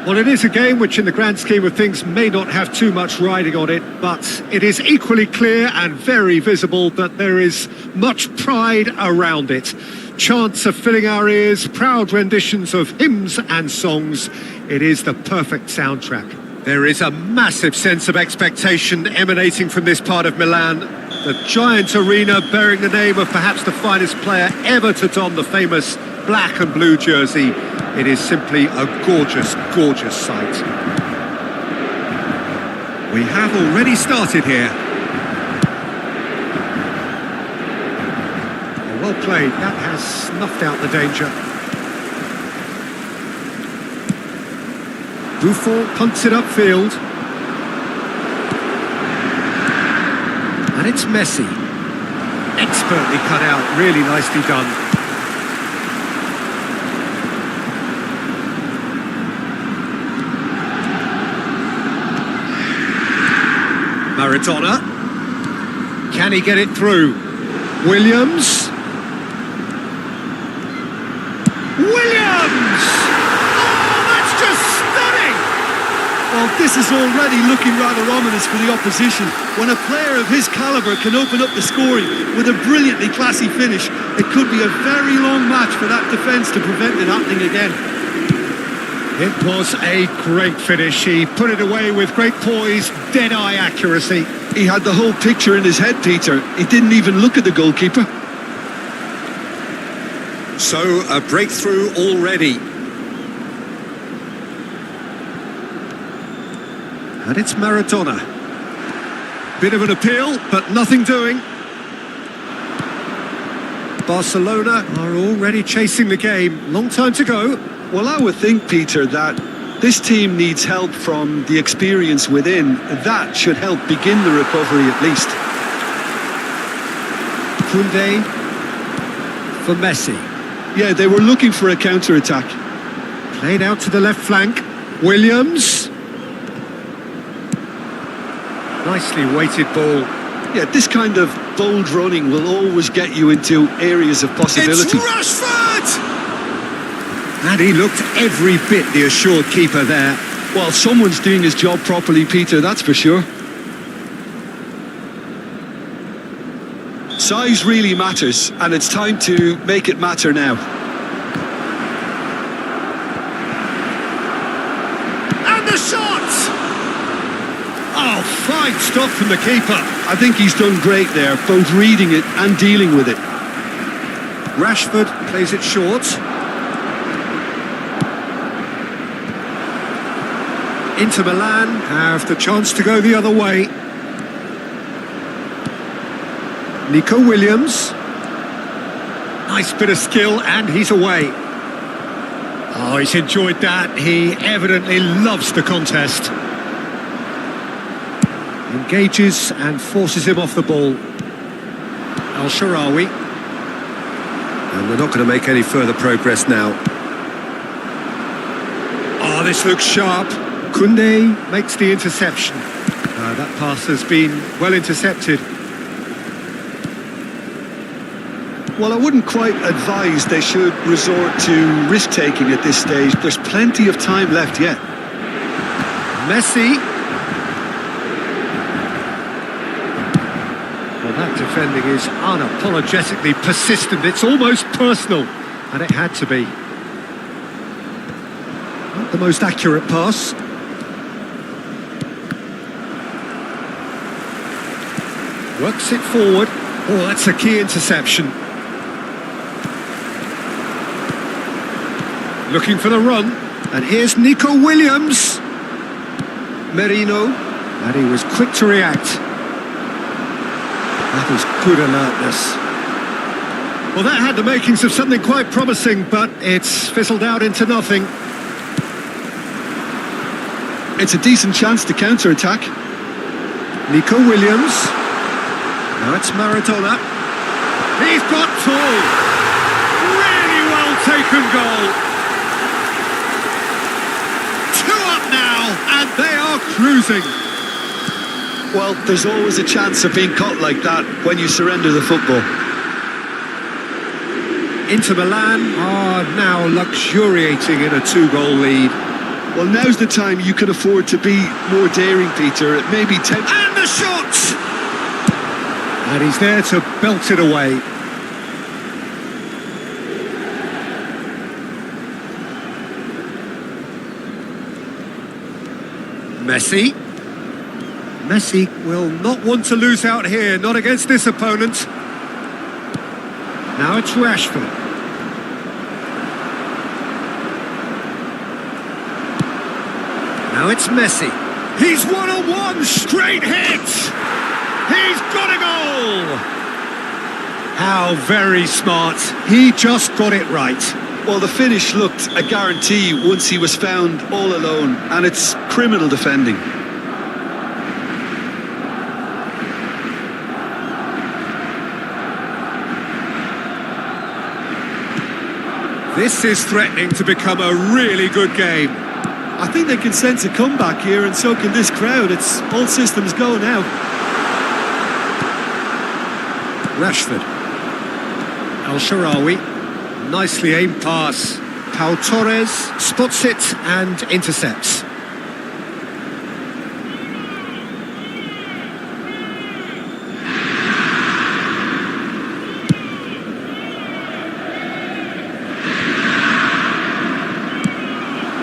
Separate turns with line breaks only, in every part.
Well, it is a game which in the grand scheme of things may not have too much riding on it, but it is equally clear and very visible that there is much pride around it. Chants are filling our ears, proud renditions of hymns and songs. It is the perfect soundtrack. There is a massive sense of expectation emanating from this part of Milan. The giant arena bearing the name of perhaps the finest player ever to don the famous black and blue jersey. It is simply a gorgeous, gorgeous sight. We have already started here. Well played, that has snuffed out the danger. Buffon punts it upfield. And it's Messi. Expertly cut out, really nicely done. Maradona. Can he get it through? Williams. Williams! Oh, that's just stunning!
Well, this is already looking rather ominous for the opposition. When a player of his calibre can open up the scoring with a brilliantly classy finish, it could be a very long match for that defence to prevent it happening again.
It was a great finish. He put it away with great poise, dead-eye accuracy.
He had the whole picture in his head, Peter. He didn't even look at the goalkeeper.
So, a breakthrough already. And it's Maradona. Bit of an appeal, but nothing doing. Barcelona are already chasing the game. Long time to go.
Well, I would think, Peter, that this team needs help from the experience within. That should help begin the recovery at least.
Koundé for Messi.
Yeah, they were looking for a counter-attack.
Played out to the left flank. Williams. Nicely weighted ball.
Yeah, this kind of bold running will always get you into areas of possibility.
It's Rashford! And he looked every bit the assured keeper there.
Well, someone's doing his job properly, Peter, that's for sure. Size really matters, and it's time to make it matter now.
And the shot! Oh, fine stop from the keeper.
I think he's done great there, both reading it and dealing with it.
Rashford plays it short. Inter Milan have the chance to go the other way. Nico Williams. Nice bit of skill, and he's away. Oh, he's enjoyed that. He evidently loves the contest. Engages and forces him off the ball. Al-Sharawi. And they're not going to make any further progress now. Oh, this looks sharp. Koundé makes the interception. That pass has been well intercepted.
Well, I wouldn't quite advise they should resort to risk-taking at this stage. There's plenty of time left yet.
Messi. Well, that defending is unapologetically persistent. It's almost personal, and it had to be. Not the most accurate pass. Works it forward. Oh, that's a key interception. Looking for the run. And here's Nico Williams. Merino. And he was quick to react. That was good alertness. Well, that had the makings of something quite promising, but it's fizzled out into nothing.
It's a decent chance to counter-attack.
Nico Williams. Now it's Maradona. He's got two. Really well taken goal. 2 up now, and they are cruising.
Well, there's always a chance of being caught like that when you surrender the football.
Inter Milan are now luxuriating in a 2-goal lead.
Well, now's the time you can afford to be more daring, Peter. It may be
And the shot! And he's there to belt it away. Messi. Messi will not want to lose out here, not against this opponent. Now it's Rashford. Now it's Messi. He's one-on-one, straight hit! He's got a goal! How very smart. He just got it right.
Well, the finish looked a guarantee once he was found all alone, and it's criminal defending.
This is threatening to become a really good game.
I think they can sense a comeback here, and so can this crowd. It's all systems go now.
Rashford. Al-Sharawi. Nicely aimed pass. Pau Torres spots it and intercepts.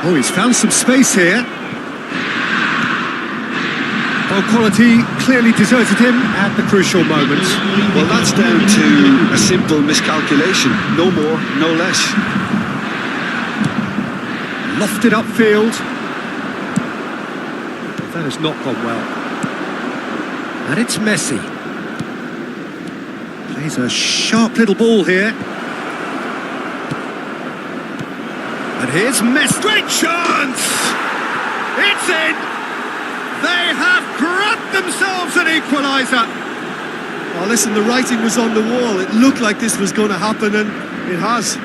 Oh, he's found some space here. Ball quality clearly deserted him at the crucial moment.
Well, that's down to a simple miscalculation. No more, no less.
Lofted upfield. That has not gone well. And it's Messi. Plays a sharp little ball here. And here's Messi. Great chance! It's in! They have grabbed themselves an equaliser.
Oh, listen, the writing was on the wall. It looked like this was going to happen, and it has.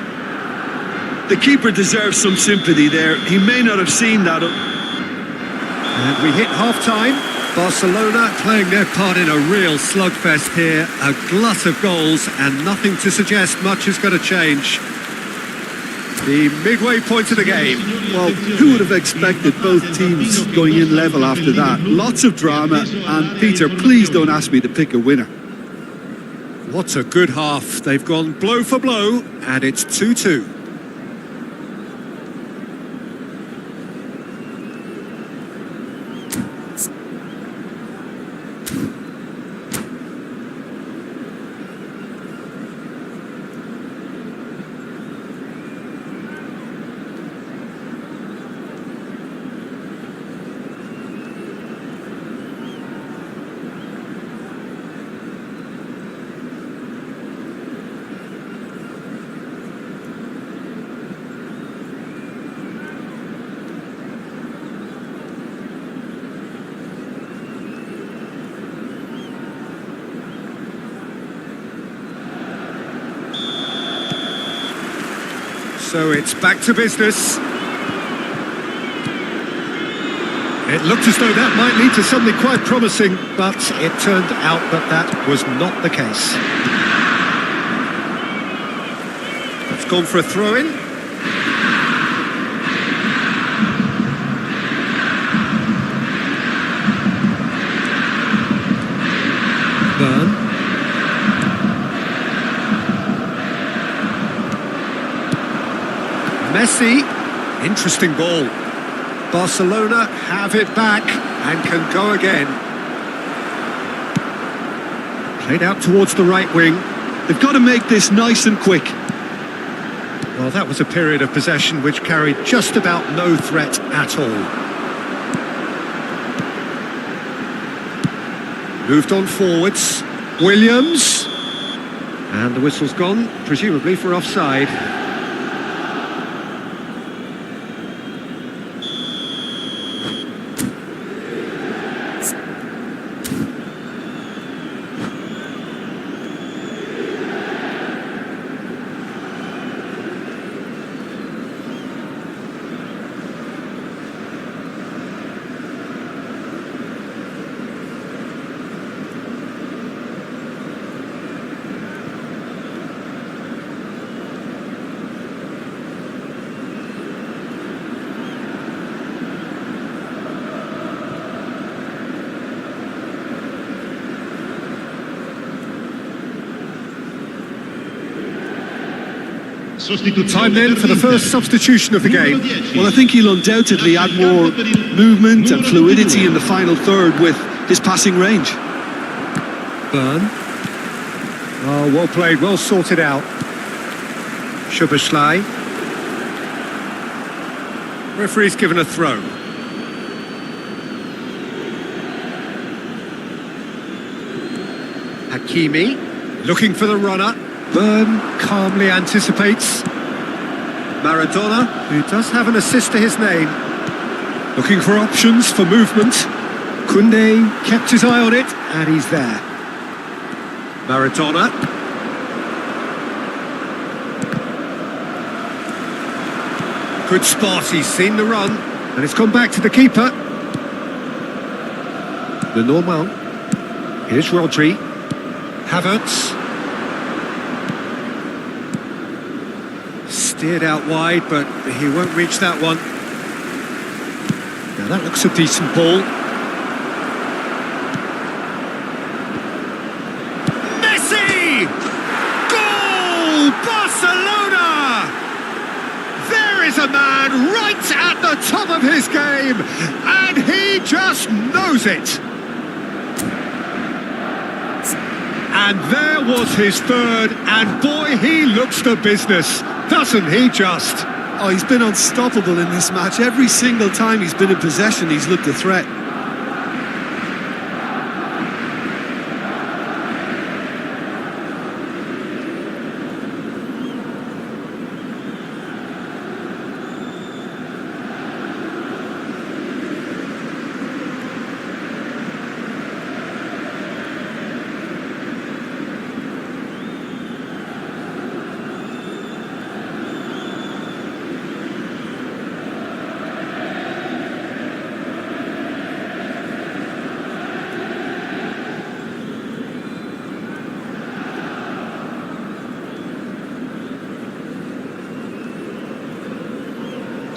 The keeper deserves some sympathy there. He may not have seen that.
And we hit half-time. Barcelona playing their part in a real slugfest here. A glut of goals and nothing to suggest much is going to change. The midway point of the game.
Well, who would have expected both teams going in level after that? Lots of drama, and Peter, please don't ask me to pick a winner.
What a good half. They've gone blow for blow, and it's 2-2. So it's back to business. It looked as though that might lead to something quite promising, but it turned out that that was not the case. It's gone for a throw-in. Burn. Messi, interesting ball. Barcelona have it back and can go again. Played out towards the right wing.
They've got to make this nice and quick.
Well, that was a period of possession which carried just about no threat at all. Moved on forwards. Williams. And the whistle's gone, presumably for offside. Time then for the first substitution of the game.
Well, I think he'll undoubtedly add more movement and fluidity in the final third with his passing range.
Burn. Oh, well played, well sorted out. Schuberschlei. Referee's given a throw. Hakimi, looking for the runner. Burn calmly anticipates. Maradona, who does have an assist to his name. Looking for options for movement. Koundé kept his eye on it, and he's there. Maradona. Good spot, he's seen the run, and it's gone back to the keeper. The Normal. Here's Rodri. Havertz. Steered out wide, but he won't reach that one. Now that looks a decent ball. Messi! Goal! Barcelona! There is a man right at the top of his game, and he just knows it. And there was his third, and boy, he looks the business, doesn't he just?
Oh, he's been unstoppable in this match. Every single time he's been in possession, he's looked a threat.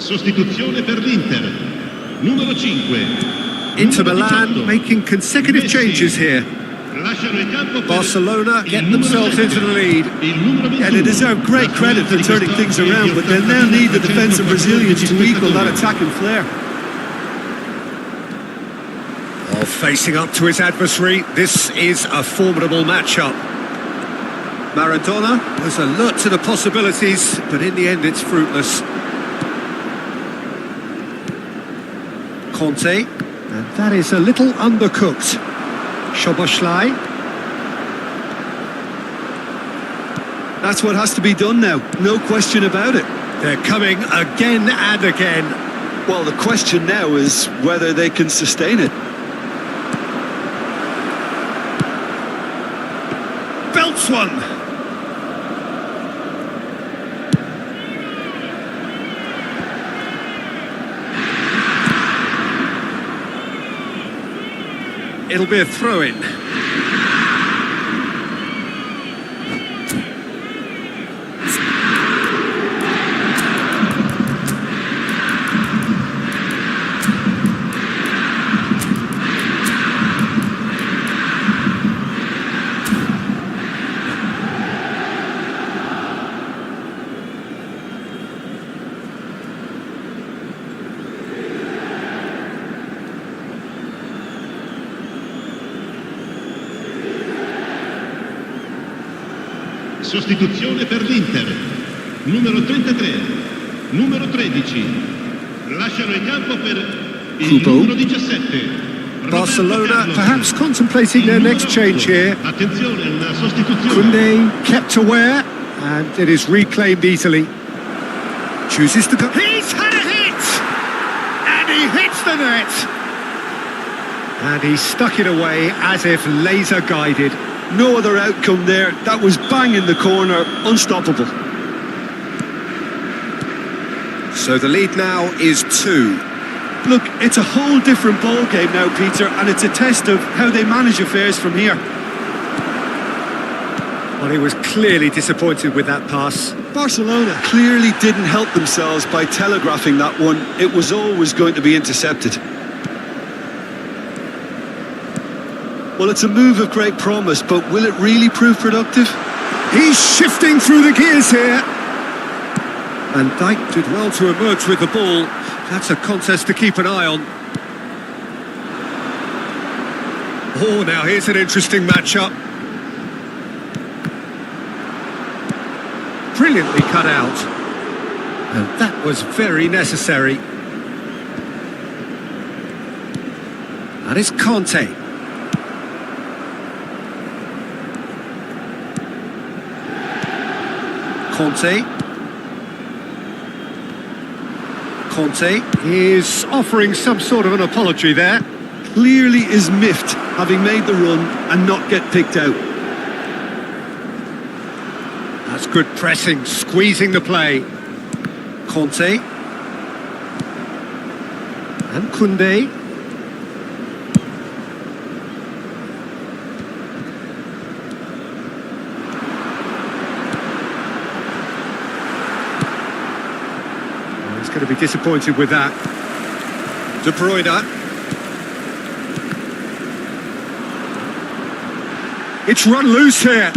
Sostituzione per l'Inter, numero 5.
Inter Milan making consecutive changes here. Barcelona get themselves into the lead.
Yeah, they deserve great credit for turning things around, but they'll now need the defensive resilience to equal that attacking flair.
Oh, facing up to his adversary, this is a formidable matchup. Maradona was alert to the possibilities, but in the end it's fruitless. Conte, and that is a little undercooked. Schuberschlei.
That's what has to be done now, no question about it.
They're coming again and again.
Well, the question now is whether they can sustain it.
Belts one. It'll be a throw-in.
Sostituzione per l'Inter, numero 33, numero 13. Lasciano il campo per il numero 17.
Barcelona perhaps contemplating their next change here.
Attenzione, una sostituzione.
Koundé kept aware, and it is reclaimed easily. Chooses to go. He's had a hit! And he hits the net! And he stuck it away as if laser guided.
No other outcome there. That was bang in the corner, unstoppable.
So the lead now is 2.
Look, it's a whole different ball game now, Peter, and it's a test of how they manage affairs from here.
Well, he was clearly disappointed with that pass.
Barcelona clearly didn't help themselves by telegraphing that one. It was always going to be intercepted. Well, it's a move of great promise, but will it really prove productive?
He's shifting through the gears here. And Dijk did well to emerge with the ball. That's a contest to keep an eye on. Oh, now here's an interesting matchup. Brilliantly cut out. And that was very necessary. That is Conte. Conte is offering some sort of an apology there.
Clearly is miffed, having made the run and not get picked out.
That's good pressing, squeezing the play. Conte. And Koundé. He's going to be disappointed with that. De Bruyne. It's run loose here.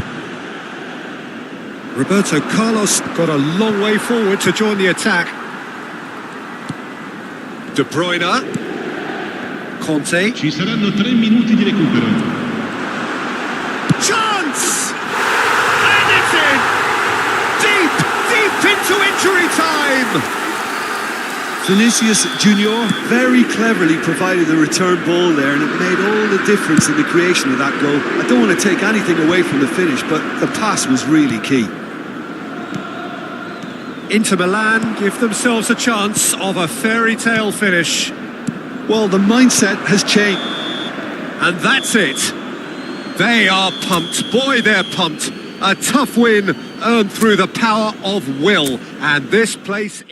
Roberto Carlos got a long way forward to join the attack. De Bruyne. Conte.
Ci saranno 3 minuti di recupero.
Chance! And it's in! Deep into injury time!
Vinicius Junior very cleverly provided the return ball there, and it made all the difference in the creation of that goal. I don't want to take anything away from the finish, but the pass was really key.
Inter Milan give themselves a chance of a fairy tale finish.
Well, the mindset has changed.
And that's it. They are pumped. Boy, they're pumped. A tough win earned through the power of will. And this place...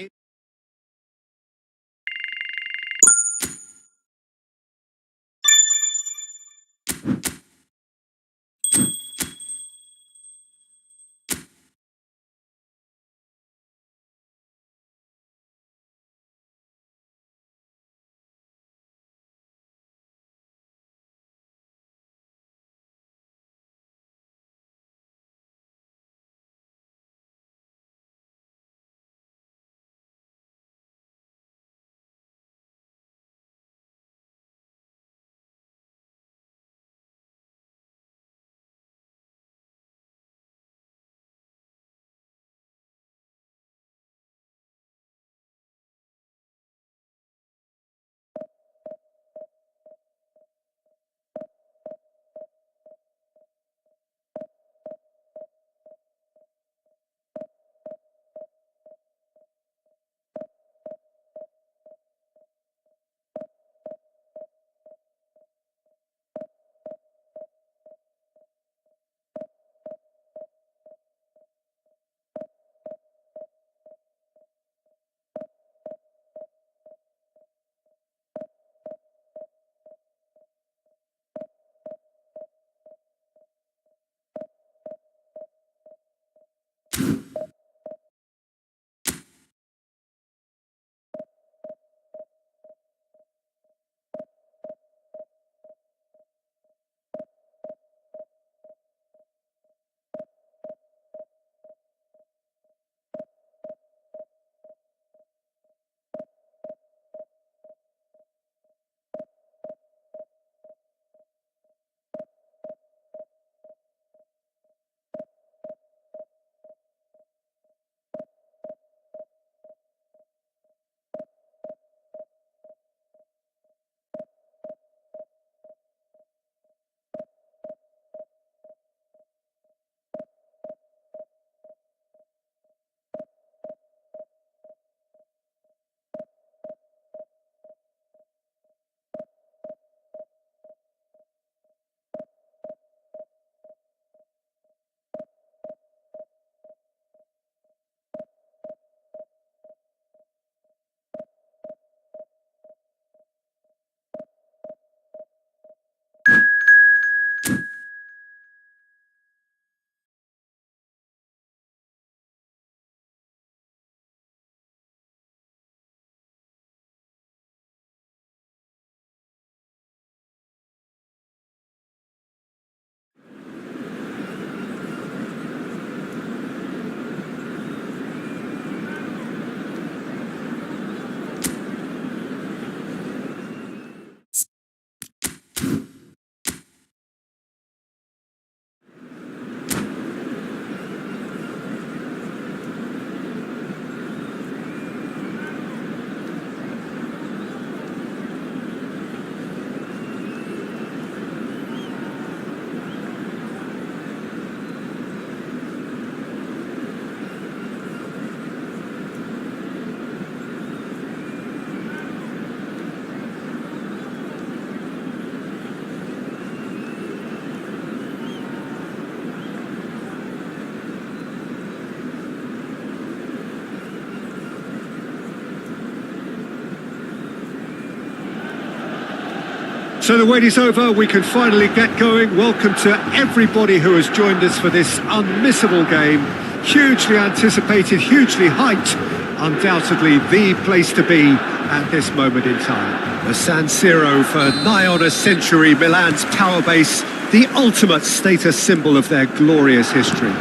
So the wait is over, we can finally get going. Welcome to everybody who has joined us for this unmissable game. Hugely anticipated, hugely hyped. Undoubtedly the place to be at this moment in time. The San Siro for nigh on a century, Milan's power base, the ultimate status symbol of their glorious history.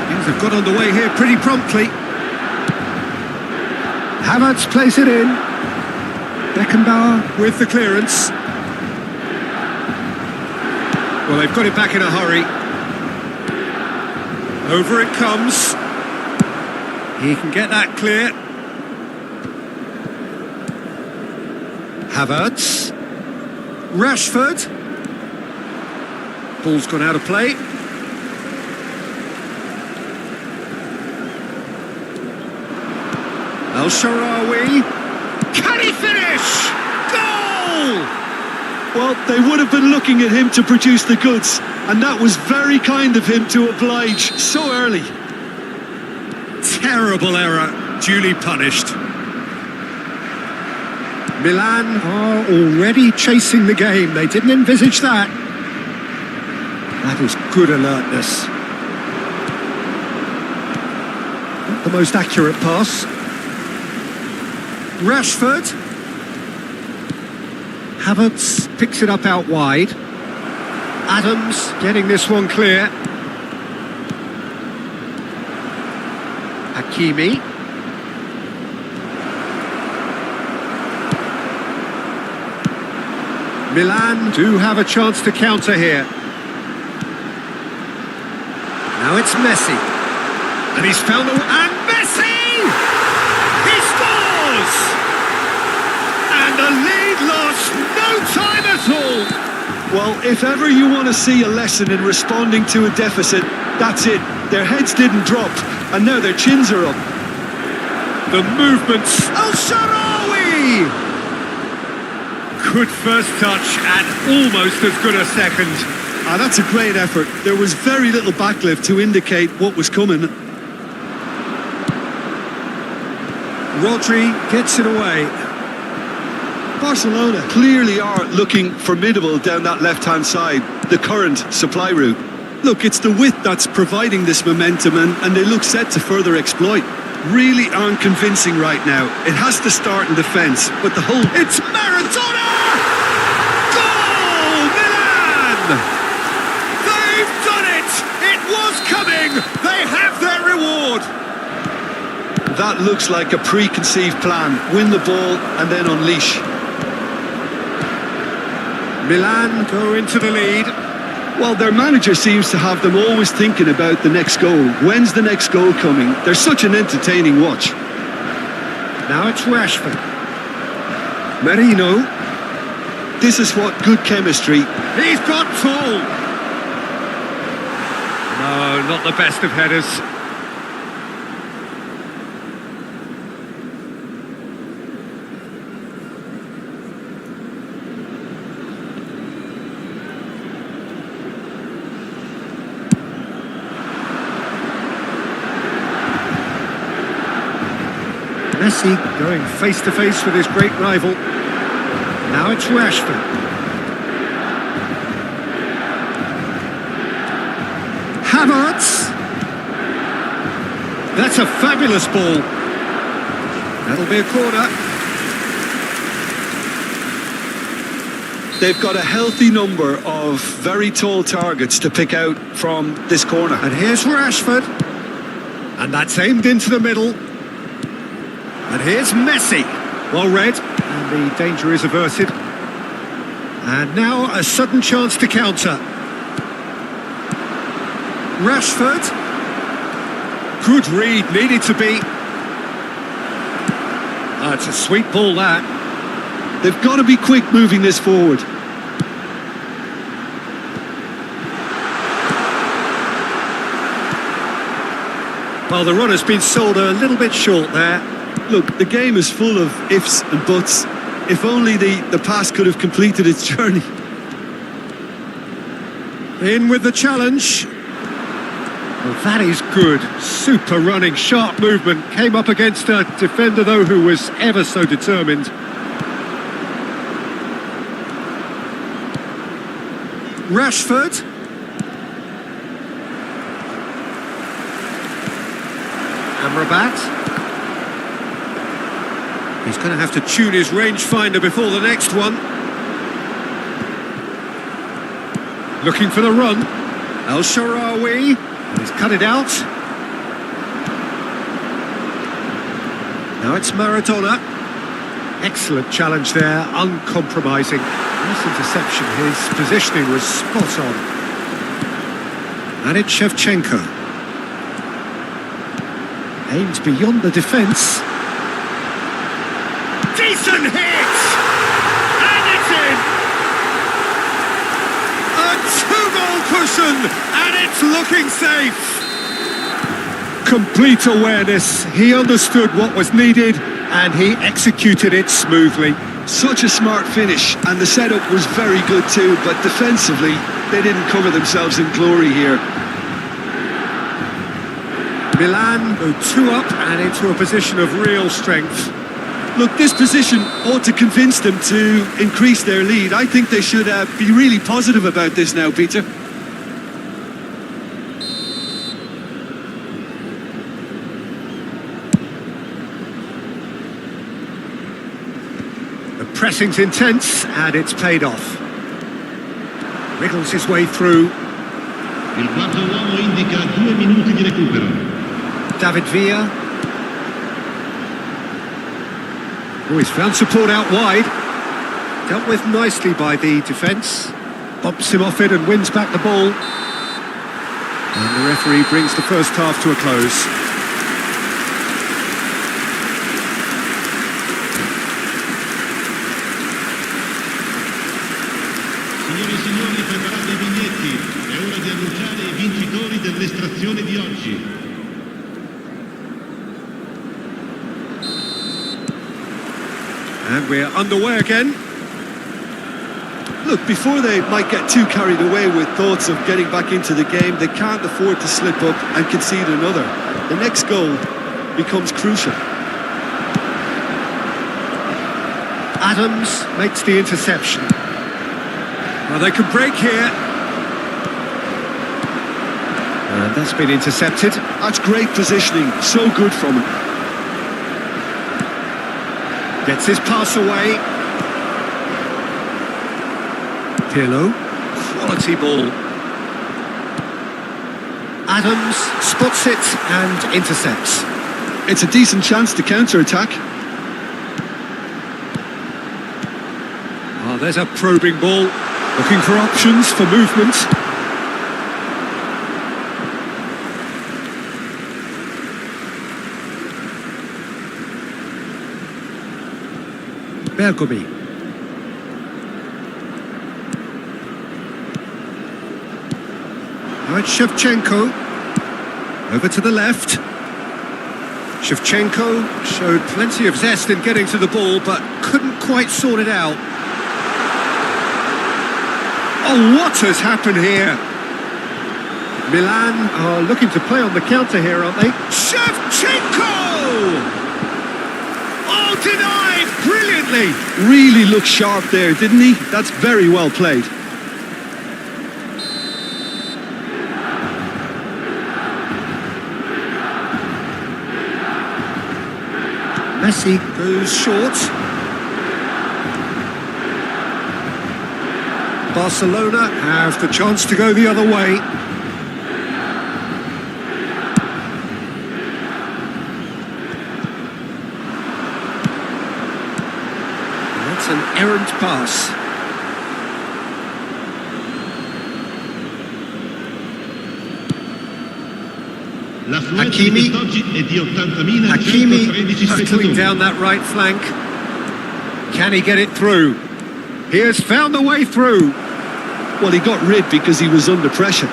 Things have got underway here pretty promptly. Havertz plays it in. Beckenbauer with the clearance. Well, they've got it back in a hurry. Over it comes. He can get that clear. Havertz. Rashford. Ball's gone out of play. El Shaarawy. Can he finish? Goal!
Well, they would have been looking at him to produce the goods, and that was very kind of him to oblige so early.
Terrible error, duly punished. Milan are already chasing the game. They didn't envisage that. That is good alertness. Not the most accurate pass. Rashford. Havertz picks it up out wide. Adams getting this one clear. Hakimi. Milan do have a chance to counter here. Now it's Messi. And he's found the... And Messi! He scores! And the lead lost no time at all.
Well, if ever you want to see a lesson in responding to a deficit, that's it. Their heads didn't drop, and now their chins are up.
The movements. El Shaarawy! Good first touch and almost as good a second.
That's a great effort. There was very little backlift to indicate what was coming.
Rodri gets it away.
Barcelona clearly are looking formidable down that left-hand side, the current supply route. Look, it's the width that's providing this momentum, and they look set to further exploit. Really aren't convincing right now. It has to start in defence, but the whole...
It's Maradona! Goal, Milan! They've done it! It was coming! They have their reward!
That looks like a preconceived plan. Win the ball and then unleash.
Milan go into the lead.
Well, their manager seems to have them always thinking about the next goal. When's the next goal coming? They're such an entertaining watch.
Now it's Rashford. Merino.
This is what good chemistry...
He's got tall. No, not the best of headers. Messi going face-to-face with his great rival. Now it's Rashford. Havertz. That's a fabulous ball. That'll be a corner.
They've got a healthy number of very tall targets to pick out from this corner.
And here's Rashford. And that's aimed into the middle. And here's Messi. Well read. And the danger is averted. And now a sudden chance to counter. Rashford. Good read, needed to be. Oh, it's a sweet ball, that.
They've got to be quick moving this forward.
Well, the run has been sold a little bit short there.
Look, the game is full of ifs and buts. If only the pass could have completed its journey.
In with the challenge. Well, that is good. Super running, sharp movement. Came up against a defender, though, who was ever so determined. Rashford. Amrabat. He's going to have to tune his rangefinder before the next one. Looking for the run. El Shaarawy. He's cut it out. Now it's Maradona. Excellent challenge there, uncompromising. Nice interception, his positioning was spot on. And it's Shevchenko. Aimed beyond the defence. Decent hit! And it's in! A two-goal cushion, and it's looking safe! Complete awareness, he understood what was needed, and he executed it smoothly.
Such a smart finish, and the setup was very good too, but defensively, they didn't cover themselves in glory here.
Milan go 2 up and into a position of real strength.
Look, this position ought to convince them to increase their lead. I think they should be really positive about this now, Peter.
The pressing's intense and it's paid off. Wriggles his way through.
Il quarto uomo indica 2 minuti di recupero.
David Villa. Oh, he's found support out wide. Dealt with nicely by the defence. Bumps him off it and wins back the ball. And the referee brings the first half to a close.
Signore e signori, preparate i biglietti. È ora di annunciare i vincitori dell'estrazione di oggi.
And we're underway again.
Look, before they might get too carried away with thoughts of getting back into the game, they can't afford to slip up and concede another. The next goal becomes crucial.
Adams makes the interception. Well, they can break here. And that's been intercepted.
That's great positioning, so good from him.
Gets his pass away. Pirlo, quality ball. Adams spots it and intercepts.
It's a decent chance to counter-attack.
Oh, there's a probing ball. Looking for options for movement. Bergomi. Now it's Shevchenko. Over to the left. Shevchenko showed plenty of zest in getting to the ball, but couldn't quite sort it out. Oh, what has happened here? Milan are looking to play on the counter here, aren't they? Shevchenko! Oh, denied brilliantly!
Really looked sharp there, didn't he? That's very well played.
Messi goes short. Barcelona have the chance to go the other way. That's an errant pass. Hakimi. Hakimi hurtling down that right flank. Can he get it through? He has found the way through.
Well, he got rid because he was under pressure.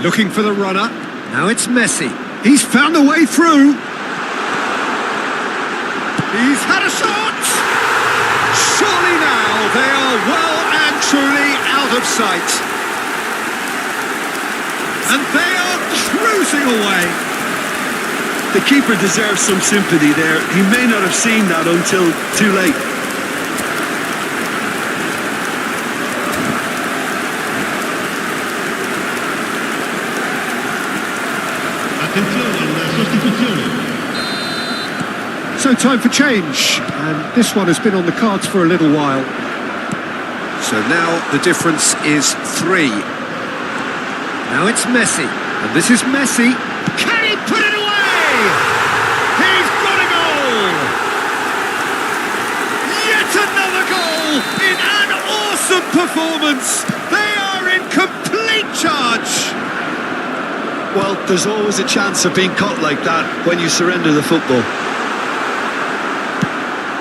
Looking for the runner. Now it's Messi. He's found the way through. He's had a shot. Surely now they are well and truly out of sight. And they are cruising away.
The keeper deserves some sympathy there. He may not have seen that until too late.
Attenzione alla sostituzione.
So time for change, and this one has been on the cards for a little while. So now the difference is 3. Now it's Messi, and this is Messi. Can he put it away? He's got a goal! Yet another goal in an awesome performance. They are in complete charge.
Well, there's always a chance of being caught like that when you surrender the football.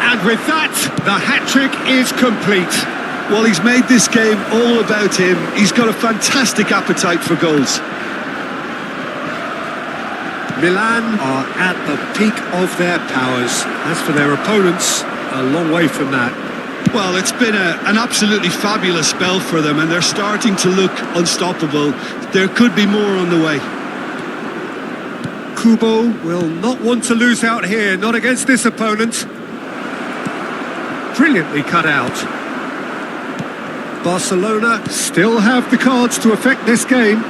And with that, the hat-trick is complete.
Well, he's made this game all about him. He's got a fantastic appetite for goals.
Milan are at the peak of their powers. As for their opponents, a long way from that.
Well, it's been an absolutely fabulous spell for them, and they're starting to look unstoppable. There could be more on the way.
Kubo will not want to lose out here, not against this opponent. Brilliantly cut out. Barcelona still have the cards to affect this game.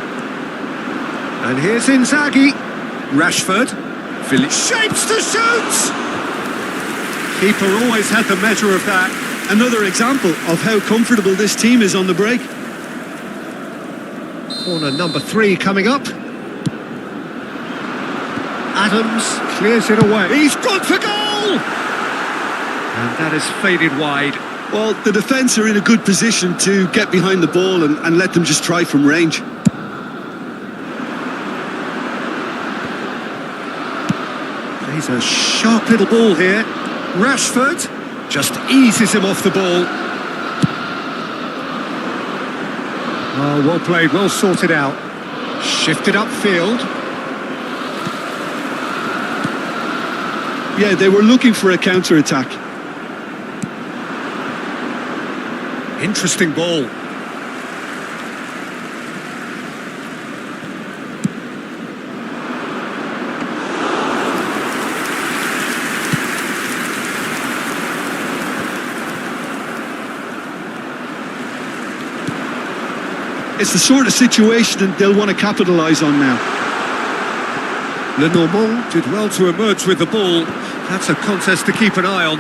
And here's Inzaghi. Rashford. Shapes to shoot! Keeper always had the measure of that.
Another example of how comfortable this team is on the break.
Corner number 3 coming up. Adams clears it away. He's gone for goal! And that is faded wide.
Well, the defence are in a good position to get behind the ball and let them just try from range.
He's a sharp little ball here. Rashford just eases him off the ball. Oh, well played, well sorted out. Shifted upfield.
Yeah, they were looking for a counter-attack.
Interesting ball.
It's the sort of situation that they'll want to capitalise on now.
Lenormand did well to emerge with the ball. That's a contest to keep an eye on.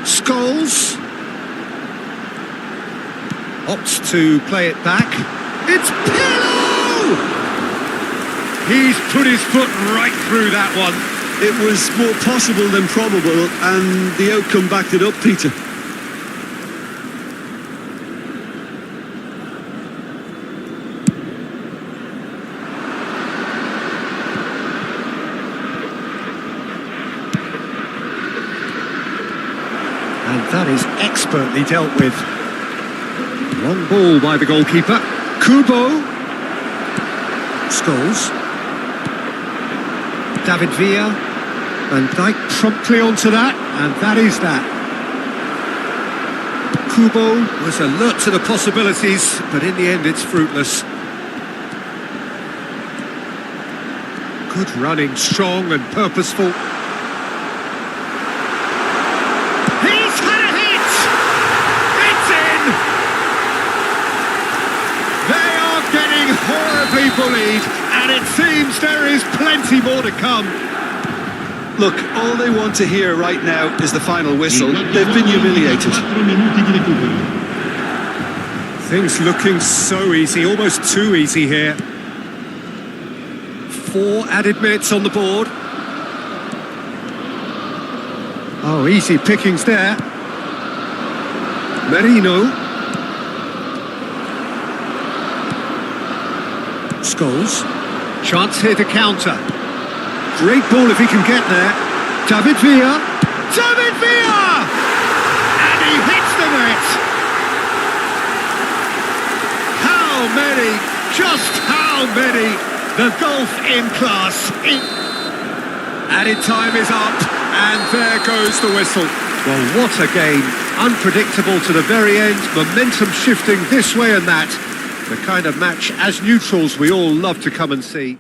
Scholes opts to play it back. It's Pirlo! He's put his foot right through that one.
It was more possible than probable, and the outcome backed it up, Peter.
And that is expertly dealt with. Long ball by the goalkeeper. Kubo. Scholes. David Villa. Van Dijk promptly onto that, and that is that. Kubo was alert to the possibilities, but in the end it's fruitless. Good running, strong and purposeful. Horribly bullied, and it seems there is plenty more to come.
Look, all they want to hear right now is the final whistle. They've been humiliated.
Things looking so easy, almost too easy here. 4 added minutes on the board. Oh, easy pickings there. Merino. Scholes. Chance here to counter. Great ball if he can get there. David Villa. David Villa! And he hits the net. How many? Just how many? The golf in class. Added time is up, and there goes the whistle. Well, what a game. Unpredictable to the very end. Momentum shifting this way and that. The kind of match, as neutrals, we all love to come and see.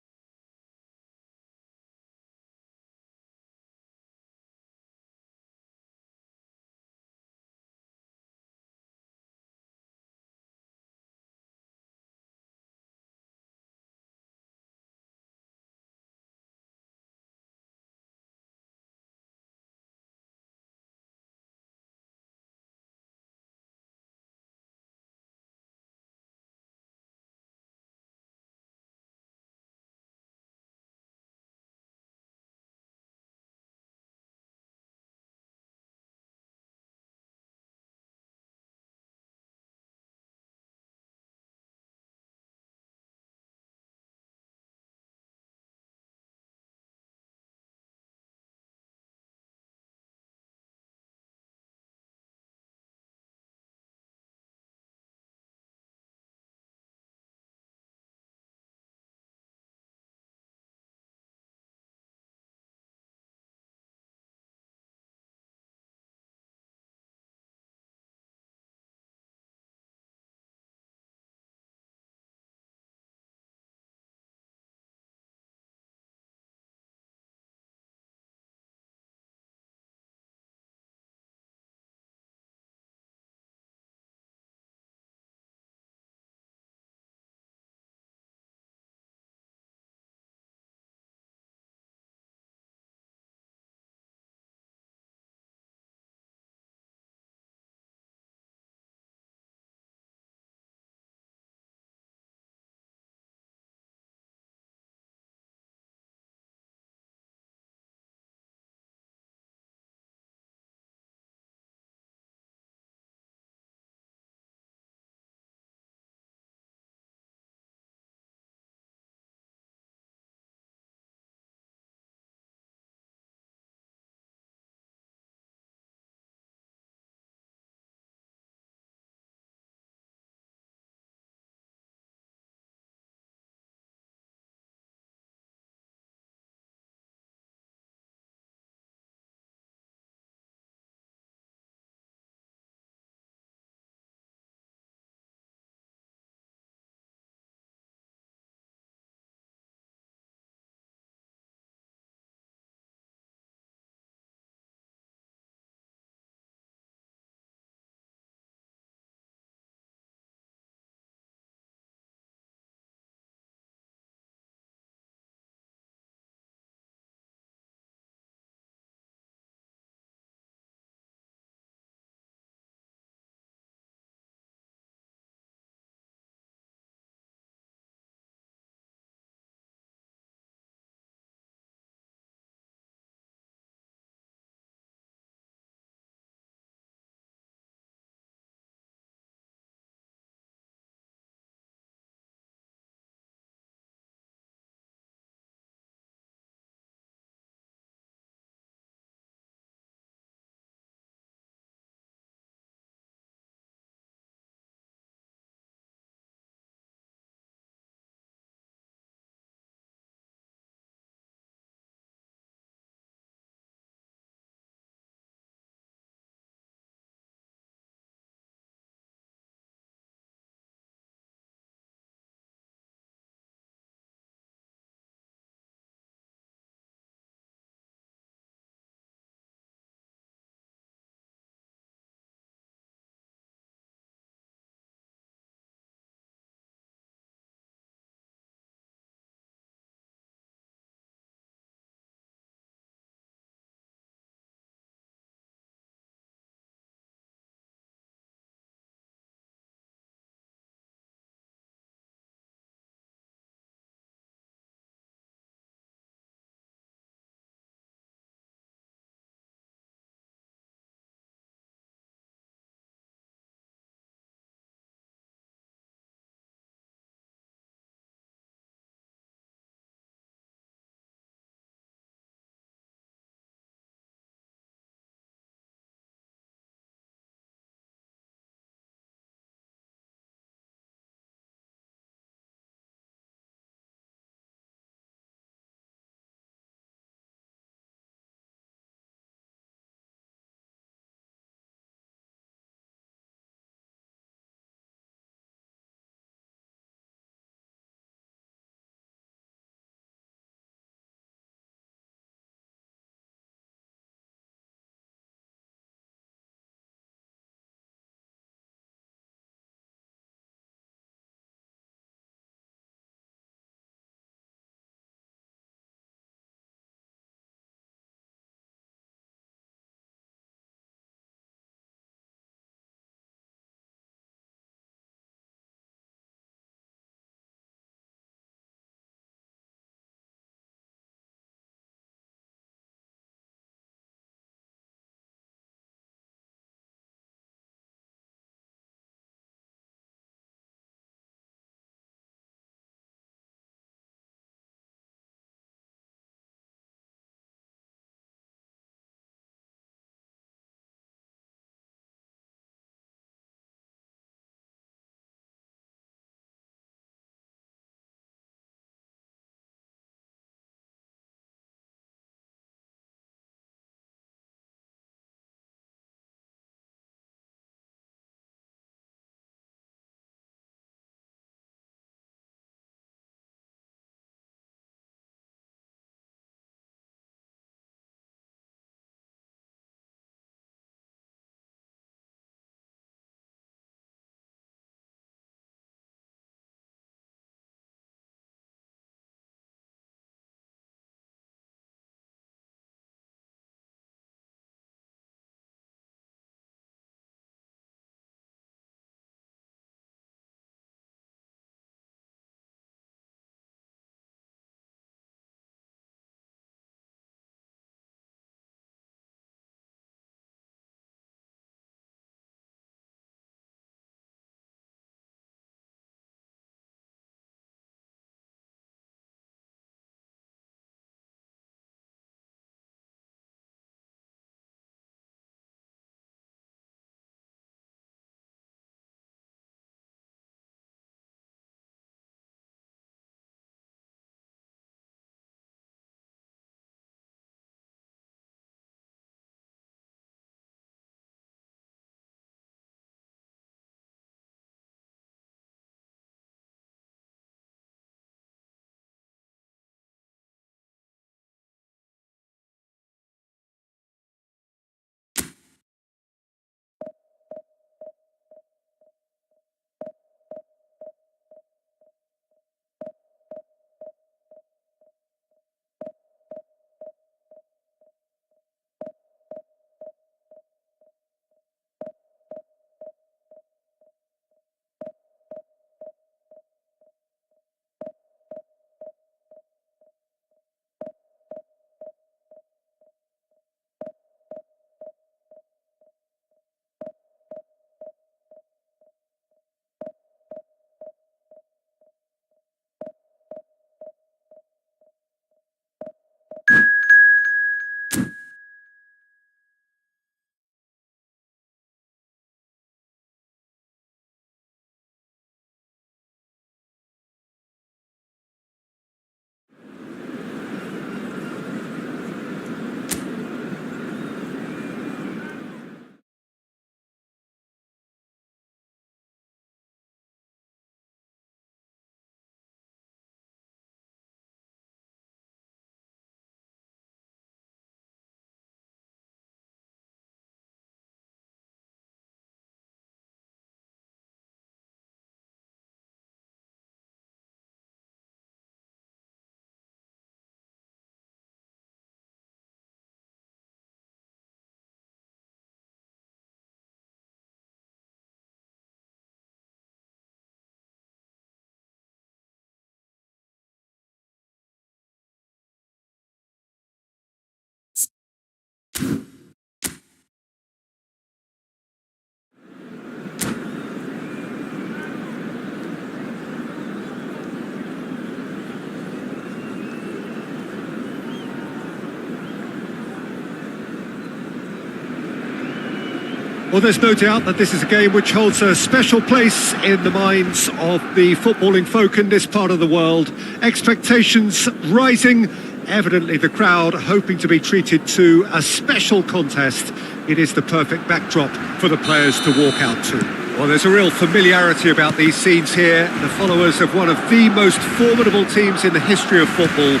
Well, there's no doubt that this is a game which holds a special place in the minds of the footballing folk in this part of the world. Expectations rising, evidently the crowd hoping to be treated to a special contest. It is the perfect backdrop for the players to walk out to. Well, there's a real familiarity about these scenes here. The followers of one of the most formidable teams in the history of football,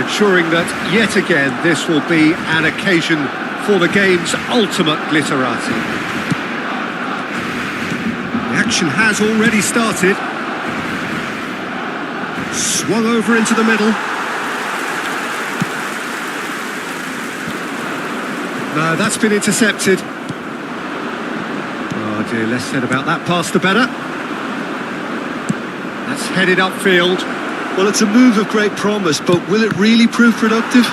ensuring that yet again this will be an occasion for the game's ultimate glitterati. The action has already started. Swung over into the middle. No, that's been intercepted. Oh dear, less said about that pass the better. That's headed upfield.
Well, it's a move of great promise, but will it really prove productive?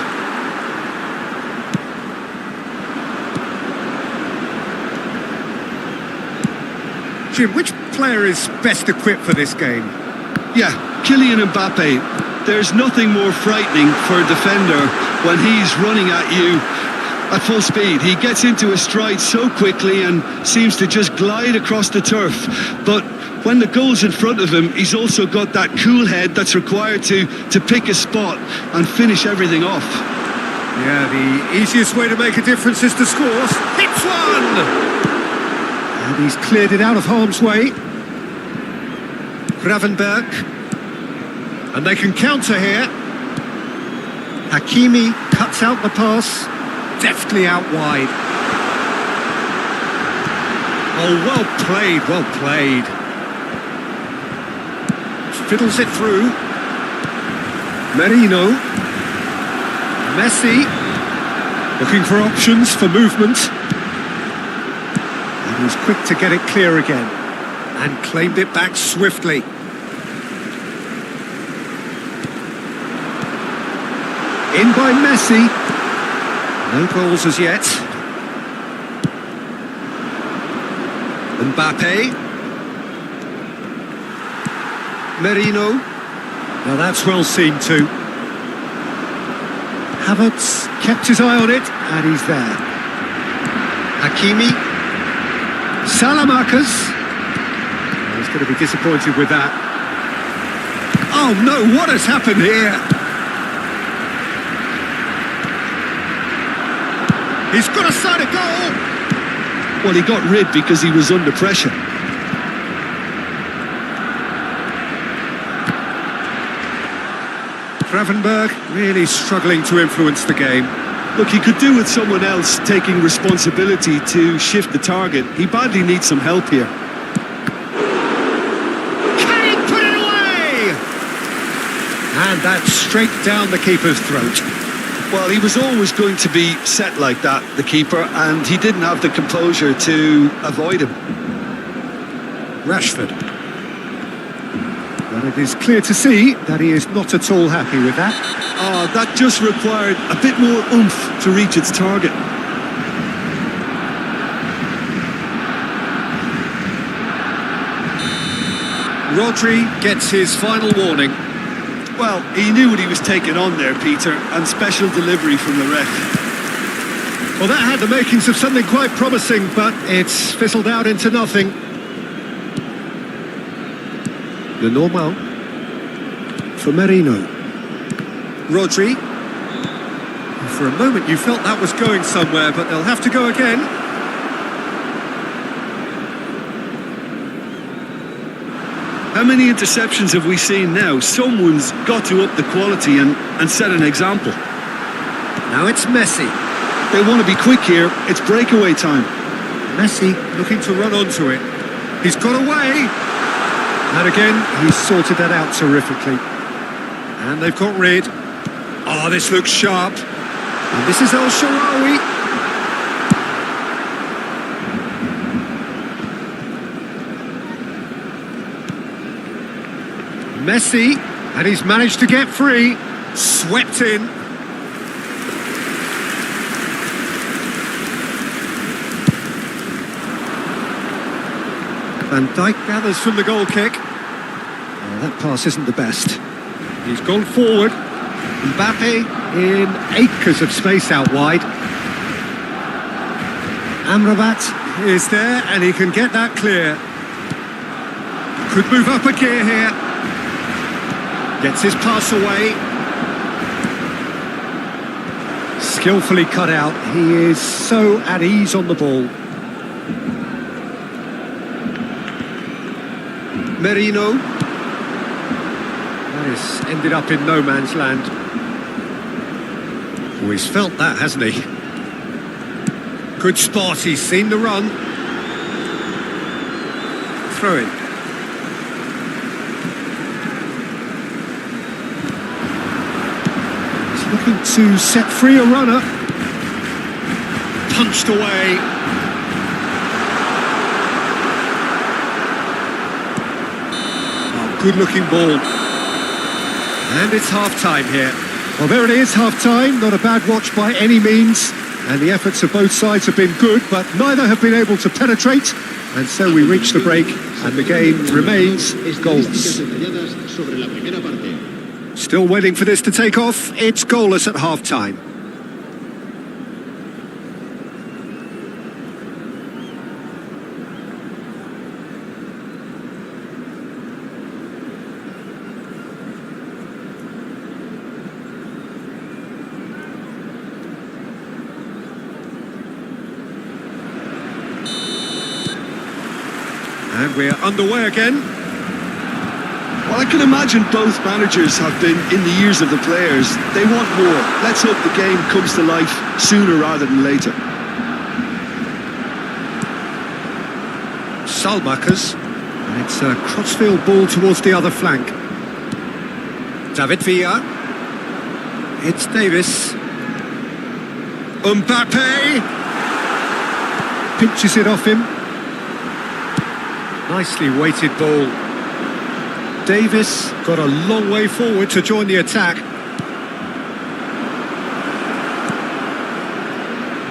Jim, which player is best equipped for this game?
Yeah, Kylian Mbappe. There's nothing more frightening for a defender when he's running at you at full speed. He gets into a stride so quickly and seems to just glide across the turf. But when the goal's in front of him, he's also got that cool head that's required to pick a spot and finish everything off.
Yeah, the easiest way to make a difference is to score. Hits one! And he's cleared it out of harm's way. Gravenberg. And they can counter here. Hakimi cuts out the pass. Deftly out wide. Oh, well played, well played. Fiddles it through. Merino. Messi. Looking for options for movement. And he's quick to get it clear again. And claimed it back swiftly. In by Messi. No goals as yet. Mbappe. Merino. Now that's well seen too. Havertz kept his eye on it, and he's there. Hakimi. Salamakers. He's going to be disappointed with that. Oh no, what has happened here? He's got a side of goal!
Well, he got rid because he was under pressure.
Gravenberg really struggling to influence the game.
Look, he could do with someone else taking responsibility to shift the target. He badly needs some help here.
Can he put it away? And that's straight down the keeper's throat.
Well, he was always going to be set like that, the keeper, and he didn't have the composure to avoid him.
Rashford. But it is clear to see that he is not at all happy with that.
Oh, that just required a bit more oomph to reach its target.
Rodri gets his final warning.
Well, he knew what he was taking on there, Peter, and special delivery from the ref.
Well, that had the makings of something quite promising, but it's fizzled out into nothing. The normal for Merino. Rodri. For a moment you felt that was going somewhere, but they'll have to go again.
How many interceptions have we seen now? Someone's got to up the quality and set an example.
Now it's Messi.
They want to be quick here. It's breakaway time.
Messi looking to run onto it. He's got away. And again, he's sorted that out terrifically. And they've got rid. Oh, this looks sharp. And this is El Shaarawy. Messi, and he's managed to get free. Swept in. Van Dijk gathers from the goal kick. Oh, that pass isn't the best. He's gone forward. Mbappe in acres of space out wide. Amrabat is there and he can get that clear. Could move up a gear here. Gets his pass away. Skillfully cut out. He is so at ease on the ball. Merino. That has ended up in no man's land. Oh, he's felt that, hasn't he? Good spot, he's seen the run. Throw in. He's looking to set free a runner. Punched away. Oh, good looking ball. And it's half-time here. Well, there it is, half-time. Not a bad watch by any means. And the efforts of both sides have been good, but neither have been able to penetrate. And so we reach the break, and the game remains goalless. Still waiting for this to take off. It's goalless at half-time. And we're underway again.
Well, I can imagine both managers have been in the ears of the players. They want more. Let's hope the game comes to life sooner rather than later.
Salmakers. And it's a crossfield ball towards the other flank. David Villa. It's Davis. Mbappe. Pinches it off him. Nicely weighted ball. Davis got a long way forward to join the attack.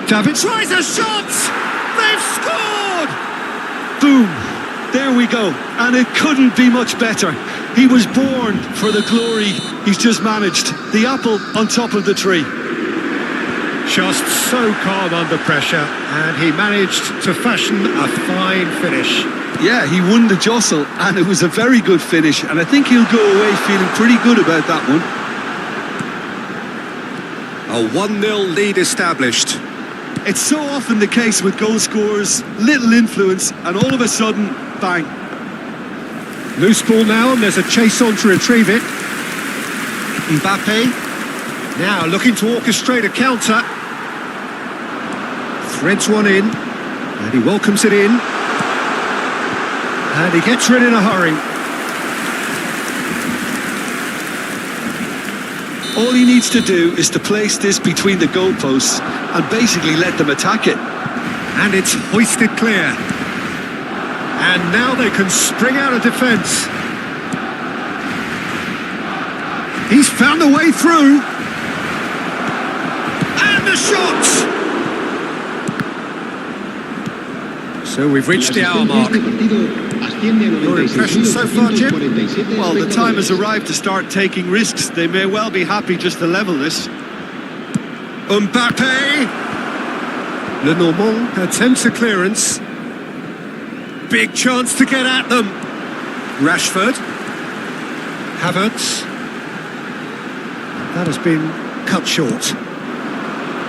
David tries a shot! They've scored!
Boom! There we go. And it couldn't be much better. He was born for the glory he's just managed. The apple on top of the tree.
Just so calm under pressure, and he managed to fashion a fine finish.
Yeah, he won the jostle, and it was a very good finish, and I think he'll go away feeling pretty good about that one.
A 1-0 lead established.
It's so often the case with goal scorers, little influence, and all of a sudden, bang.
Loose ball now, and there's a chase on to retrieve it. Mbappe, now looking to orchestrate a counter. Threads one in, and he welcomes it in. And he gets rid in a hurry.
All he needs to do is to place this between the goalposts and basically let them attack it.
And it's hoisted clear. And now they can spring out of defence. He's found a way through. And the shot! So we've reached the hour mark. Your impressions so far, Jim?
Well, the time has arrived to start taking risks. They may well be happy just to level this.
Mbappe! Lenormand attempts a clearance. Big chance to get at them. Rashford. Havertz. That has been cut short.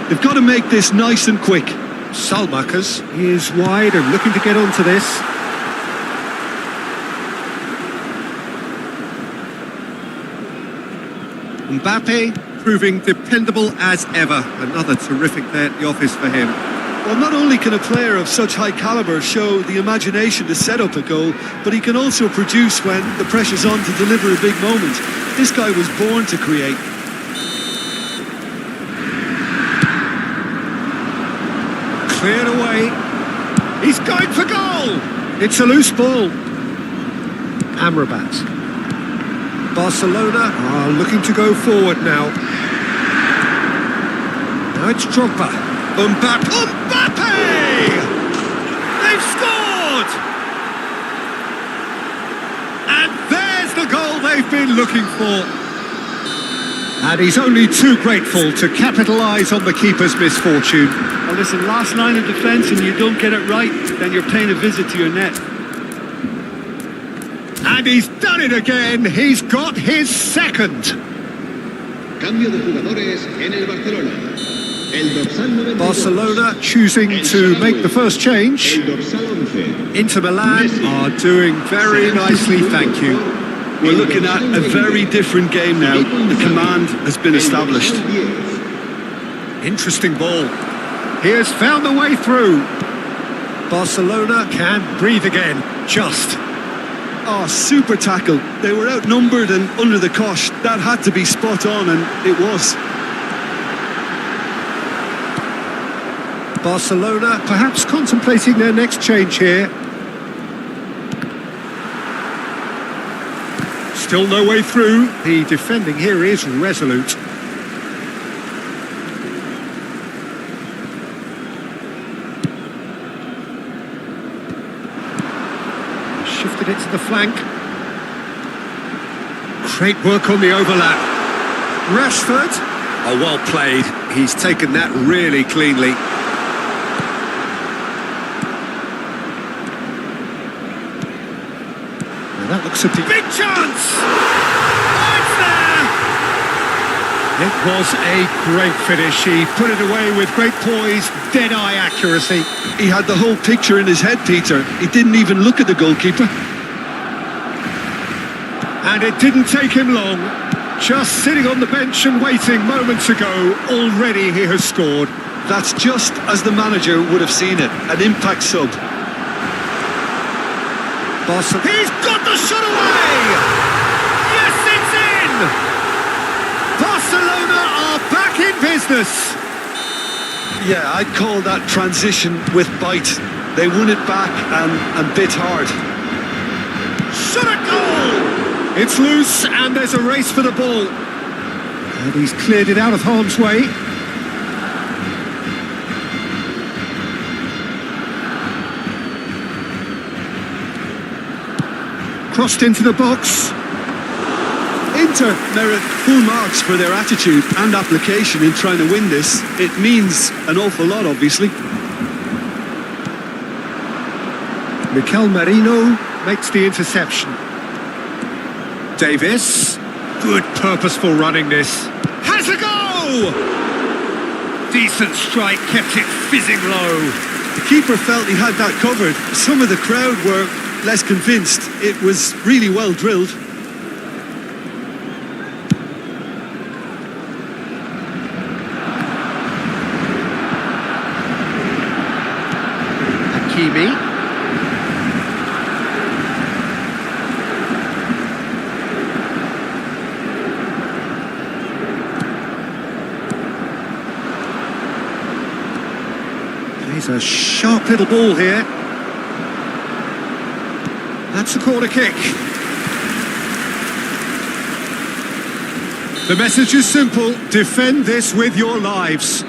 They've got to make this nice and quick.
Salmakers is wide and looking to get onto this. Mbappe proving dependable as ever. Another terrific day at the office for him.
Well, not only can a player of such high calibre show the imagination to set up a goal, but he can also produce when the pressure's on to deliver a big moment. This guy was born to create.
Cleared away. He's going for goal. It's a loose ball. Amrabat. Barcelona are looking to go forward now. Now it's Drogba. Mbappe! They've scored! And there's the goal they've been looking for. And he's only too grateful to capitalise on the keeper's misfortune.
Well, listen, last line of defence and you don't get it right, then you're paying a visit to your net.
And he's done it again. He's got his second.
Cambio de jugadores en el Barcelona. El dorsal 92.
Barcelona choosing to make the first change.
El dorsal 11.
Inter Milan are doing very nicely, thank you.
We're looking at a very different game now. The command has been established.
Interesting ball. He has found the way through. Barcelona can breathe again, just.
Oh, super tackle. They were outnumbered and under the cosh. That had to be spot on, and it was.
Barcelona perhaps contemplating their next change here. Still no way through. The defending here is resolute. Shifted it to the flank. Great work on the overlap. Rashford. Oh, well played. He's taken that really cleanly. Now that looks a big chance. Oh, it's there. It was a great finish. He put it away with great poise, dead-eye accuracy.
He had the whole picture in his head, Peter. He didn't even look at the goalkeeper.
And it didn't take him long. Just sitting on the bench and waiting moments ago, already he has scored.
That's just as the manager would have seen it, an impact sub.
He's got the shot away! Yes, it's in! Barcelona are back in business.
Yeah, I'd call that transition with bite. They won it back and bit hard.
Shot at goal! It's loose and there's a race for the ball. And he's cleared it out of harm's way. Crossed into the box.
Inter merit full marks for their attitude and application in trying to win this. It means an awful lot, obviously.
Mikel Merino makes the interception. Davis, good purposeful running this. Has a go! Decent strike, kept it fizzing low.
The keeper felt he had that covered. Some of the crowd were less convinced. It was really well drilled.
Hakimi. He's a sharp little ball here. That's a corner kick. The message is simple. Defend this with your lives.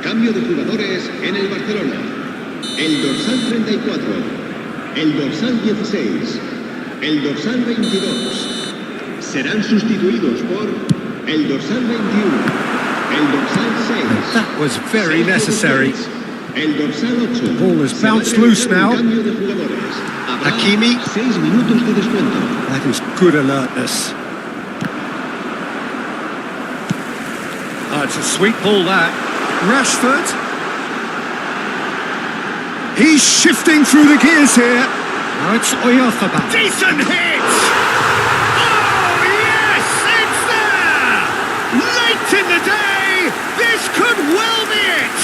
Cambio de jugadores en el Barcelona. El dorsal 34, el dorsal 16, el dorsal 22 serán sustituidos por el dorsal 21, el dorsal 6.
That was very necessary.
El dorsal 8.
The ball has bounced loose now.
Cambio de jugadores. Habrá
Hakimi.
6 minutos de descuento.
That is good alertness. Oh, it's a sweet ball, that. Rashford. He's shifting through the gears here. Now it's Oyarthabal. Decent hit! Oh, yes, it's there! Late in the day, this could well be it!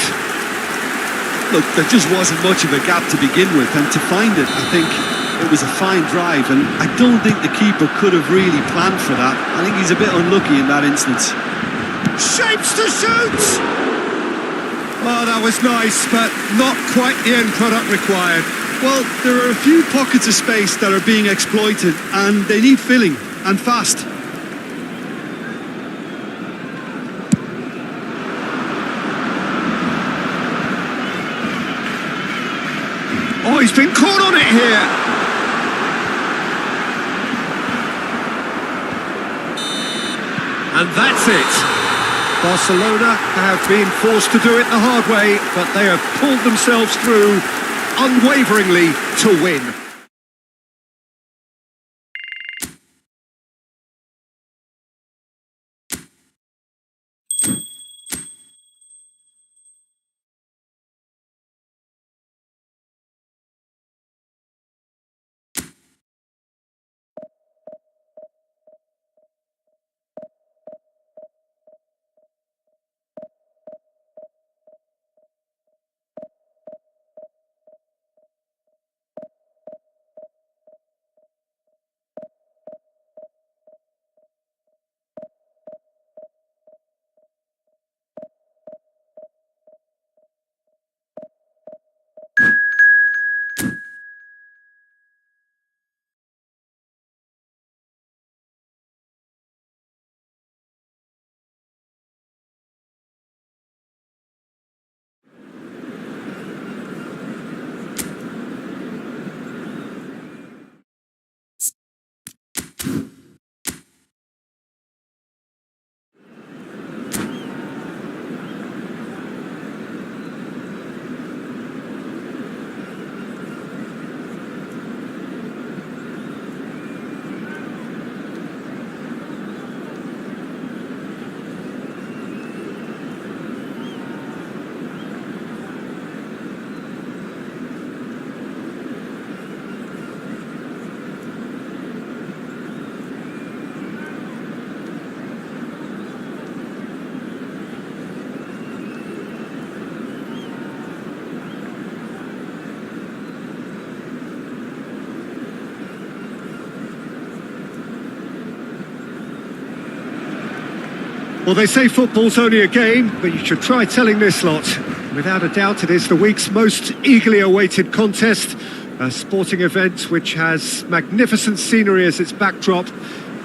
Look, there just wasn't much of a gap to begin with, and to find it, I think it was a fine drive, and I don't think the keeper could have really planned for that. I think he's a bit unlucky in that instance.
Shapes to shoot! Oh, that was nice, but not quite the end product required.
Well, there are a few pockets of space that are being exploited, and they need filling, and fast.
Oh, he's been caught on it here. And that's it. Barcelona have been forced to do it the hard way, but they have pulled themselves through unwaveringly to win. Well, they say football's only a game, but you should try telling this lot. Without a doubt, it is the week's most eagerly awaited contest, a sporting event which has magnificent scenery as its backdrop.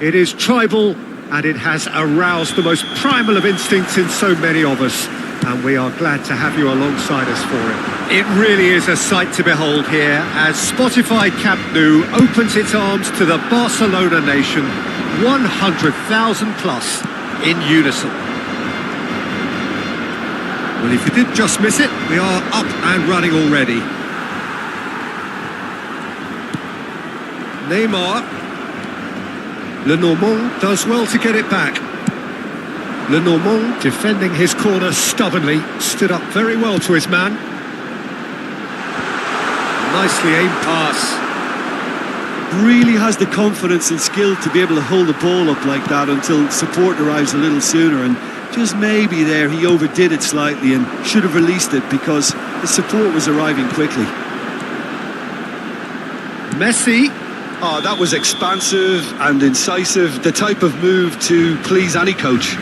It is tribal, and it has aroused the most primal of instincts in so many of us, and we are glad to have you alongside us for it. It really is a sight to behold here as Spotify Camp Nou opens its arms to the Barcelona nation, 100,000 plus. In unison. Well, if you did just miss it, we are up and running already. Neymar. Lenormand does well to get it back. Lenormand defending his corner stubbornly, stood up very well to his man. Nicely aimed pass.
Really has the confidence and skill to be able to hold the ball up like that until support arrives a little sooner, and just maybe there he overdid it slightly and should have released it because the support was arriving quickly.
Messi.
Oh, that was expansive and incisive, the type of move to please any coach.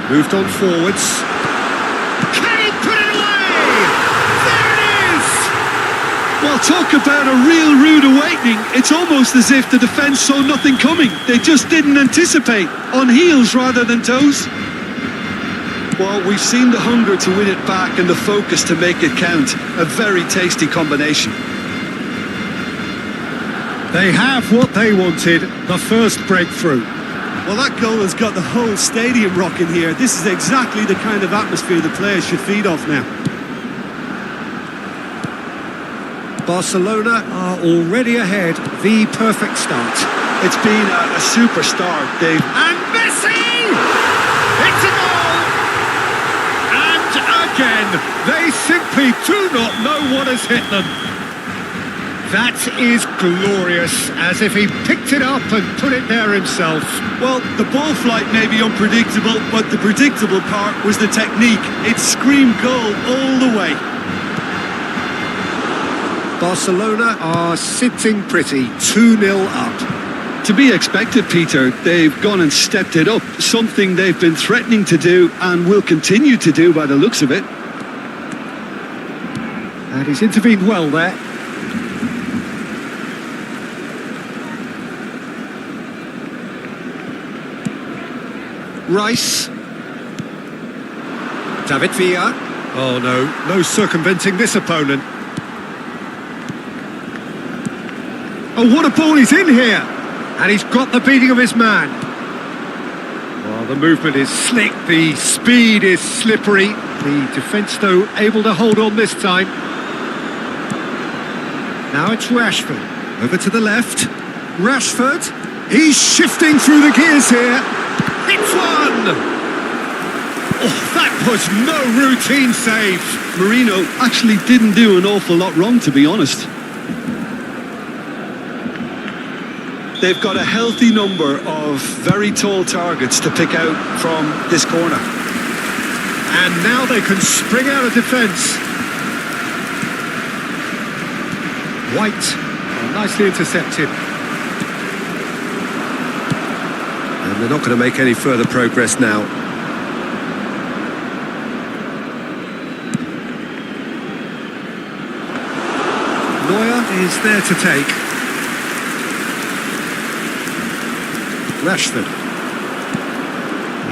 Moved on forwards. Can he put it away? There it is!
Well, talk about a real rude awakening. It's almost as if the defence saw nothing coming. They just didn't anticipate. On heels rather than toes. Well, we've seen the hunger to win it back and the focus to make it count. A very tasty combination.
They have what they wanted, the first breakthrough.
Well, that goal has got the whole stadium rocking here. This is exactly the kind of atmosphere the players should feed off now.
Barcelona are already ahead, the perfect start.
It's been a super start, Dave.
And Messi! It's a goal! And again, they simply do not know what has hit them. That is glorious, as if he picked it up and put it there himself.
Well, the ball flight may be unpredictable, but the predictable part was the technique. It screamed goal all the way.
Barcelona are sitting pretty, 2-0 up.
To be expected, Peter. They've gone and stepped it up, something they've been threatening to do and will continue to do by the looks of it.
And he's intervened well there. Rice. David Villa. Oh no circumventing this opponent. Oh, what a ball, he's in here! And he's got the beating of his man. Oh, the movement is slick, the speed is slippery. The defence, though, able to hold on this time. Now it's Rashford. Over to the left. Rashford. He's shifting through the gears here. It's one! Oh, that was no routine save.
Marino actually didn't do an awful lot wrong, to be honest. They've got a healthy number of very tall targets to pick out from this corner.
And now they can spring out of defence. White, nicely intercepted. And they're not going to make any further progress now. Neuer is there to take. Rashford.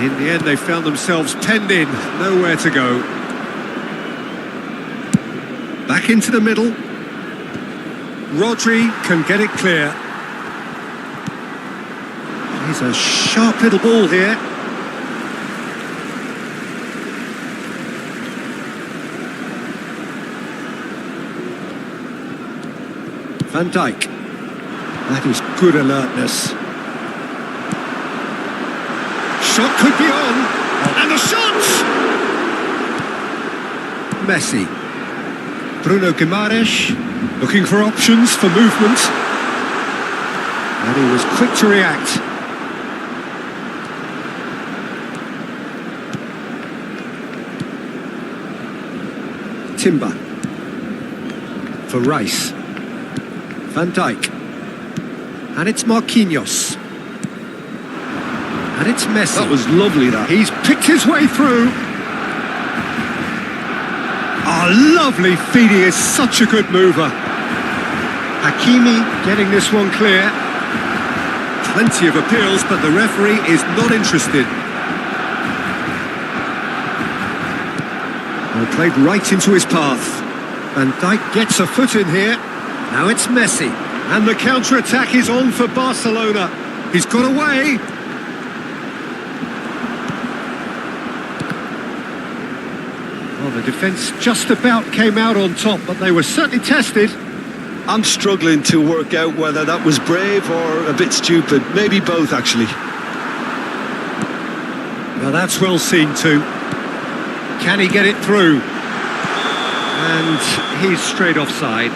In the end, they found themselves penned in, nowhere to go. Back into the middle. Rodri can get it clear. He's a sharp little ball here. Van Dijk. That is good alertness. Shot could be on, and the shot! Messi. Bruno Guimaraes, looking for options for movement. And he was quick to react. Timber. For Rice. Van Dijk. And it's Marquinhos. And it's Messi.
That was lovely, that.
He's picked his way through. Oh, lovely feed. He is such a good mover. Hakimi getting this one clear. Plenty of appeals, but the referee is not interested. Well, played right into his path. Van Dijk gets a foot in here. Now it's Messi. And the counter-attack is on for Barcelona. He's got away. Well, the defence just about came out on top, but they were certainly tested.
I'm struggling to work out whether that was brave or a bit stupid. Maybe both, actually.
Now that's well seen too. Can he get it through? And he's straight offside.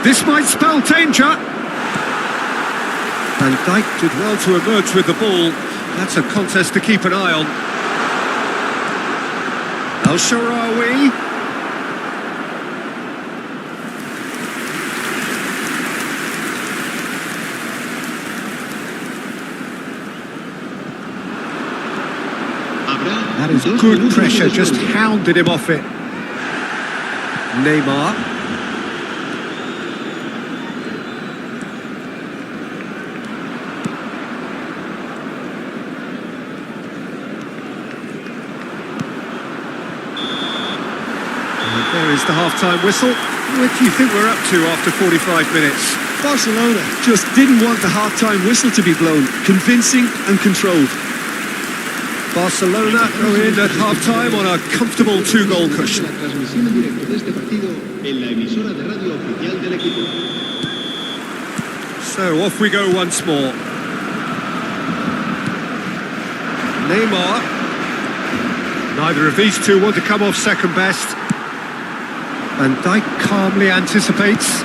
This might spell danger. Van Dijk did well to emerge with the ball. That's a contest to keep an eye on. El Shaarawy. That is good pressure, just hounded him off it. Neymar. There is the half-time whistle. What do you think we're up to after 45 minutes?
Barcelona just didn't want the half-time whistle to be blown. Convincing and controlled.
Barcelona are in at half-time on a comfortable 2-goal cushion.
La transmisión en directo de este partido en la emisora de radio oficial del equipo.
So off we go once more. Neymar. Neither of these two want to come off second best. Van Dijk calmly anticipates.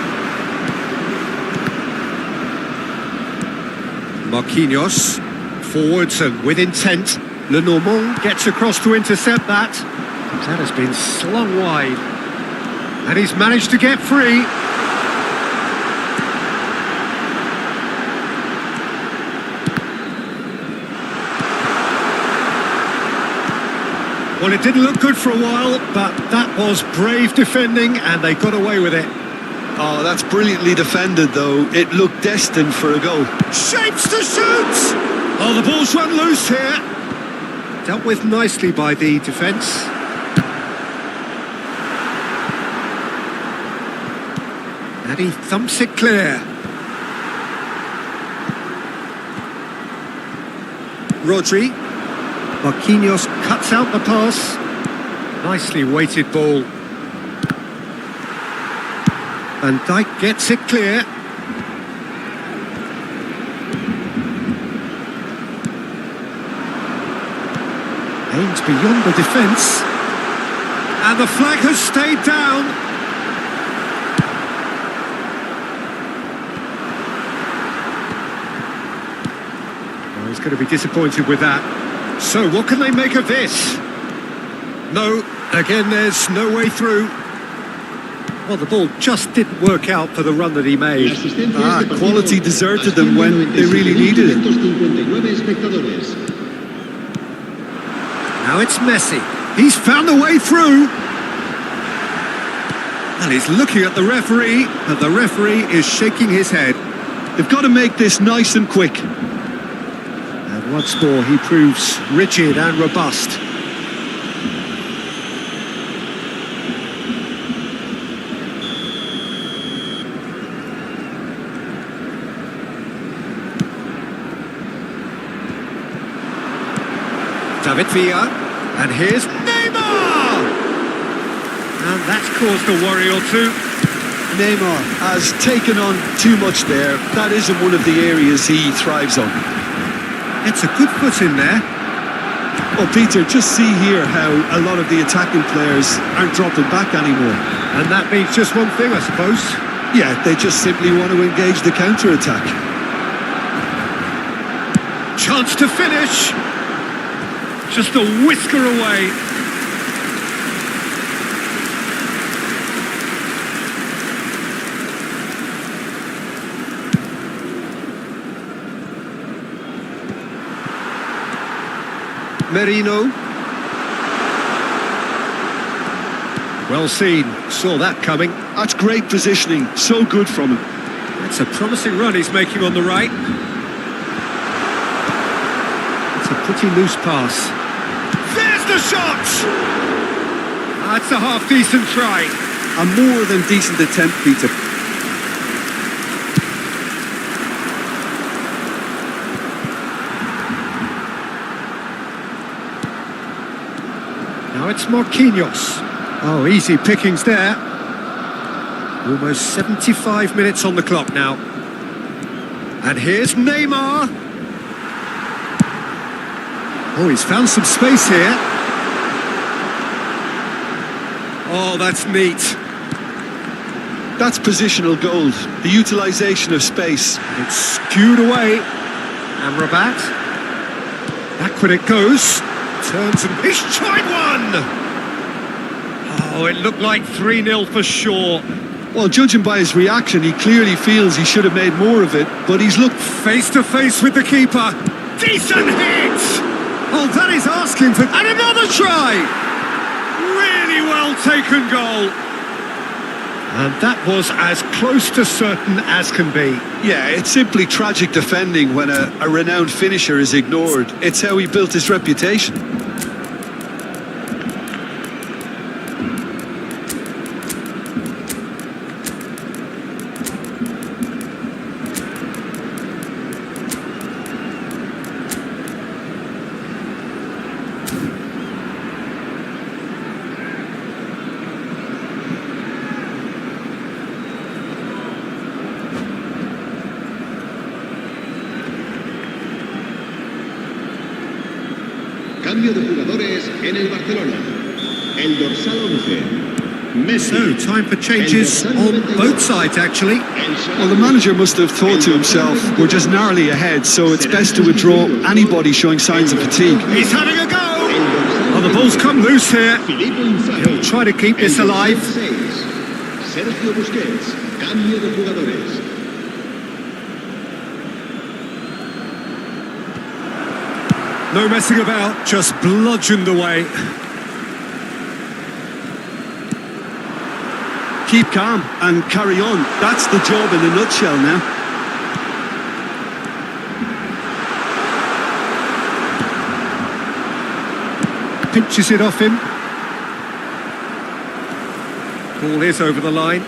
Marquinhos. Forwards and with intent. Lenormand gets across to intercept that. That has been slung wide. And he's managed to get free. Well, it didn't look good for a while, but that was brave defending and they got away with it.
Oh, that's brilliantly defended, though. It looked destined for a goal.
Shapes to shoot! Oh, the ball's run loose here. Dealt with nicely by the defence. And he thumps it clear. Rodri. Marquinhos cuts out the pass. Nicely weighted ball. Van Dijk gets it clear. Aims beyond the defence. And the flag has stayed down. Well, he's going to be disappointed with that. So what can they make of this? No, again there's no way through. Well, the ball just didn't work out for the run that he made.
Quality deserted them when they really needed it.
Now it's Messi. He's found a way through. And he's looking at the referee, and the referee is shaking his head.
They've got to make this nice and quick.
And once more he proves rigid and robust. David Villa, and here's Neymar! And that's caused a worry or two.
Neymar has taken on too much there. That isn't one of the areas he thrives on.
It's a good foot in there.
Well, Peter, just see here how a lot of the attacking players aren't dropping back anymore.
And that means just one thing, I suppose.
Yeah, they just simply want to engage the counter-attack.
Chance to finish. Just a whisker away. Merino. Well seen. Saw that coming.
That's great positioning. So good from him.
That's a promising run he's making on the right. It's a pretty loose pass. There's the shot! That's a half-decent try.
A more than decent attempt, Peter.
Now it's Marquinhos. Oh, easy pickings there. Almost 75 minutes on the clock now. And here's Neymar. Oh, he's found some space here. Oh, that's neat.
That's positional gold. The utilisation of space.
It's skewed away. Amrabat. Back when it goes. Turns and he's tried one! Oh, it looked like 3-0 for sure.
Well, judging by his reaction, he clearly feels he should have made more of it, but he's looked
face to face with the keeper. Decent hit! Oh, that is asking for... And another try! Really well taken goal. And that was as close to certain as can be.
Yeah, it's simply tragic defending when a renowned finisher is ignored. It's how he built his reputation.
Cambio de jugadores en el Barcelona. El dorsal 11.
So, time for changes on both sides, actually.
Well, the manager must have thought to himself, we're just narrowly ahead, so it's best to withdraw anybody showing signs of fatigue.
He's having a go! Oh, the ball's come loose here. He'll try to keep this alive.
Sergio Busquets. Cambio de jugadores.
No messing about, just bludgeoned away.
Keep calm and carry on. That's the job in a nutshell now.
Pinches it off him. Ball is over the line.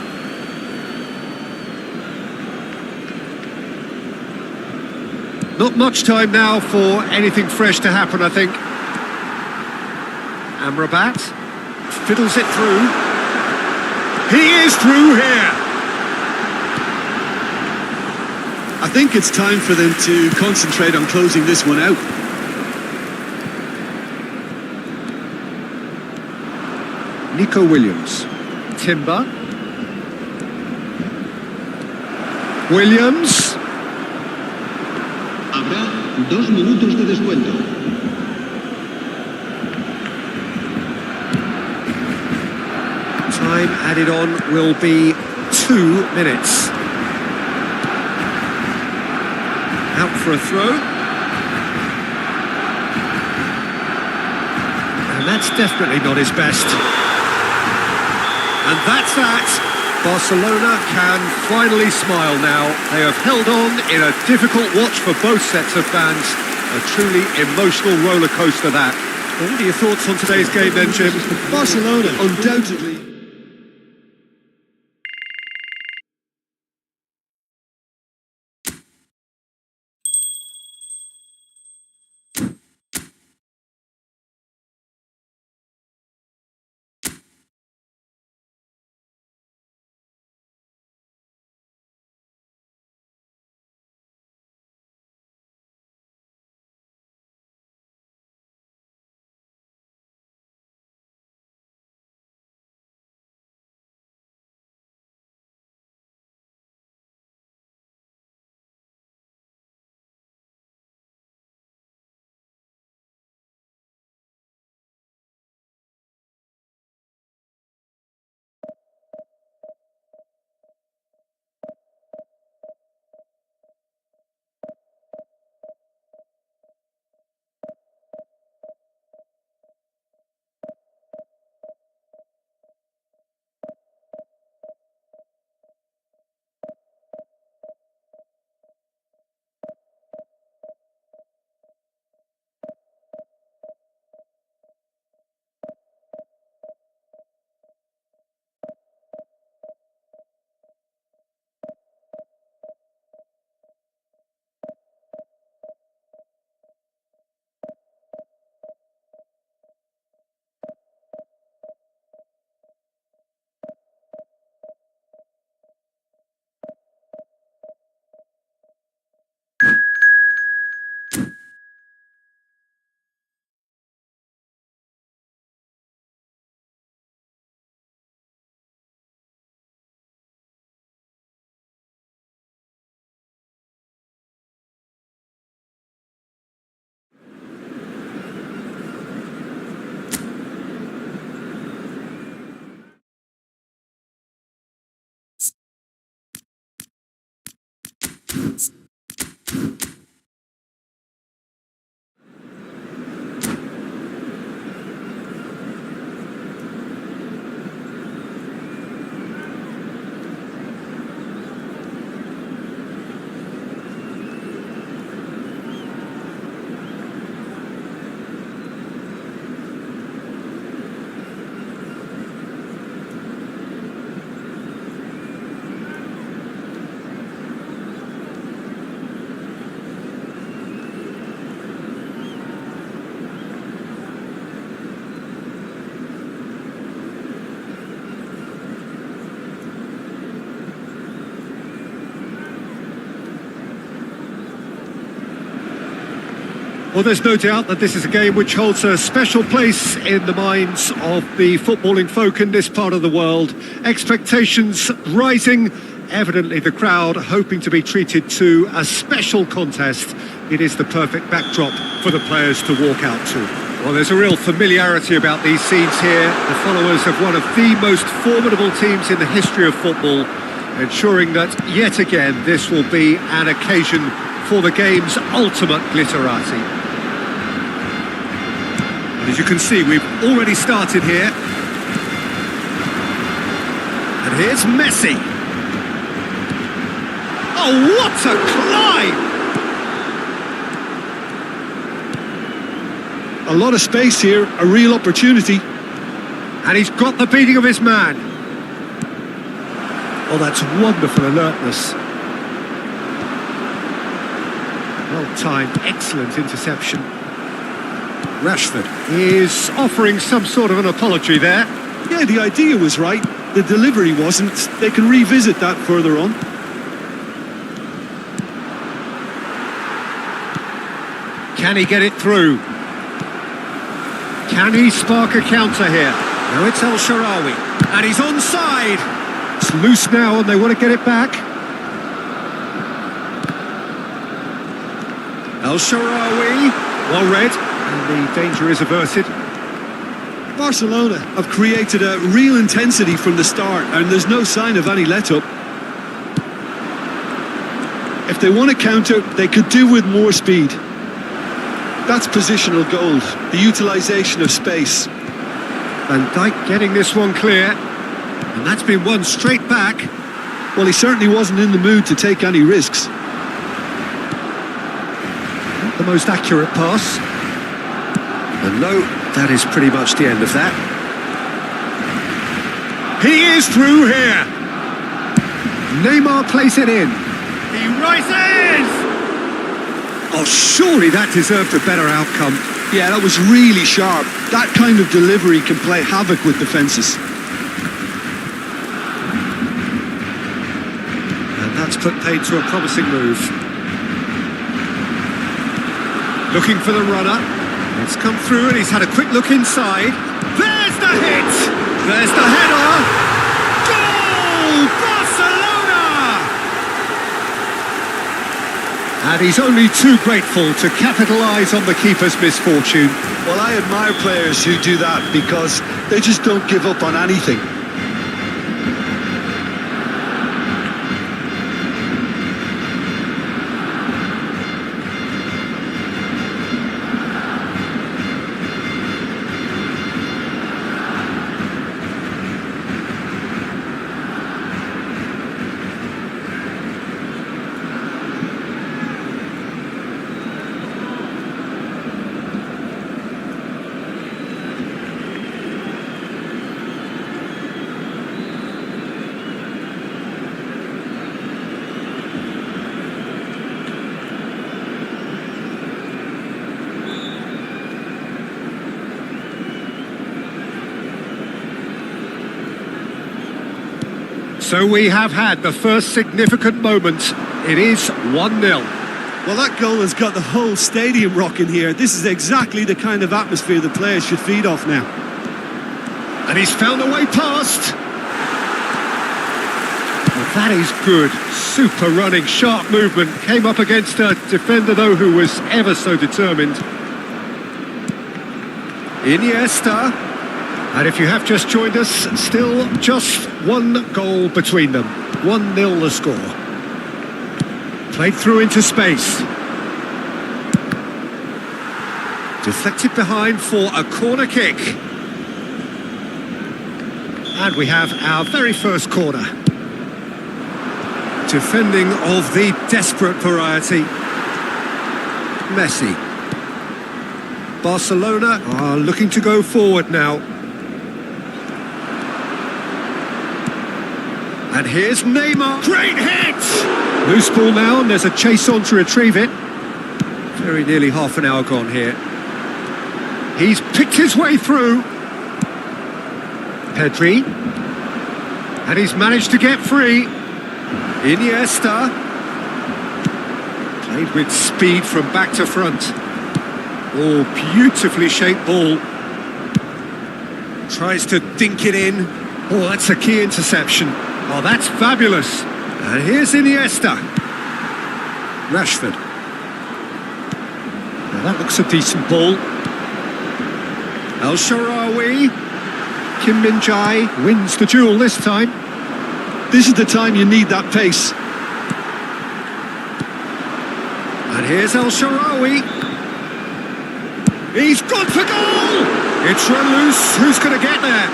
Not much time now for anything fresh to happen, I think. Amrabat fiddles it through. He is through here.
I think it's time for them to concentrate on closing this one out.
Nico Williams. Timber. Williams.
Habrá 2 minutos de descuento.
Time added on will be 2 minutes. Out for a throw. And that's definitely not his best. And that's that. Barcelona can finally smile now. They have held on in a difficult watch for both sets of fans. A truly emotional roller coaster, that. What are your thoughts on today's game then, Jim?
Barcelona, undoubtedly.
Well, there's no doubt that this is a game which holds a special place in the minds of the footballing folk in this part of the world. Expectations rising, evidently the crowd hoping to be treated to a special contest. It is the perfect backdrop for the players to walk out to. Well, there's a real familiarity about these scenes here. The followers of one of the most formidable teams in the history of football, ensuring that yet again this will be an occasion for the game's ultimate glitterati. As you can see, we've already started here. And here's Messi. Oh, what a climb!
A lot of space here, a real opportunity.
And he's got the beating of his man. Oh, that's wonderful alertness. Well-timed, excellent interception. Rashford is offering some sort of an apology there.
Yeah, the idea was right. The delivery wasn't. They can revisit that further on.
Can he get it through? Can he spark a counter here? No, it's El Shaarawy. And he's onside. It's loose now and they want to get it back. El Shaarawy, well read. And the danger is averted.
Barcelona have created a real intensity from the start, and there's no sign of any let-up. If they want to counter, they could do with more speed. That's positional gold, the utilisation of space.
Van Dijk getting this one clear. And that's been won straight back.
Well, he certainly wasn't in the mood to take any risks.
Not the most accurate pass. And no, that is pretty much the end of that. He is through here. Neymar plays it in. He rises! Oh, surely that deserved a better outcome.
Yeah, that was really sharp. That kind of delivery can play havoc with defences.
And that's put paid to a promising move. Looking for the runner. It's come through and he's had a quick look inside. There's the hit! There's the header! Goal! Barcelona! And he's only too grateful to capitalise on the keeper's misfortune.
Well, I admire players who do that because they just don't give up on anything.
So we have had the first significant moment. It is 1-0.
Well, that goal has got the whole stadium rocking here. This is exactly the kind of atmosphere the players should feed off now.
And he's found a way past. Well, that is good. Super running, sharp movement. Came up against a defender, though, who was ever so determined. Iniesta. And if you have just joined us, still just one goal between them. 1-0 the score. Played through into space. Deflected behind for a corner kick. And we have our very first corner. Defending of the desperate variety. Messi. Barcelona are looking to go forward now. And here's Neymar. Great hit! Loose ball now, and there's a chase on to retrieve it. Very nearly half an hour gone here. He's picked his way through. Pedri. And he's managed to get free. Iniesta. Played with speed from back to front. Oh, beautifully shaped ball. Tries to dink it in. Oh, that's a key interception. Oh, that's fabulous. And here's Iniesta. Rashford. Now that looks a decent ball. El Shaarawy. Kim Min-jae wins the duel this time.
This is the time you need that pace.
And here's El Shaarawy. He's gone for goal! It's run loose. Who's going to get there?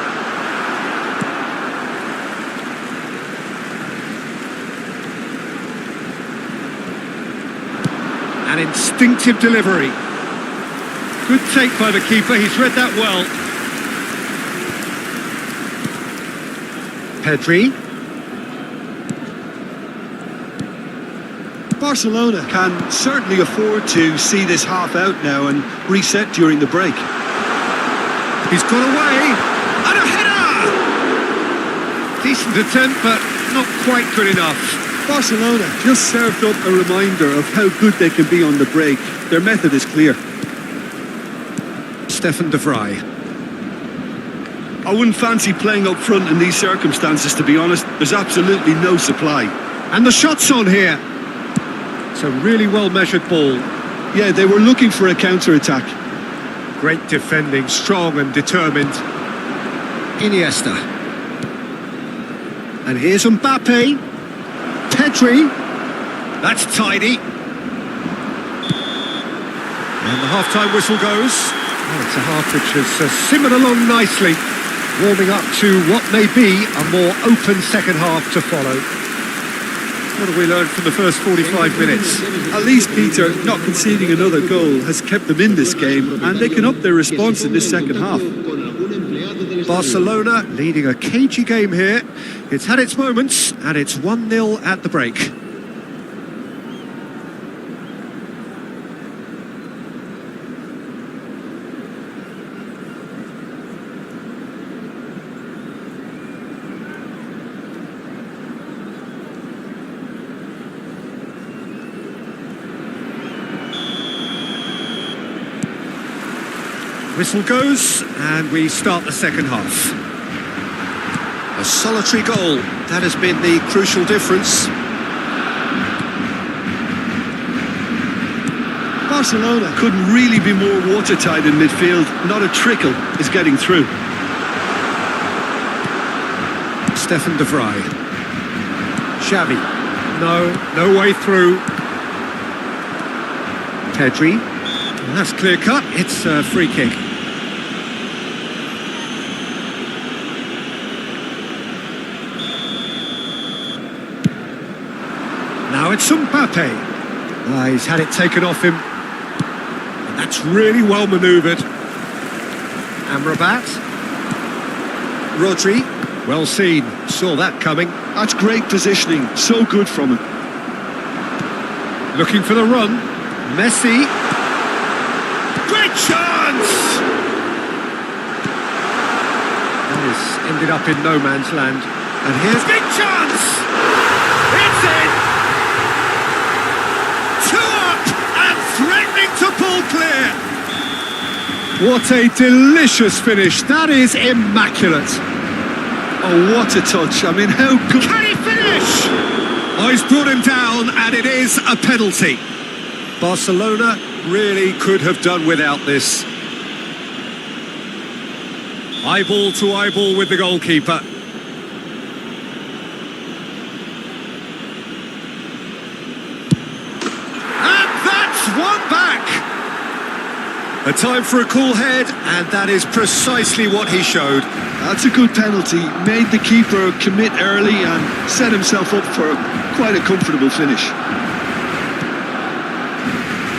An instinctive delivery. Good take by the keeper. He's read that well. Pedri.
Barcelona can certainly afford to see this half out now and reset during the break.
He's got away. And a header! Decent attempt, but not quite good enough.
Barcelona just served up a reminder of how good they can be on the break. Their method is clear.
Stefan de Vrij.
I wouldn't fancy playing up front in these circumstances, to be honest. There's absolutely no supply.
And the shot's on here. It's a really well-measured ball.
Yeah, they were looking for a counter-attack.
Great defending, strong and determined. Iniesta. And here's Mbappe. Pedri. That's tidy. And the half-time whistle goes. Well, it's a half which has simmered along nicely, warming up to what may be a more open second half to follow. What have we learned from the first 45 minutes?
At least, Peter, not conceding another goal has kept them in this game, and they can up their response in this second half.
Barcelona leading a cagey game here. It's had its moments, and it's 1-0 at the break. Whistle goes, and we start the second half. A solitary goal, that has been the crucial difference.
Barcelona couldn't really be more watertight in midfield. Not a trickle is getting through.
Stefan de Vrij. Xavi. No way through. Pedri. Well, that's clear cut. It's a free kick. Now it's Mbappe. He's had it taken off him. And that's really well manoeuvred. Amrabat. Rodri. Well seen. Saw that coming.
That's great positioning. So good from him.
Looking for the run. Messi. Great chance! That has ended up in no man's land. And here's big chance! It's in! 2 up and threatening to pull clear. What a delicious finish. That is immaculate.
Oh, what a touch. I mean, how good...
Can he finish? Oh, he's brought him down, and it is a penalty. Barcelona really could have done without this. Eyeball to eyeball with the goalkeeper. And that's one back. A time for a cool head, and that is precisely what he showed.
That's a good penalty. Made the keeper commit early and set himself up for quite a comfortable finish.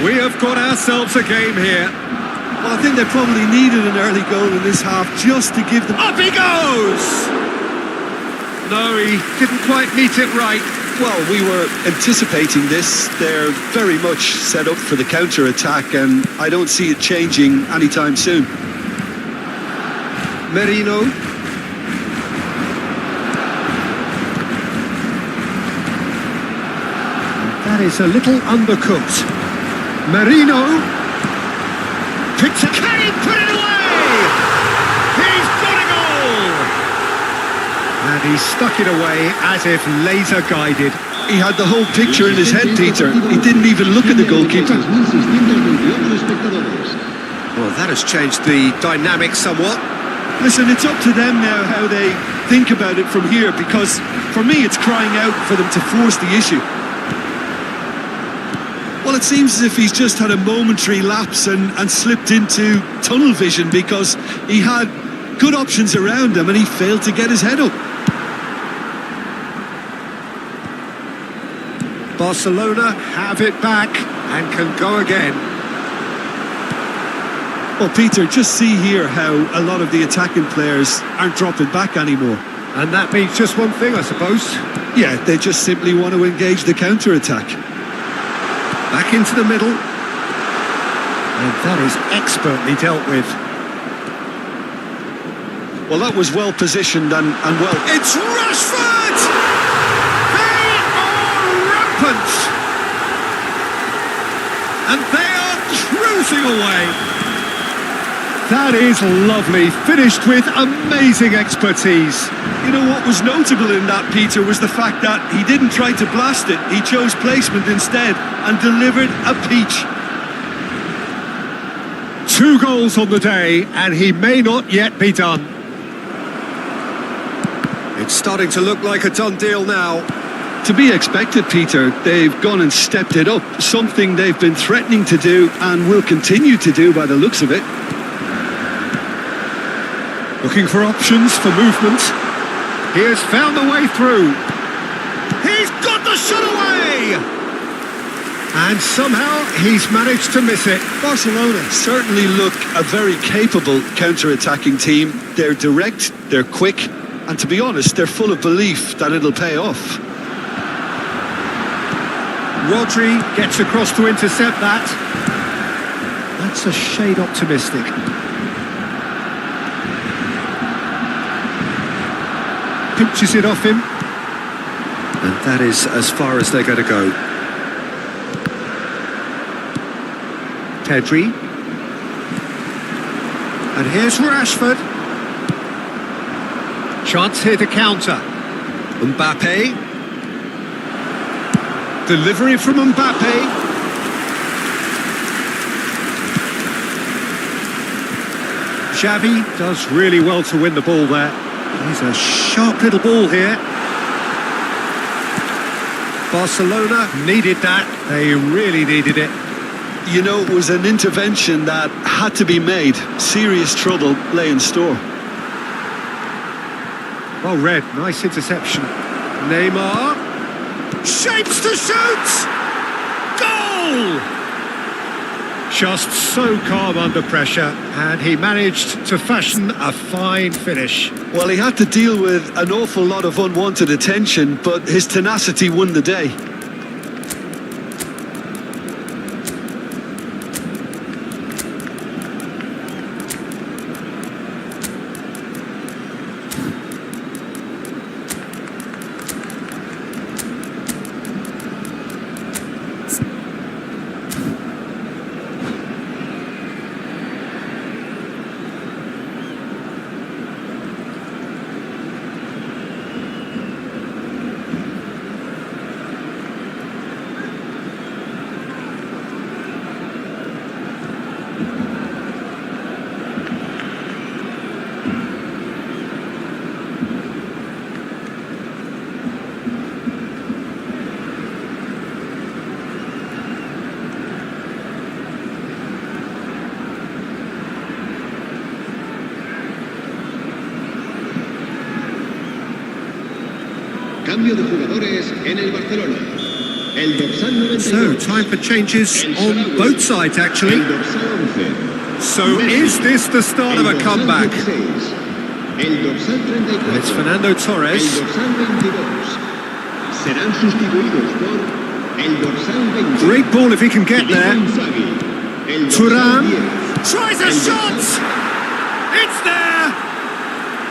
We have got ourselves a game here.
Well, I think they probably needed an early goal in this half just to give them...
Up he goes! No, he didn't quite meet it right.
Well, we were anticipating this. They're very much set up for the counter-attack, and I don't see it changing anytime soon.
Merino. That is a little undercooked. Merino. picked it. Can he put it away? He's got a goal! And he stuck it away as if laser guided.
He had the whole picture in his head, Peter. He didn't even look at the goalkeeper.
Well, that has changed the dynamic somewhat.
Listen, it's up to them now how they think about it from here, because for me it's crying out for them to force the issue. Well, it seems as if he's just had a momentary lapse and slipped into tunnel vision, because he had good options around him and he failed to get his head up.
Barcelona have it back and can go again.
Well, Peter, just see here how a lot of the attacking players aren't dropping back anymore.
And that means just one thing, I suppose.
Yeah, they just simply want to engage the counter-attack.
Back into the middle. And that is expertly dealt with.
Well, that was well positioned and well...
It's Rashford! They are rampant! And they are cruising away. That is lovely, finished with amazing expertise.
You know what was notable in that, Peter, was the fact that he didn't try to blast it. He chose placement instead and delivered a peach.
2 goals on the day, and he may not yet be done. It's starting to look like a done deal now.
To be expected, Peter. They've gone and stepped it up, something they've been threatening to do and will continue to do by the looks of it.
Looking for options for movement. He has found the way through. He's got the shot away! And somehow he's managed to miss it.
Barcelona certainly look a very capable counter-attacking team. They're direct, they're quick, and to be honest, they're full of belief that it'll pay off.
Rodri gets across to intercept that. That's a shade optimistic. Pinches it off him. And that is as far as they're going to go. Pedri. And here's Rashford. Chance here to counter. Mbappe. Delivery from Mbappe. Xavi does really well to win the ball there. He's a sharp little ball here. Barcelona needed that. They really needed it.
You know, it was an intervention that had to be made. Serious trouble lay in store.
Well read. Nice interception. Neymar. Shapes to shoot! Goal! Just so calm under pressure, and he managed to fashion a fine finish.
Well, he had to deal with an awful lot of unwanted attention, but his tenacity won the day.
Cambio de jugadores en el Barcelona. El dorsal 92.
So, time for changes on both sides, actually.
El dorsal 11.
So, is this the start of a comeback?
El dorsal 34.
It's Fernando Torres.
El dorsal 22. Serán sustituidos por el dorsal 20.
Great ball if he can get there. Thuram tries a shot! It's there!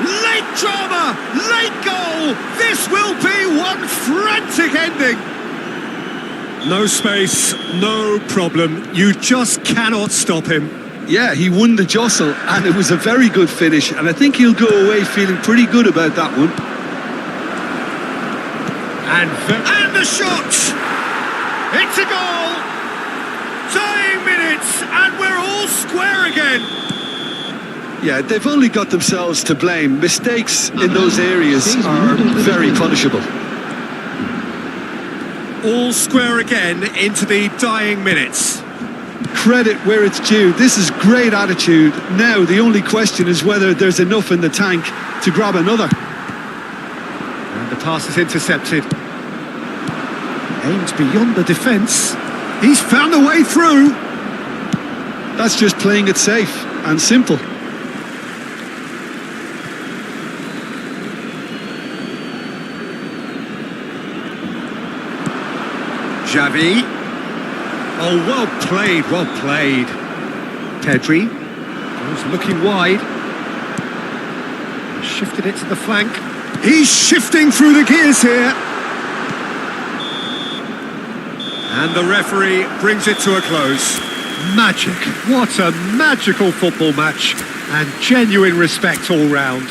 Late drama! Late goal! This will be one frantic ending! No space, no problem. You just cannot stop him.
Yeah, he won the jostle, and it was a very good finish, and I think he'll go away feeling pretty good about that one.
And the shot! It's a goal! Dying minutes, and we're all square again!
Yeah, they've only got themselves to blame. Mistakes in those areas are very punishable.
All square again into the dying minutes.
Credit where it's due. This is great attitude. Now the only question is whether there's enough in the tank to grab another.
And the pass is intercepted. Aims beyond the defence. He's found a way through.
That's just playing it safe and simple.
Xavi. Oh, well played, well played. Pedri goes looking wide. Shifted it to the flank. He's shifting through the gears here. And the referee brings it to a close. Magic. What a magical football match. And genuine respect all round.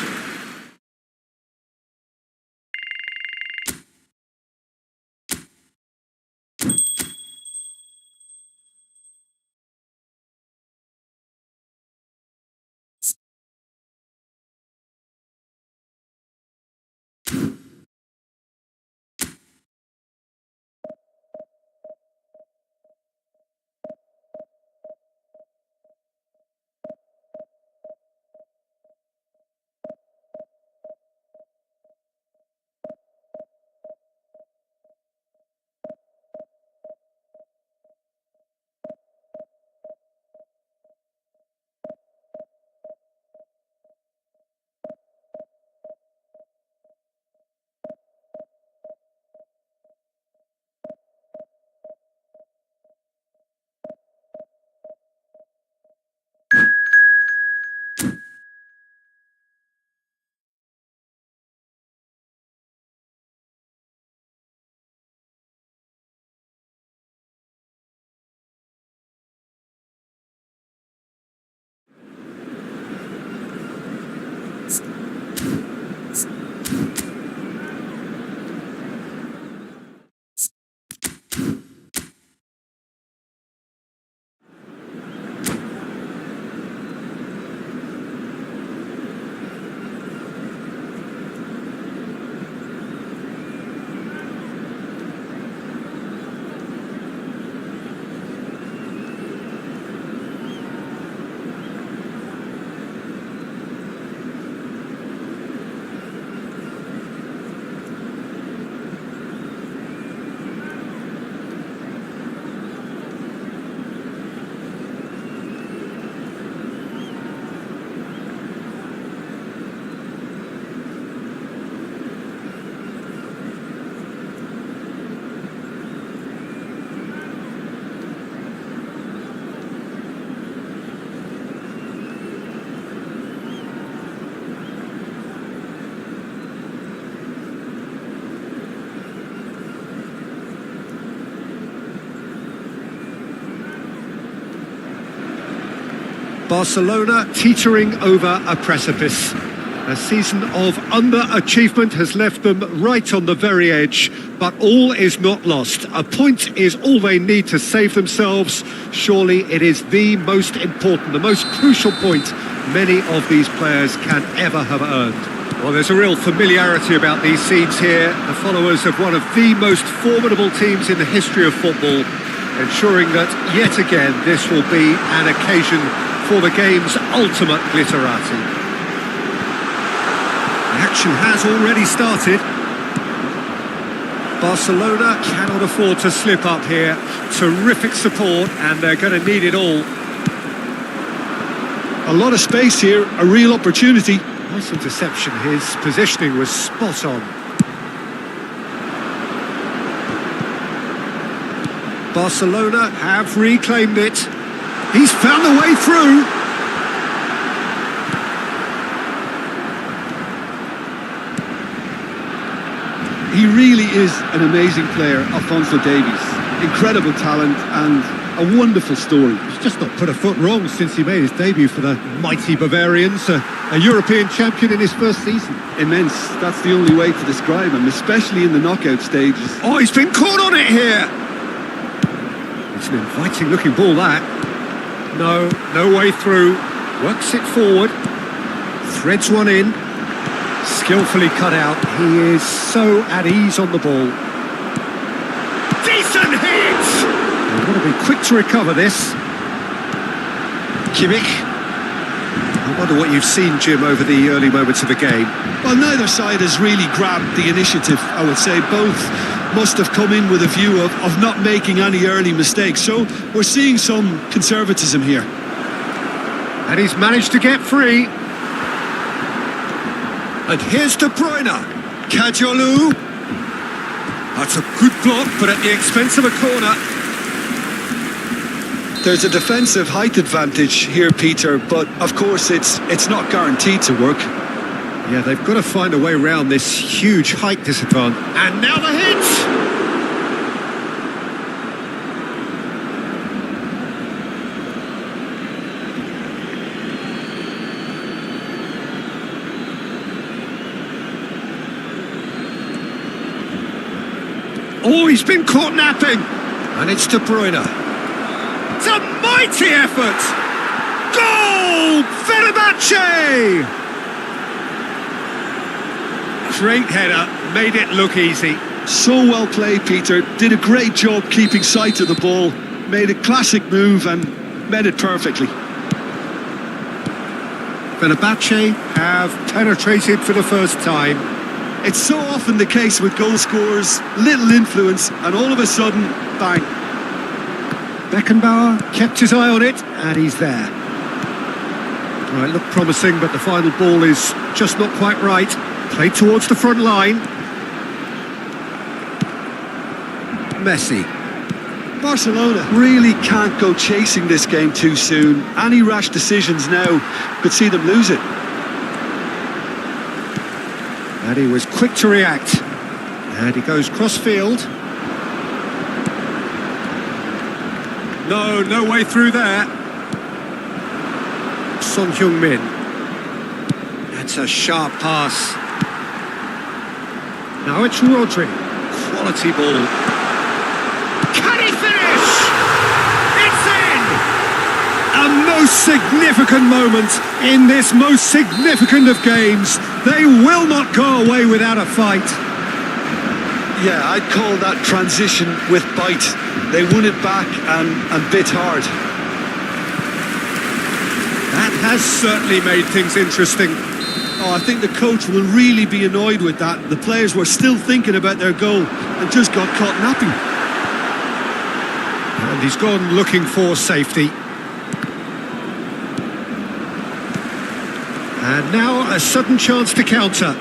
Barcelona teetering over a precipice. A season of underachievement has left them right on the very edge, but all is not lost. A point is all they need to save themselves. Surely it is the most important, the most crucial point many of these players can ever have earned. Well, there's a real familiarity about these scenes here. The followers of one of the most formidable teams in the history of football, ensuring that yet again this will be an occasion for the game's ultimate glitterati. The action has already started. Barcelona cannot afford to slip up here. Terrific support, and they're going to need it all.
A lot of space here, a real opportunity.
Nice interception. His positioning was spot on. Barcelona have reclaimed it. He's found a way through.
He really is an amazing player, Alphonso Davies. Incredible talent, and A wonderful story.
He's just not put a foot wrong since he made his debut for the mighty Bavarians, a European champion in his first season.
Immense. That's the only way to describe him, especially in the knockout stages.
Oh, he's been caught on it here. It's an inviting looking ball, that. No way through. Works it forward. Threads one in. Skillfully cut out. He is so at ease on the ball. Decent hit! They've got to be quick to recover this. Kimmich. I wonder what you've seen, Jim, over the early moments of the game.
Well, neither side has really grabbed the initiative, I would say. Both must have come in with a view of not making any early mistakes. So we're seeing some conservatism here.
And he's managed to get free. And here's De Bruyne. Kajolu. That's a good block, but at the expense of a corner.
There's a defensive height advantage here, Peter, but of course it's not guaranteed to work.
Yeah, they've got to find a way around this huge height disadvantage. And now the hit! Oh, he's been caught napping. And it's De Bruyne. It's a mighty effort. Goal! Fenerbahce! Great header, made it look easy.
So well played, Peter. Did a great job keeping sight of the ball. Made a classic move and met it perfectly.
Fenerbahce have penetrated for the first time.
It's so often the case with goal scorers, little influence, and all of a sudden, bang.
Beckenbauer kept his eye on it, and he's there. Right, looked promising, but the final ball is just not quite right. Played towards the front line. Messi.
Barcelona really can't go chasing this game too soon. Any rash decisions now could see them lose it.
And he was quick to react. And he goes cross-field. No way through there. Son Heung-min. That's a sharp pass. Now it's Rodri. Quality ball. Can he finish? It's in! A most significant moment in this most significant of games. They will not go away without a fight.
Yeah, I'd call that transition with bite. They won it back and bit hard.
That has certainly made things interesting.
Oh, I think the coach will really be annoyed with that. The players were still thinking about their goal and just got caught napping.
And he's gone looking for safety. And now a sudden chance to counter.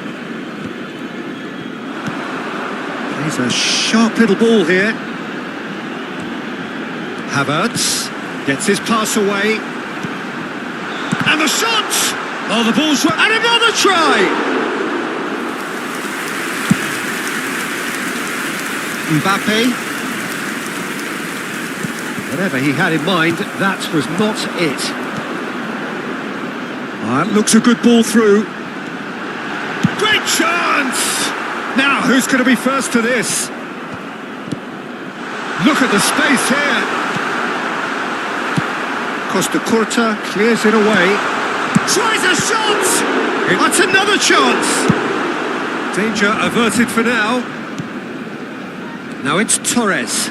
He's a sharp little ball here. Havertz gets his pass away. And the shot! Oh, the ball's right. And another try! Mbappe. Whatever he had in mind, that was not it. That looks a good ball through. Great chance! Now, who's going to be first to this? Look at the space here. Costa Curta clears it away. Tries a shot! That's another chance! Danger averted for now. Now it's Torres.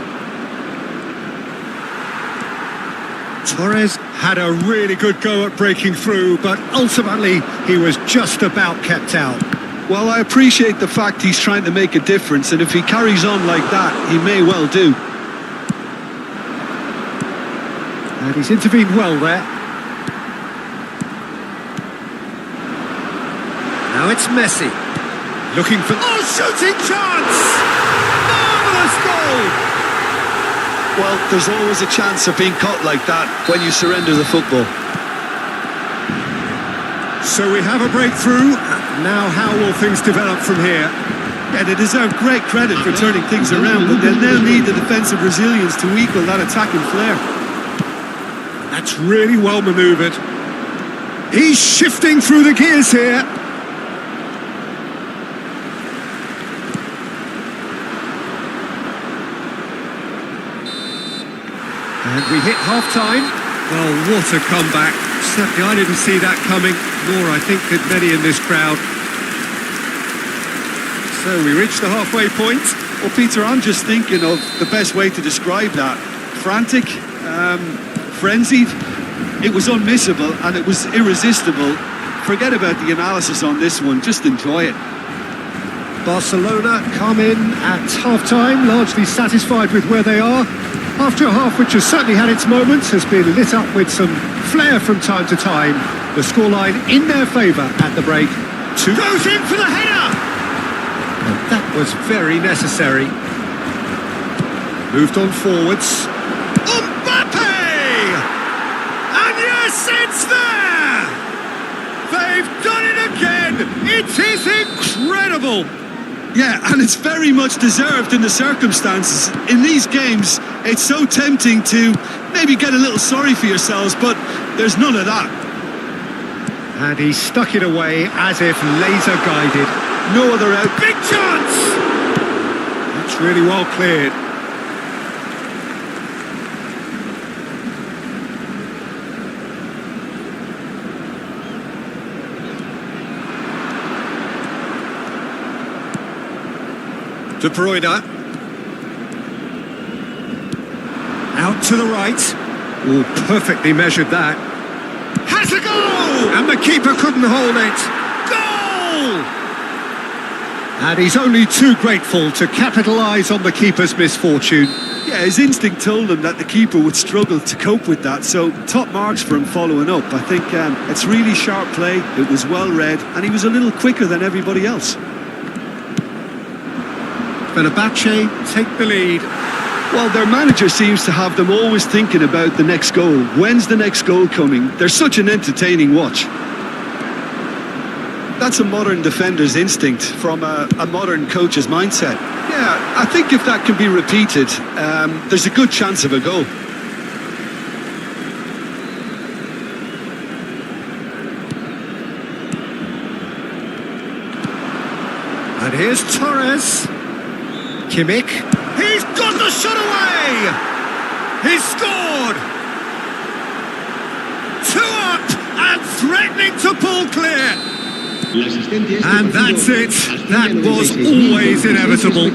Torres had a really good go at breaking through, but ultimately he was just about kept out.
Well, I appreciate the fact he's trying to make a difference, and if he carries on like that, he may well do.
And he's intervened well there. Now it's Messi. Looking for... Oh, shooting chance! Marvellous goal!
Well, there's always a chance of being caught like that when you surrender the football.
So we have a breakthrough. Now how will things develop from here?
Yeah, they deserve great credit for turning things around, but they'll now need the defensive resilience to equal that attacking flair.
That's really well manoeuvred. He's shifting through the gears here. And we hit half-time. Well, what a comeback. Certainly I didn't see that coming, nor I think did many in this crowd. So we reached the halfway point.
Well, Peter, I'm just thinking of the best way to describe that. Frantic, frenzied. It was unmissable and it was irresistible. Forget about the analysis on this one, just enjoy it.
Barcelona come in at half-time, largely satisfied with where they are. After a half which has certainly had its moments, has been lit up with some flair from time to time. The scoreline in their favour at the break. Goes in for the header! And that was very necessary. Moved on forwards. Mbappe! And yes, it's there! They've done it again! It is incredible!
Yeah, and it's very much deserved in the circumstances. In these games, it's so tempting to maybe get a little sorry for yourselves, but there's none of that.
And he stuck it away as if laser guided.
No other out.
Big chance! That's really well cleared. De Bruyne. Out to the right. Oh, perfectly measured that. Has a goal! And the keeper couldn't hold it. Goal! And he's only too grateful to capitalise on the keeper's misfortune.
Yeah, his instinct told him that the keeper would struggle to cope with that, so top marks for him following up. I think it's really sharp play, it was well read, and he was a little quicker than everybody else.
Fenerbahce take the lead.
Well, their manager seems to have them always thinking about the next goal. When's the next goal coming? They're such an entertaining watch. That's a modern defender's instinct from a modern coach's mindset. Yeah, I think if that can be repeated, there's a good chance of a goal.
And here's Torres. Kimmich. He's got the shot away! He's scored! 2 up and threatening to pull clear. And that's it. That was always inevitable.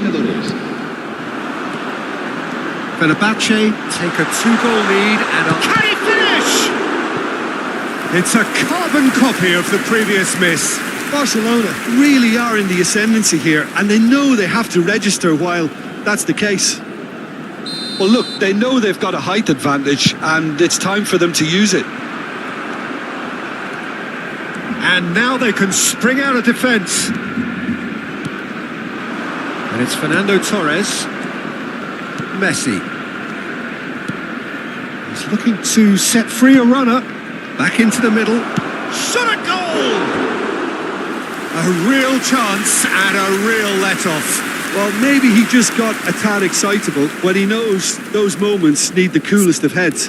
Fenerbahce take a 2-goal lead and can he finish? It's a carbon copy of the previous miss.
Barcelona really are in the ascendancy here, and they know they have to register while that's the case. Well, look, they know they've got a height advantage, and it's time for them to use it.
And now they can spring out of defence. And it's Fernando Torres. Messi. He's looking to set free a runner. Back into the middle. Shot at goal! A real chance and a real let-off.
Well, maybe he just got a tad excitable when he knows those moments need the coolest of heads.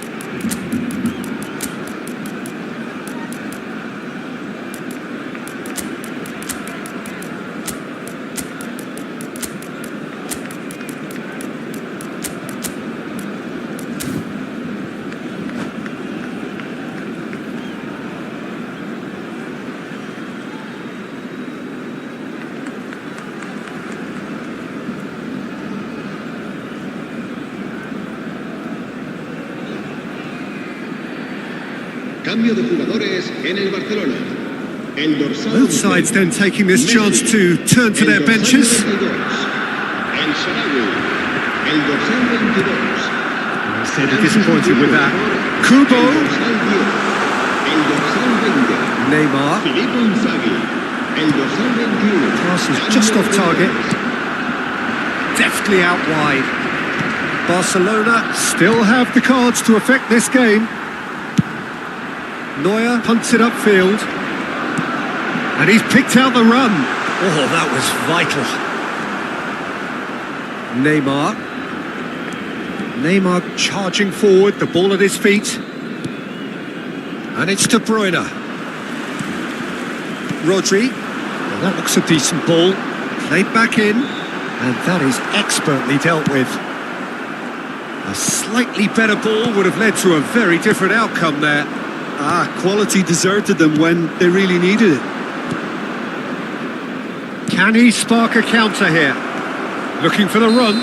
Cambio de jugadores en el Barcelona. El dorsal
Both sides then taking this chance to turn to their benches.
El Sharawi. El dorsal 22.
Said disappointed with that. Kubo.
El dorsal 20.
Neymar.
Filippo Inzaghi. El dorsal 21.
Pass is just off target. Deftly out wide. Barcelona still have the cards to affect this game. Neuer punts it upfield. And he's picked out the run. Oh, that was vital. Neymar. Neymar charging forward, the ball at his feet. And it's De Bruyne. Rodri. Well, that looks a decent ball. Played back in. And that is expertly dealt with. A slightly better ball would have led to a very different outcome there.
Quality deserted them when they really needed it.
Can he spark a counter here? Looking for the run.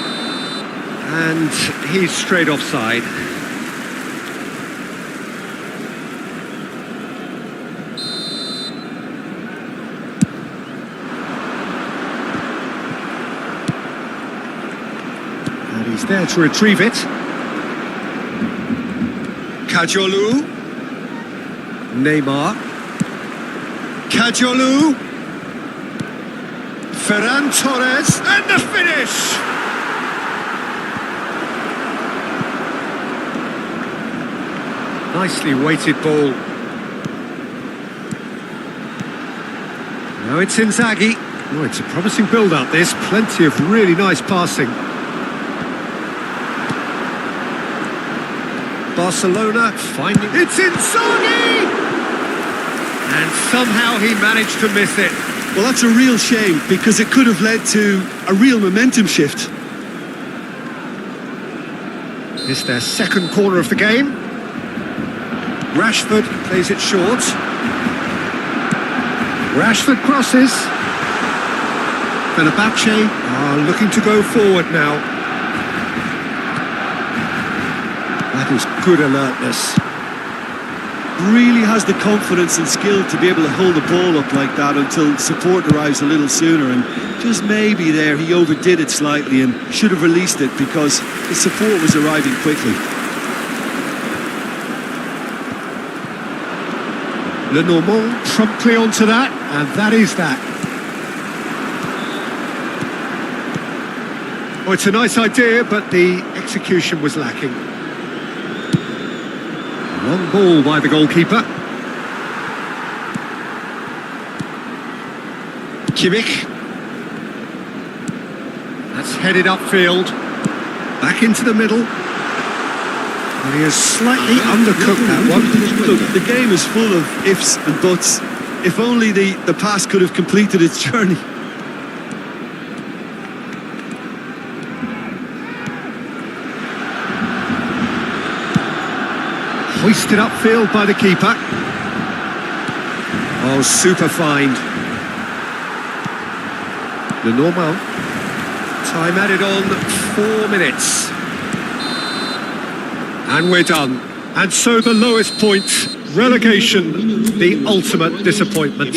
And he's straight offside. And he's there to retrieve it. Kajolu. Neymar. Kajolu. Ferran Torres. And the finish! Nicely weighted ball. Now it's Inzaghi. Oh, it's a promising build-up, this. Plenty of really nice passing. Barcelona finding... It's Inzaghi! And somehow he managed to miss it.
Well, that's a real shame, because it could have led to a real momentum shift.
It's their second corner of the game. Rashford plays it short. Rashford crosses. Fenerbahce are looking to go forward now. That is good alertness.
Really has the confidence and skill to be able to hold the ball up like that until support arrives a little sooner, and just maybe there he overdid it slightly and should have released it because the support was arriving quickly.
Lenormand promptly onto that, and that is that. Oh, it's a nice idea, but the execution was lacking. Long ball by the goalkeeper. Kimmich. That's headed upfield. Back into the middle. And he has slightly undercooked that one.
Look, the game is full of ifs and buts. If only the pass could have completed its journey.
Hoisted upfield by the keeper. Oh, super find. Lenormand. Time added on 4 minutes. And we're done. And so the lowest point, relegation, the ultimate disappointment.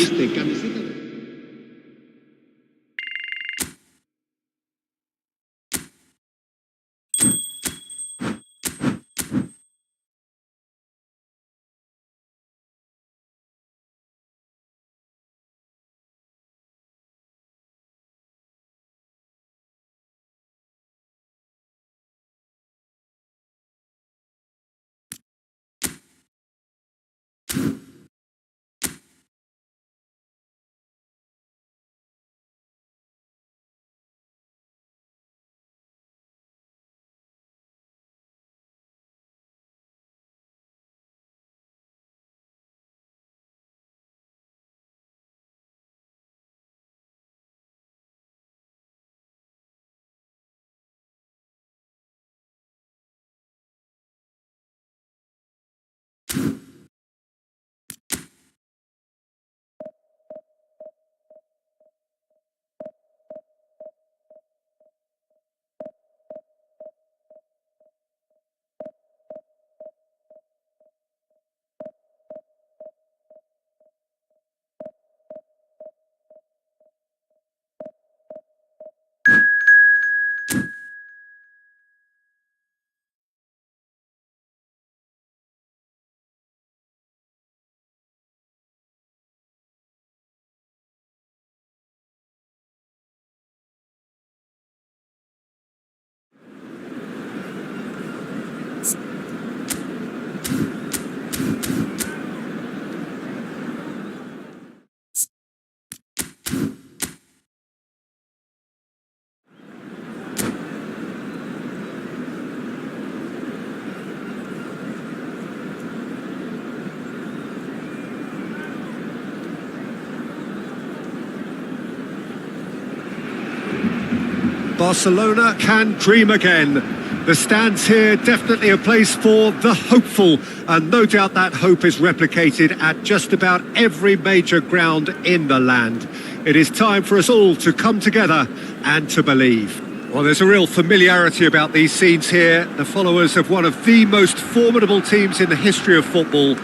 Barcelona can dream again. The stands here definitely a place for the hopeful, and no doubt that hope is replicated at just about every major ground in the land. It is time for us all to come together and to believe. Well, there's a real familiarity about these scenes here. The followers of one of the most formidable teams in the history of football,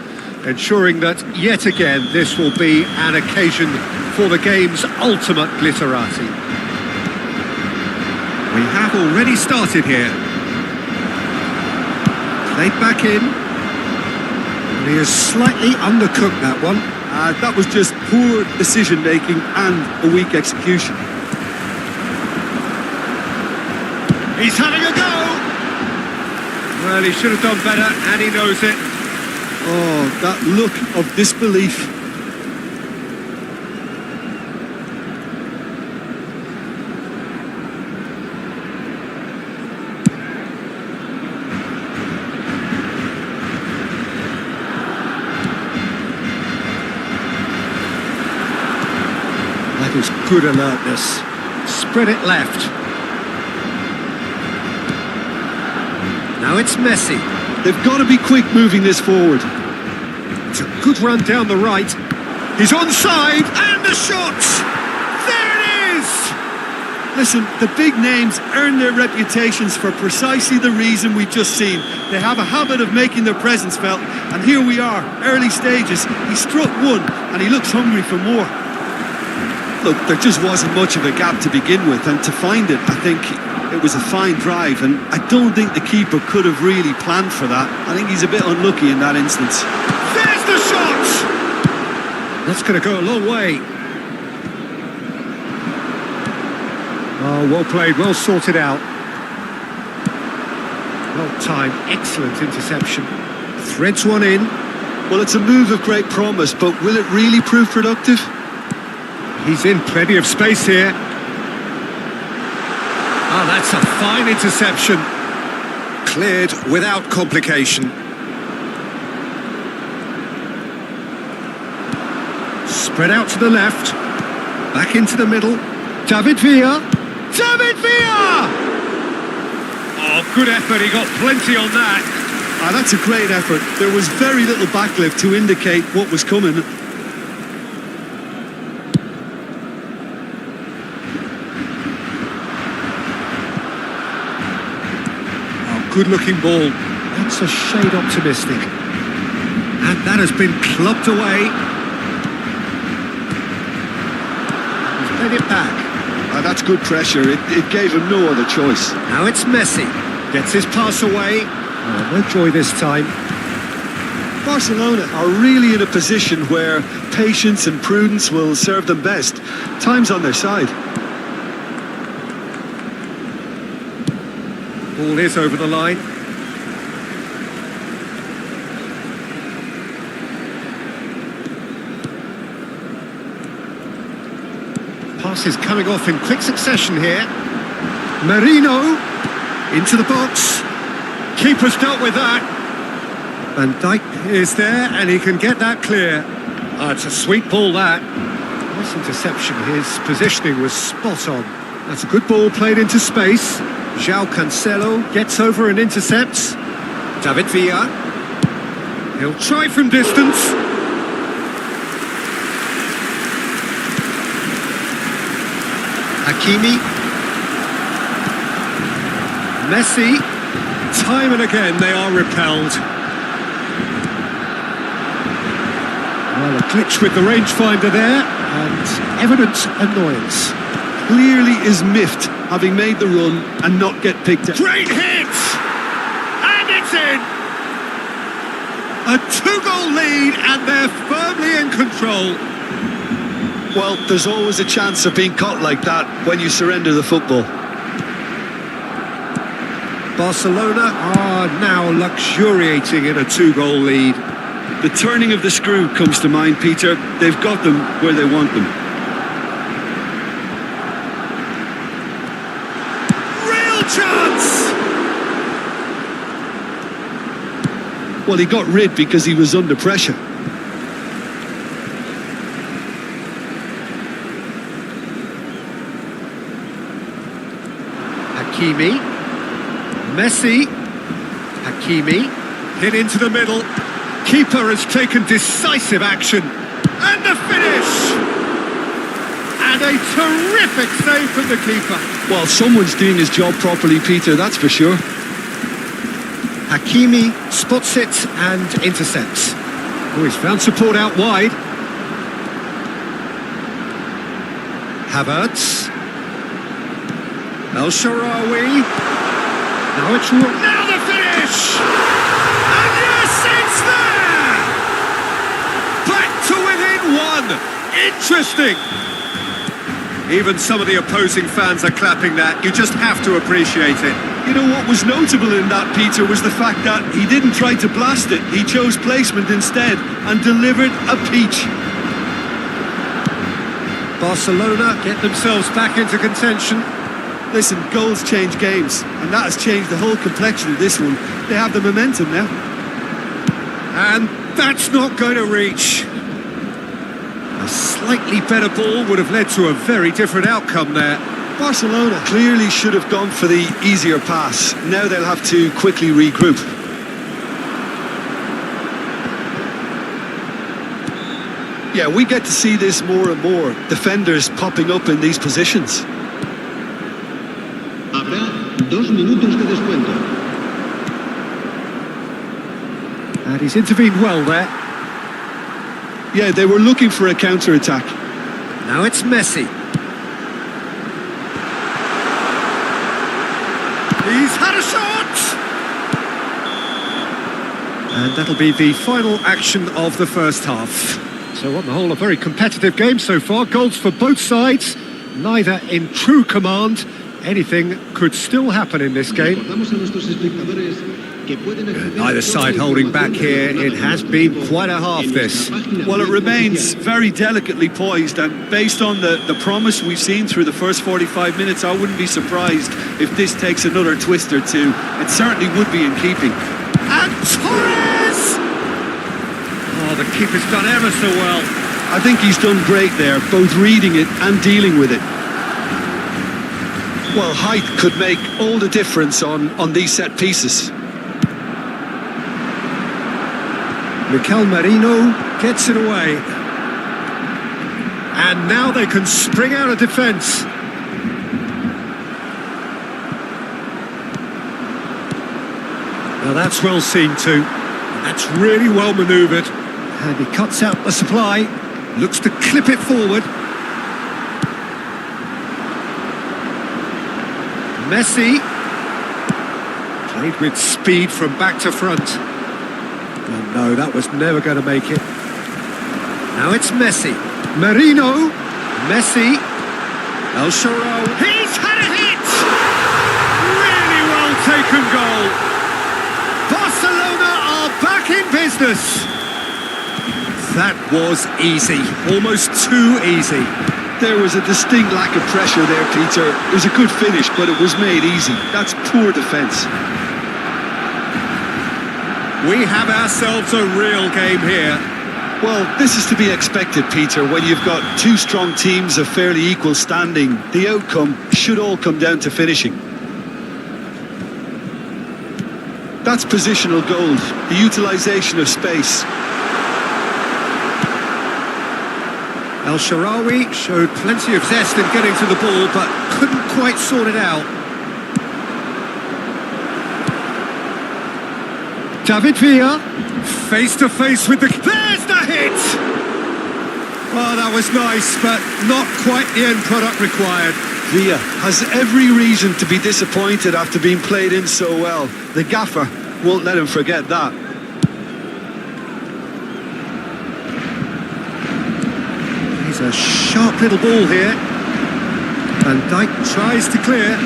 ensuring that yet again this will be an occasion for the game's ultimate glitterati. We have already started here. Played back in. And he has slightly undercooked that one.
That was just poor decision-making and a weak execution.
He's having a go! Well, he should have done better, and he knows it.
Oh, that look of disbelief.
That is good alertness. Spread it left. Now it's Messi.
They've got to be quick moving this forward.
It's a good run down the right. He's onside, and the shot! There it is!
Listen, the big names earn their reputations for precisely the reason we've just seen. They have a habit of making their presence felt, and here we are, early stages. He struck one, and he looks hungry for more. Look, there just wasn't much of a gap to begin with, and to find it, I think it was a fine drive, and I don't think the keeper could have really planned for that. I think he's a bit unlucky in that instance.
There's the shot! That's going to go a long way. Oh, well played, well sorted out. Well timed, excellent interception. Threads one in.
Well, it's a move of great promise, but will it really prove productive?
He's in plenty of space here. Oh, that's a fine interception. Cleared without complication. Spread out to the left. Back into the middle. David Villa. David Villa! Oh, good effort. He got plenty on that.
That's a great effort. There was very little backlift to indicate what was coming.
Good-looking ball. That's a shade optimistic. And that has been clubbed away. He's played it back.
That's good pressure. It gave him no other choice.
Now it's Messi. Gets his pass away. Oh, no joy this time.
Barcelona are really in a position where patience and prudence will serve them best. Time's on their side.
Ball is over the line. Pass is coming off in quick succession here. Marino into the box. Keeper's dealt with that. Van Dijk is there and he can get that clear. It's a sweet ball that. Nice interception. His positioning was spot on. That's a good ball played into space. João Cancelo gets over and intercepts. David Villa. He'll try from distance. Hakimi. Messi. Time and again they are repelled. Well, a glitch with the rangefinder there and evident annoyance.
Clearly is miffed, having made the run and not get picked up.
Great hit! And it's in! A 2-goal lead and they're firmly in control.
Well, there's always a chance of being caught like that when you surrender the football.
Barcelona are now luxuriating in a 2-goal lead.
The turning of the screw comes to mind, Peter. They've got them where they want them.
Chance!
Well, he got rid because he was under pressure.
Hakimi. Messi. Hakimi. Hit into the middle. Keeper has taken decisive action. And the finish! And a terrific save from the keeper.
Well, someone's doing his job properly, Peter, that's for sure.
Hakimi spots it and intercepts. Oh, he's found support out wide. Havertz. El Shaarawy. Now it's... Now the finish! And yes, it's there! Back to within one! Interesting! Even some of the opposing fans are clapping that. You just have to appreciate it.
You know what was notable in that, Peter, was the fact that he didn't try to blast it. He chose placement instead and delivered a peach.
Barcelona get themselves back into contention.
Listen, goals change games, and that has changed the whole complexion of this one. They have the momentum now.
And that's not going to reach. A slightly better ball would have led to a very different outcome there.
Barcelona clearly should have gone for the easier pass. Now they'll have to quickly regroup. Yeah, we get to see this more and more. Defenders popping up in these positions.
Habrá 2 minutos de descuento.
And he's intervened well there.
Yeah, they were looking for a counter-attack.
Now it's Messi. He's had a shot! And that'll be the final action of the first half. So on the whole, a very competitive game so far. Goals for both sides, neither in true command. Anything could still happen in this game. Neither side holding back here. It has been quite a half, this.
Well, it remains very delicately poised, and based on the promise we've seen through the first 45 minutes, I wouldn't be surprised if this takes another twist or two. It certainly would be in keeping.
And Torres! Oh, the keeper's done ever so well.
I think he's done great there, both reading it and dealing with it. Well, height could make all the difference on these set pieces.
Mikel Merino gets it away. And now they can spring out of defence. Now that's well seen too. That's really well manoeuvred. And he cuts out the supply. Looks to clip it forward. Messi. Played with speed from back to front. Oh no, that was never going to make it. Now it's Messi. Merino. Messi. El Shaarawy. He's had a hit! Really well taken goal. Barcelona are back in business. That was easy. Almost too easy.
There was a distinct lack of pressure there, Peter. It was a good finish, but it was made easy. That's poor defence.
We have ourselves a real game here.
Well, this is to be expected, Peter. When you've got two strong teams of fairly equal standing, the outcome should all come down to finishing. That's positional gold, the utilisation of space.
El Shaarawy showed plenty of zest in getting to the ball, but couldn't quite sort it out. David Villa, face to face with the... There's the hit! Oh, that was nice, but not quite the end product required.
Villa has every reason to be disappointed after being played in so well. The gaffer won't let him forget that.
He's a sharp little ball here. Van Dijk tries to clear.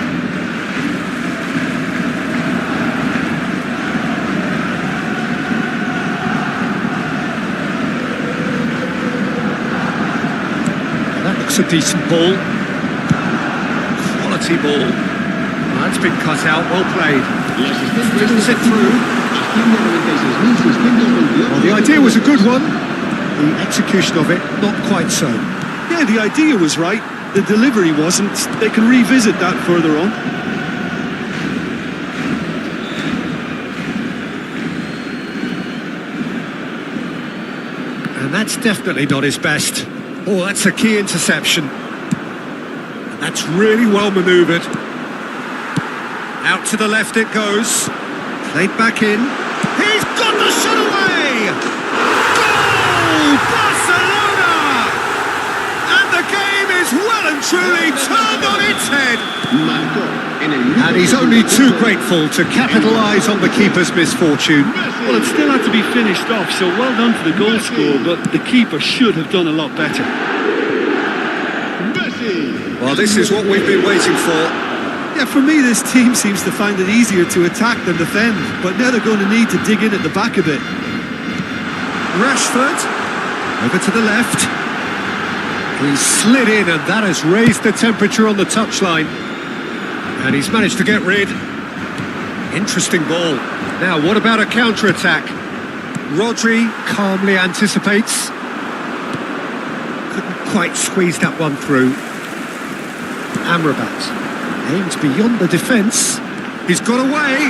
A decent ball, quality ball. That's been cut out, well played. Fiddles it through. Well, the idea was a good one. The execution of it, not quite so.
Yeah, the idea was right. The delivery wasn't. They can revisit that further on.
And that's definitely not his best. Oh, that's a key interception. That's really well manoeuvred. Out to the left it goes. Played back in. He's got the shot away! Goal! Barcelona! And the game is well and truly turned on its head. And he's only too grateful to capitalise on the keeper's misfortune.
Well, it still had to be finished off, so well done to the goal scorer, but the keeper should have done a lot better.
Well, this is what we've been waiting for.
Yeah, for me, this team seems to find it easier to attack than defend, but now they're going to need to dig in at the back a bit.
Rashford, over to the left. He slid in, and that has raised the temperature on the touchline. And he's managed to get rid. Interesting ball. Now, what about a counter-attack? Rodri calmly anticipates. Couldn't quite squeeze that one through. Amrabat aims beyond the defence. He's got away.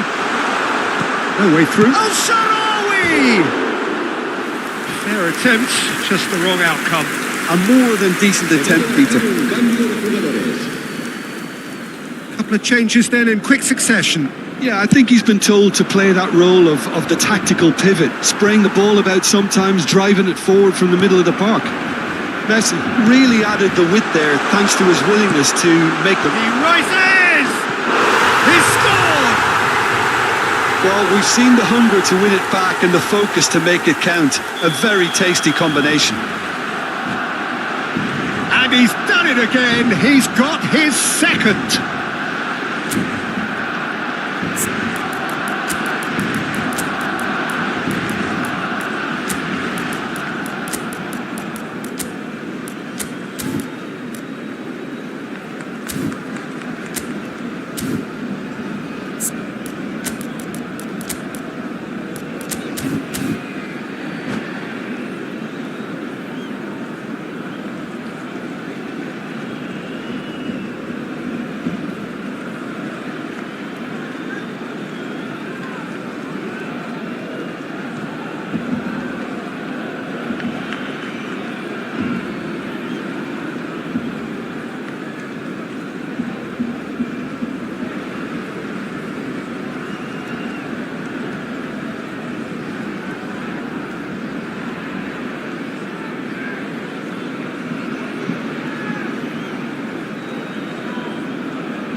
No way through. Oh, Sharawi! Fair attempt, just the wrong outcome.
A more than decent attempt, Peter.
Couple of changes then in quick succession.
Yeah, I think he's been told to play that role of the tactical pivot, spraying the ball about sometimes, driving it forward from the middle of the park. Messi really added the width there thanks to his willingness to make them.
He rises! He's scored!
Well, we've seen the hunger to win it back and the focus to make it count. A very tasty combination.
And he's done it again. He's got his second.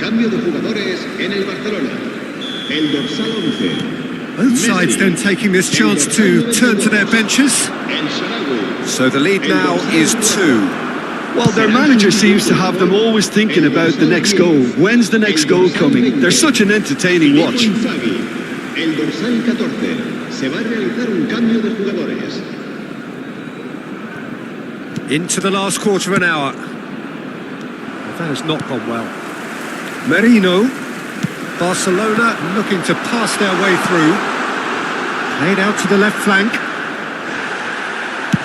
Cambio de jugadores en el Barcelona. El dorsal 11.
Both sides then taking this chance to turn to their benches. So the lead now is 2.
Well, their manager seems to have them always thinking about the next goal. When's the next goal coming? They're such an entertaining watch.
El dorsal 14. Se va a realizar un cambio de jugadores.
Into the last quarter of an hour. That has not gone well. Merino. Barcelona looking to pass their way through. Played out to the left flank.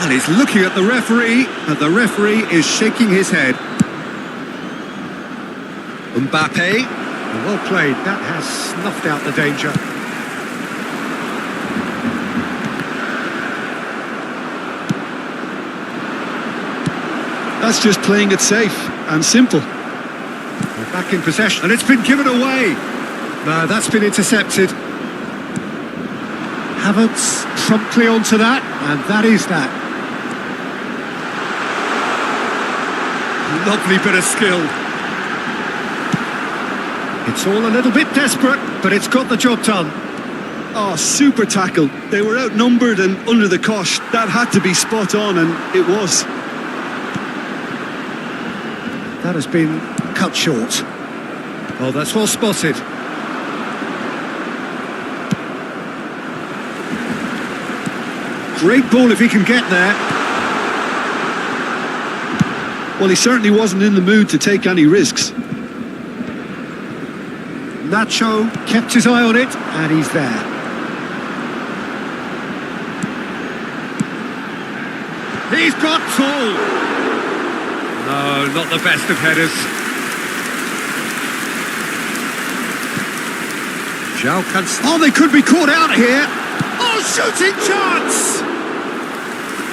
And he's looking at the referee, and the referee is shaking his head. Mbappe. Well played. That has snuffed out the danger.
That's just playing it safe and simple.
They're back in possession, and it's been given away. No, that's been intercepted. Havertz promptly onto that, and that is that. Lovely bit of skill. It's all a little bit desperate, but it's got the job done.
Oh, super tackle. They were outnumbered and under the cosh. That had to be spot on, and it was.
That has been cut short. Oh, that's well spotted. Great ball if he can get there.
Well, he certainly wasn't in the mood to take any risks.
Nacho kept his eye on it, and he's there. He's got tall. No, not the best of headers. Oh, they could be caught out here. Oh, shooting chance!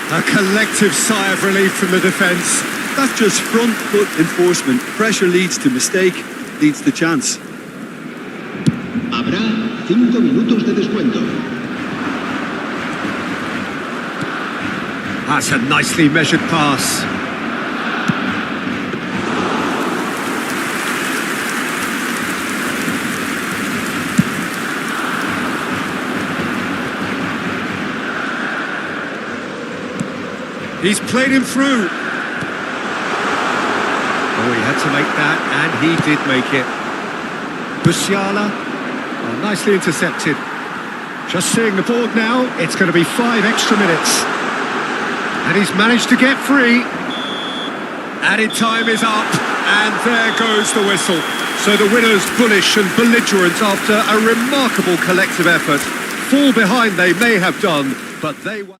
A collective sigh of relief from the defence.
That's just front foot enforcement. Pressure leads to mistake, leads to chance.
Habrá 5 minutos de descuento.
That's a nicely measured pass. He's played him through. Oh, he had to make that, and he did make it. Musiala, oh, nicely intercepted. Just seeing the board now, it's going to be 5 extra minutes. And he's managed to get free. Added time is up, and there goes the whistle. So the winners bullish and belligerent after a remarkable collective effort. Fall behind they may have done, but they were...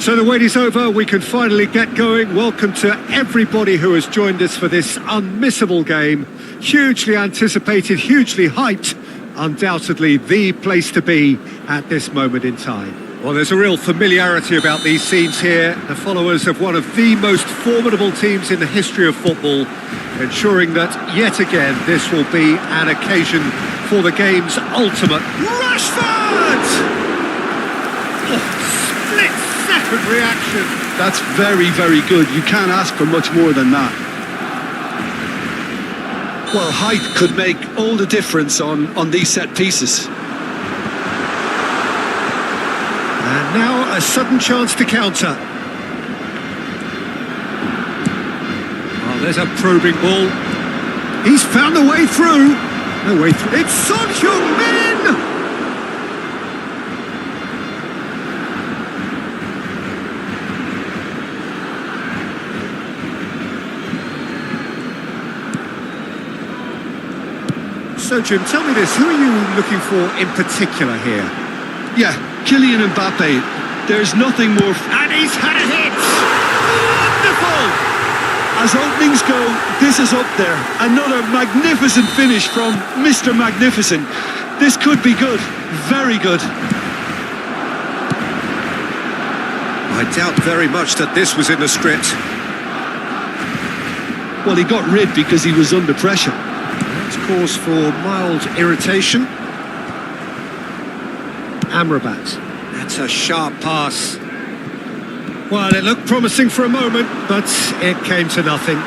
So the wait is over, we can finally get going. Welcome to everybody who has joined us for this unmissable game. Hugely anticipated, hugely hyped. Undoubtedly the place to be at this moment in time. Well, there's a real familiarity about these scenes here. The followers of one of the most formidable teams in the history of football, ensuring that yet again this will be an occasion for the game's ultimate. Rashford! Split-second reaction.
That's very, very good. You can't ask for much more than that. Well, height could make all the difference on these set pieces.
And now a sudden chance to counter. Oh, there's a probing ball. He's found a way through. No way through. It's Son Heung-min! So, Jim, tell me this. Who are you looking for in particular here?
Yeah, Kylian Mbappe. There's nothing more...
And he's had a hit! Wonderful!
As openings go, this is up there. Another magnificent finish from Mr. Magnificent. This could be good. Very good.
I doubt very much that this was in the script.
Well, he got rid because he was under pressure.
It's cause for mild irritation. Amrabat. That's a sharp pass. Well, it looked promising for a moment, but it came to nothing.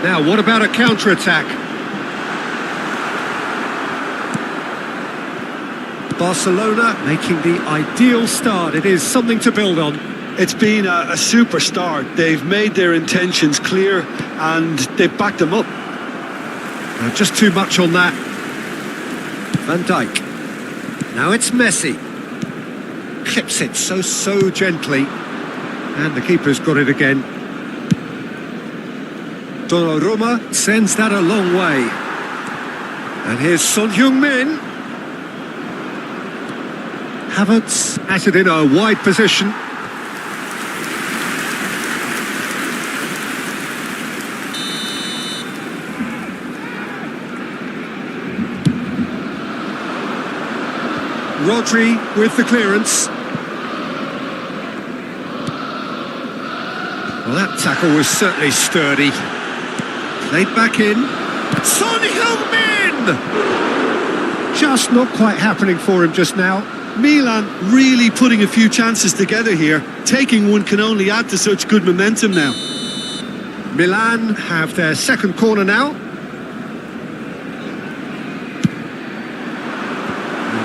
Now, what about a counter-attack? Barcelona making the ideal start. It is something to build on.
It's been a super start. They've made their intentions clear and they've backed them up.
Just too much on that. Van Dijk. Now it's Messi. Clips it so gently. And the keeper's got it again. Donnarumma sends that a long way. And here's Son Heung-min. Havertz has it in a wide position. Rodri with the clearance. Well, that tackle was certainly sturdy. Played back in. Son Heung-min! Just not quite happening for him just now.
Milan really putting a few chances together here. Taking one can only add to such good momentum now.
Milan have their second corner now.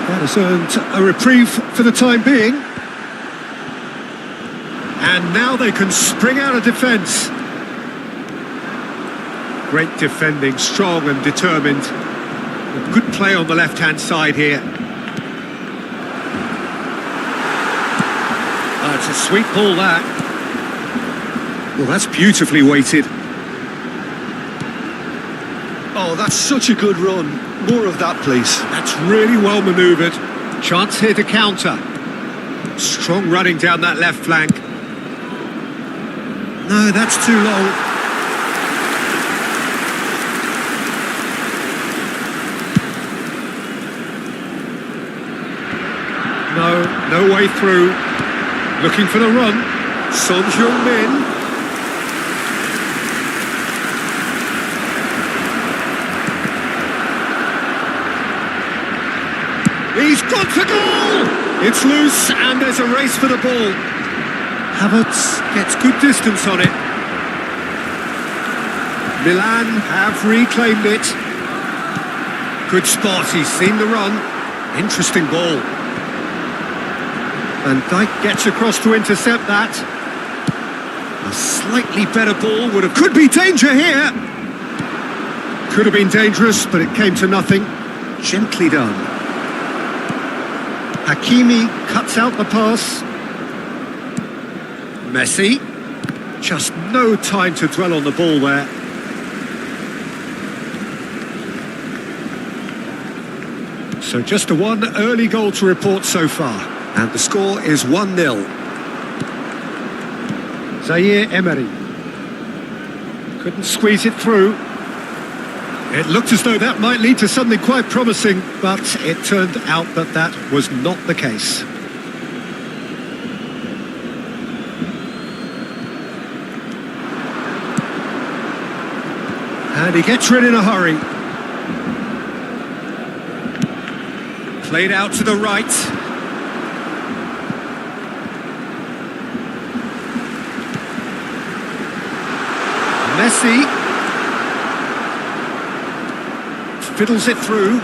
That has earned a reprieve for the time being. And now they can spring out of defence. Great defending, strong and determined. A good play on the left-hand side here. It's a sweet ball, that. Well, that's beautifully weighted.
Oh, that's such a good run. More of that, please.
That's really well manoeuvred. Chance here to counter. Strong running down that left flank. No, that's too long. No way through. Looking for the run. Son Heung-min. He's got the goal! It's loose and there's a race for the ball. Havertz gets good distance on it. Milan have reclaimed it. Good spot, he's seen the run. Interesting ball. Van Dijk gets across to intercept that. A slightly better ball would have... Could be danger here! Could have been dangerous, but it came to nothing. Gently done. Hakimi cuts out the pass. Messi. Just no time to dwell on the ball there. So just the one early goal to report so far. And the score is 1-0. Zaire Emery. Couldn't squeeze it through. It looked as though that might lead to something quite promising, but it turned out that that was not the case. And he gets rid in a hurry. Played out to the right. Messi fiddles it through.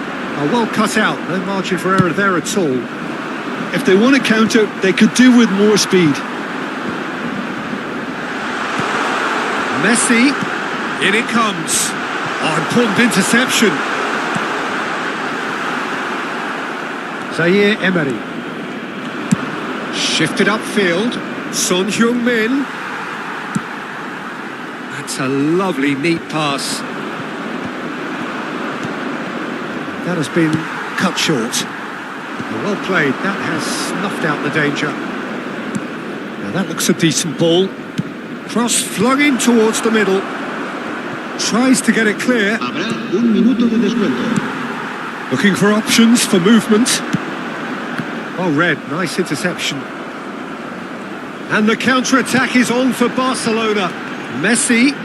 Well cut out, no margin for error there at all.
If they want to counter, they could do with more speed.
Messi, in it comes. Oh, important interception. Zaire Emery. Shifted upfield. Son Heung-min. That's a lovely, neat pass. That has been cut short. Well played. That has snuffed out the danger. Now that looks a decent ball. Cross flung in towards the middle. Tries to get it clear.
Habrá un minuto de descuento.
Looking for options for movement. Oh, Red, nice interception. And the counter-attack is on for Barcelona. Messi.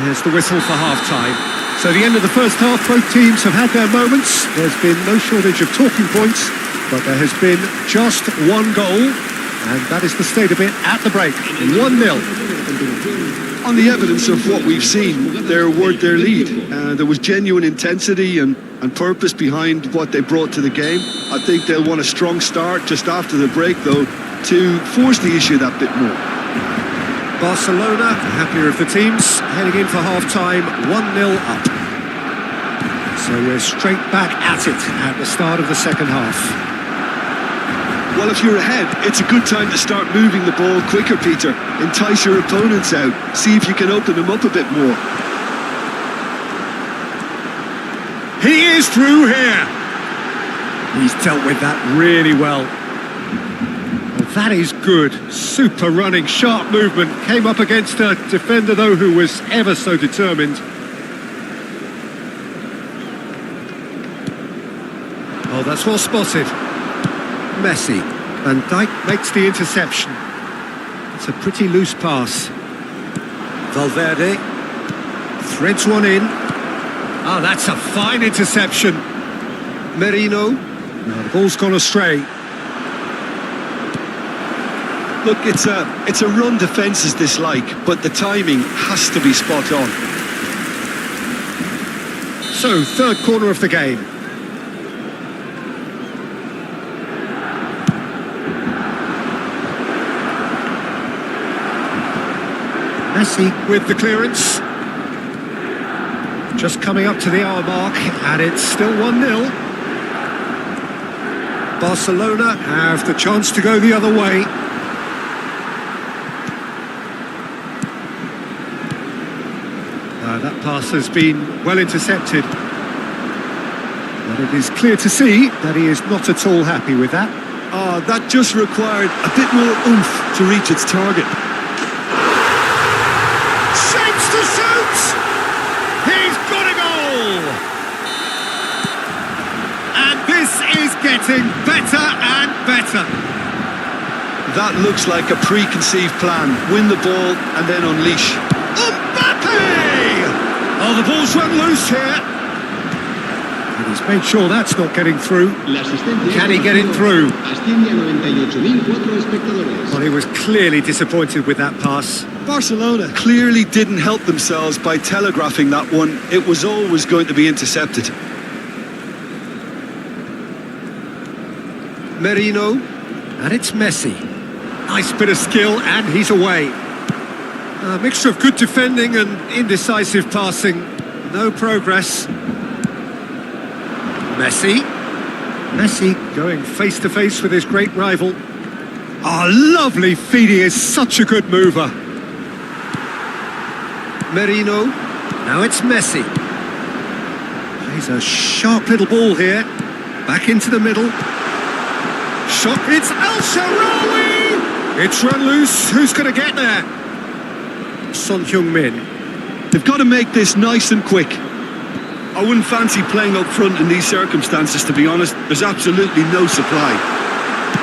There's the whistle for half-time. So the end of the first half, both teams have had their moments. There's been no shortage of talking points, but there has been just one goal, and that is the state of it at the break. 1-0.
On the evidence of what we've seen, they're worth their lead. There was genuine intensity and purpose behind what they brought to the game. I think they'll want a strong start just after the break, though, to force the issue that bit more.
Barcelona, the happier of the teams, heading in for half-time, 1-0 up. So we're straight back at it at the start of the second half.
Well, if you're ahead, it's a good time to start moving the ball quicker, Peter. Entice your opponents out. See if you can open them up a bit more.
He is through here. He's dealt with that really well. Well, that is good. Super running, sharp movement. Came up against a defender, though, who was ever so determined. Oh, that's well spotted. Messi. Van Dijk makes the interception. It's a pretty loose pass. Valverde threads one in. Oh, that's a fine interception. Merino. No, the ball's gone astray.
Look, it's a run defence's dislike, but the timing has to be spot on.
So, third corner of the game. Messi with the clearance. Just coming up to the hour mark, and it's still 1-0. Barcelona have the chance to go the other way. That pass has been well intercepted. But it is clear to see that he is not at all happy with that.
That just required a bit more oomph to reach its target.
Shapes to shoot! He's got a goal! And this is getting better and better.
That looks like a preconceived plan. Win the ball and then unleash.
Oh, the ball's run loose here. And he's made sure that's not getting through. Can he get it through? Well, he was clearly disappointed with that pass.
Barcelona clearly didn't help themselves by telegraphing that one. It was always going to be intercepted.
Merino. And it's Messi. Nice bit of skill, and he's away. A mixture of good defending and indecisive passing. No progress. Messi. Messi going face-to-face with his great rival. Oh, lovely feed. He is such a good mover. Merino. Now it's Messi. He's a sharp little ball here. Back into the middle. Shot. It's El Shaarawy. It's run loose. Who's going to get there? Son Heung-min.
They've got to make this nice and quick. I wouldn't fancy playing up front in these circumstances, to be honest. There's absolutely no supply.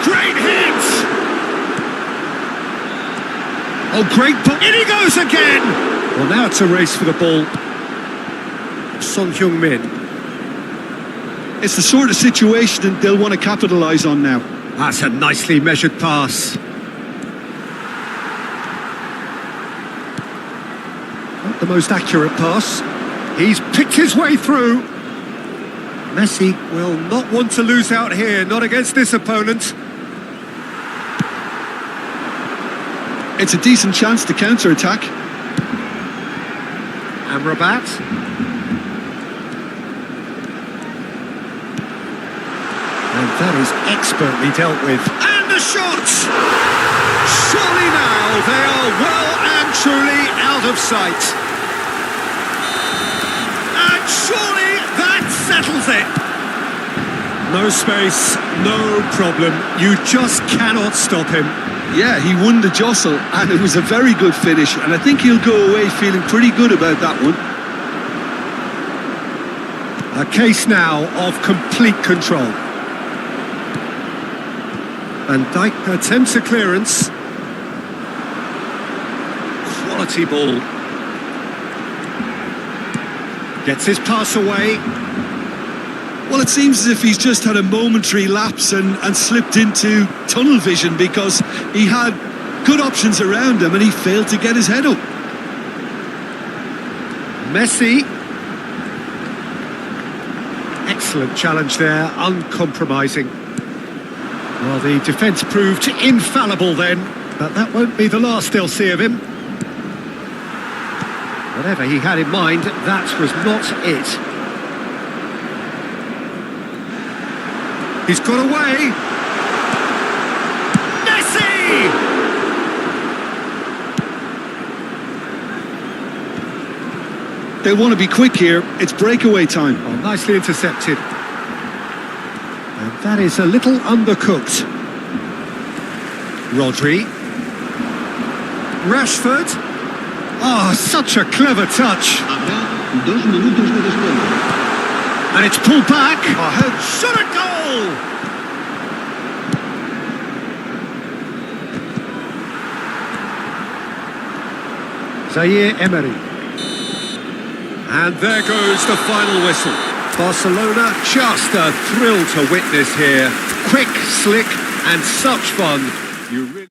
Great hit! Oh, great ball. In he goes again! Well, now it's a race for the ball. Son Heung-min.
It's the sort of situation they'll want to capitalise on now.
That's a nicely measured pass. Not the most accurate pass. He's picked his way through. Messi will not want to lose out here, not against this opponent.
It's a decent chance to counter-attack.
Amrabat. And that is expertly dealt with. And the shot! Surely now they are well and truly out of sight. And surely that settles it. No space, no problem. You just cannot stop him.
Yeah, he won the jostle, and it was a very good finish, and I think he'll go away feeling pretty good about that one.
A case now of complete control. Van Dijk attempts a clearance. Quality ball. Gets his pass away.
Well, it seems as if he's just had a momentary lapse and slipped into tunnel vision, because he had good options around him and he failed to get his head up.
Messi. Excellent challenge there, uncompromising. Well, the defence proved infallible then, but that won't be the last they'll see of him. Whatever he had in mind, that was not it. He's got away. Messi!
They want to be quick here. It's breakaway time.
Oh, nicely intercepted. And that is a little undercooked. Rodri. Rashford. Oh, such a clever touch.
Habrá 2 minutos de descuento.
And it's pulled back. Oh, shot a goal! Zaire Emery. And there goes the final whistle. Barcelona, just a thrill to witness here. Quick, slick, and such fun. You really...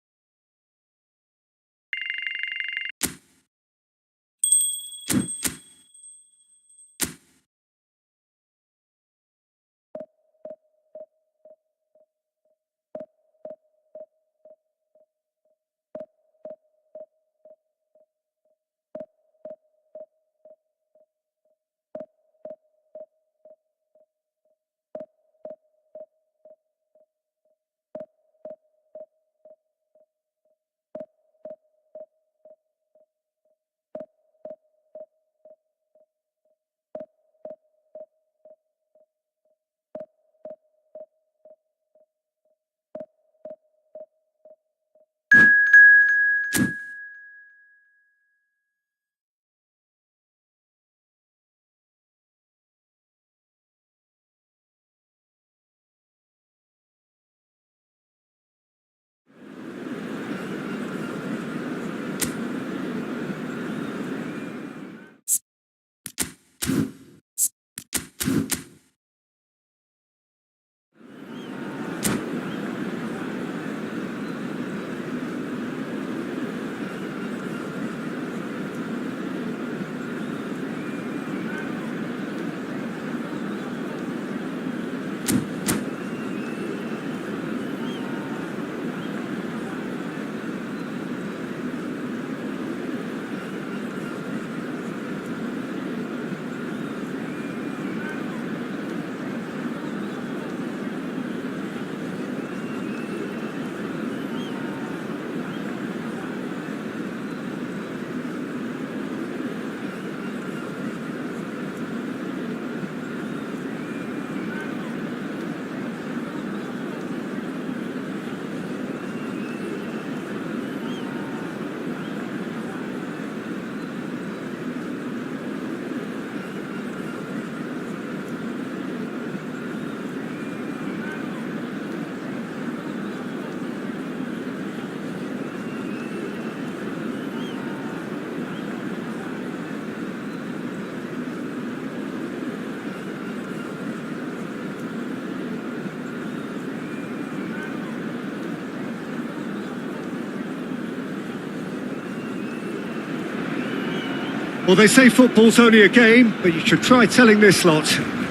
Well, they say football's only a game, but you should try telling this lot.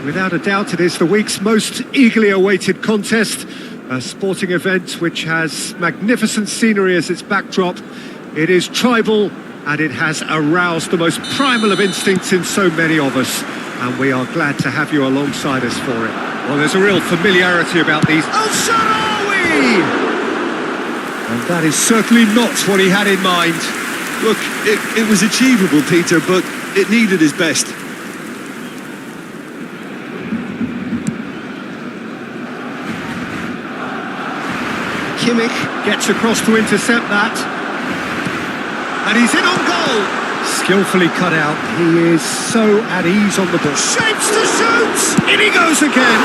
Without a doubt, it is the week's most eagerly awaited contest, a sporting event which has magnificent scenery as its backdrop. It is tribal, and it has aroused the most primal of instincts in so many of us, and we are glad to have you alongside us for it. Well, there's a real familiarity about these. Oh, Sharawi! And that is certainly not what he had in mind.
Look, it was achievable, Peter, but it needed his best.
Kimmich gets across to intercept that. And he's in on goal. Skillfully cut out. He is so at ease on the ball. Shapes to shoot! In he goes again.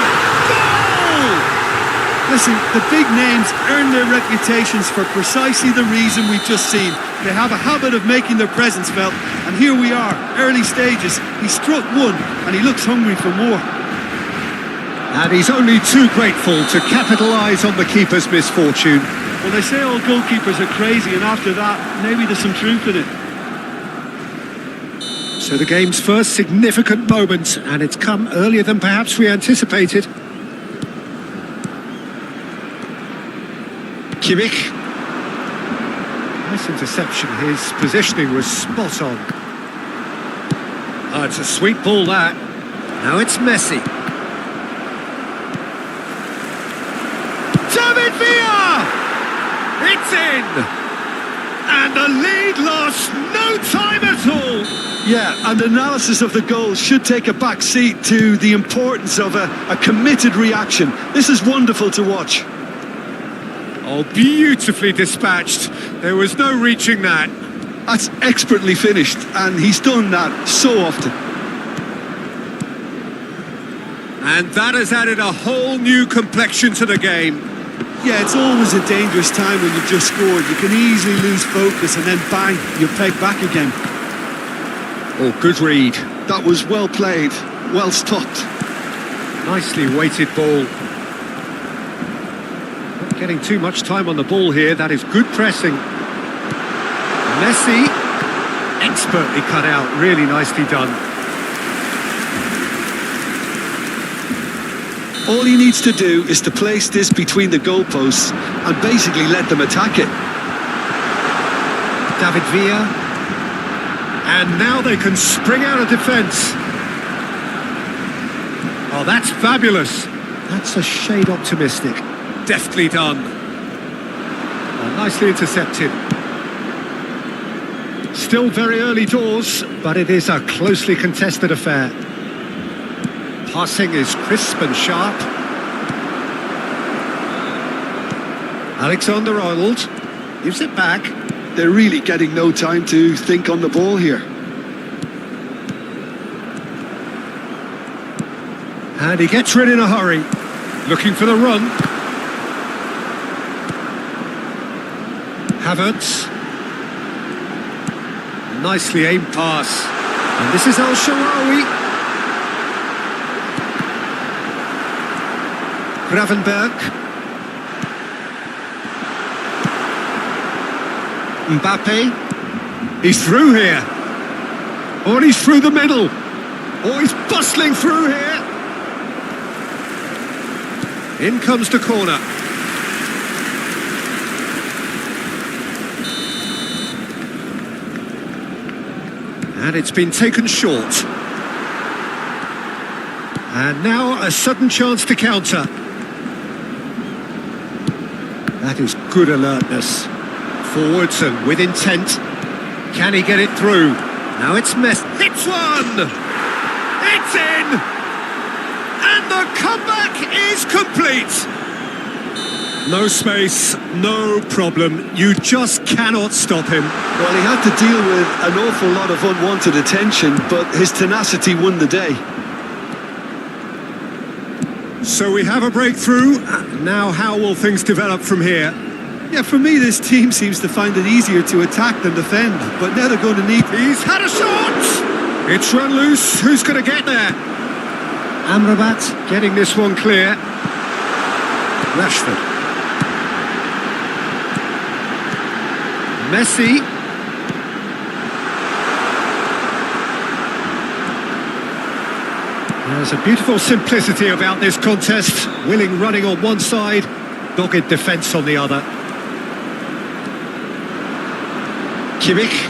Goal!
Listen, the big names earn their reputations for precisely the reason we've just seen. They have a habit of making their presence felt, and here we are, early stages. He struck one, and he looks hungry for more.
And he's only too grateful to capitalise on the keeper's misfortune.
Well, they say all goalkeepers are crazy, and after that, maybe there's some truth in it.
So the game's first significant moment, and it's come earlier than perhaps we anticipated. Kimmich. Nice interception. His positioning was spot on. Oh, it's a sweet ball, that. Now it's Messi. David Villa! It's in! And the lead lost no time at all!
Yeah, and analysis of the goal should take a back seat to the importance of a committed reaction. This is wonderful to watch.
Oh, beautifully dispatched. There was no reaching that.
That's expertly finished, and he's done that so often.
And that has added a whole new complexion to the game.
Yeah, it's always a dangerous time when you've just scored. You can easily lose focus, and then bang, you're pegged back again.
Oh, good read.
That was well played, well stopped.
Nicely weighted ball. Not getting too much time on the ball here. That is good pressing. Messi, expertly cut out. Really nicely done.
All he needs to do is to place this between the goalposts and basically let them attack it.
David Villa. And now they can spring out of defence. Oh, that's fabulous. That's a shade optimistic. Deftly done. Oh, nicely intercepted. Still very early doors, but it is a closely contested affair. Passing is crisp and sharp. Alexander-Arnold gives it back.
They're really getting no time to think on the ball here.
And he gets rid in a hurry. Looking for the run. Havertz. Nicely aimed pass. And this is Al-Shaarawy. Gravenberg. Mbappe. He's through here. Oh, and he's through the middle. Oh, he's bustling through here. In comes the corner. And it's been taken short. And now a sudden chance to counter. That is good alertness. Forwards and with intent. Can he get it through? Now it's Messi. Hits one! It's in! And the comeback is complete! No space, no problem. You just cannot stop him.
Well, he had to deal with an awful lot of unwanted attention, but his tenacity won the day.
So we have a breakthrough. Now how will things develop from here?
Yeah, for me, this team seems to find it easier to attack than defend, but now they're going to need...
He's had a shot! It's run loose. Who's going to get there? Amrabat getting this one clear. Rashford. Messi. There's a beautiful simplicity about this contest. Willing running on one side, dogged defence on the other. Kimmich.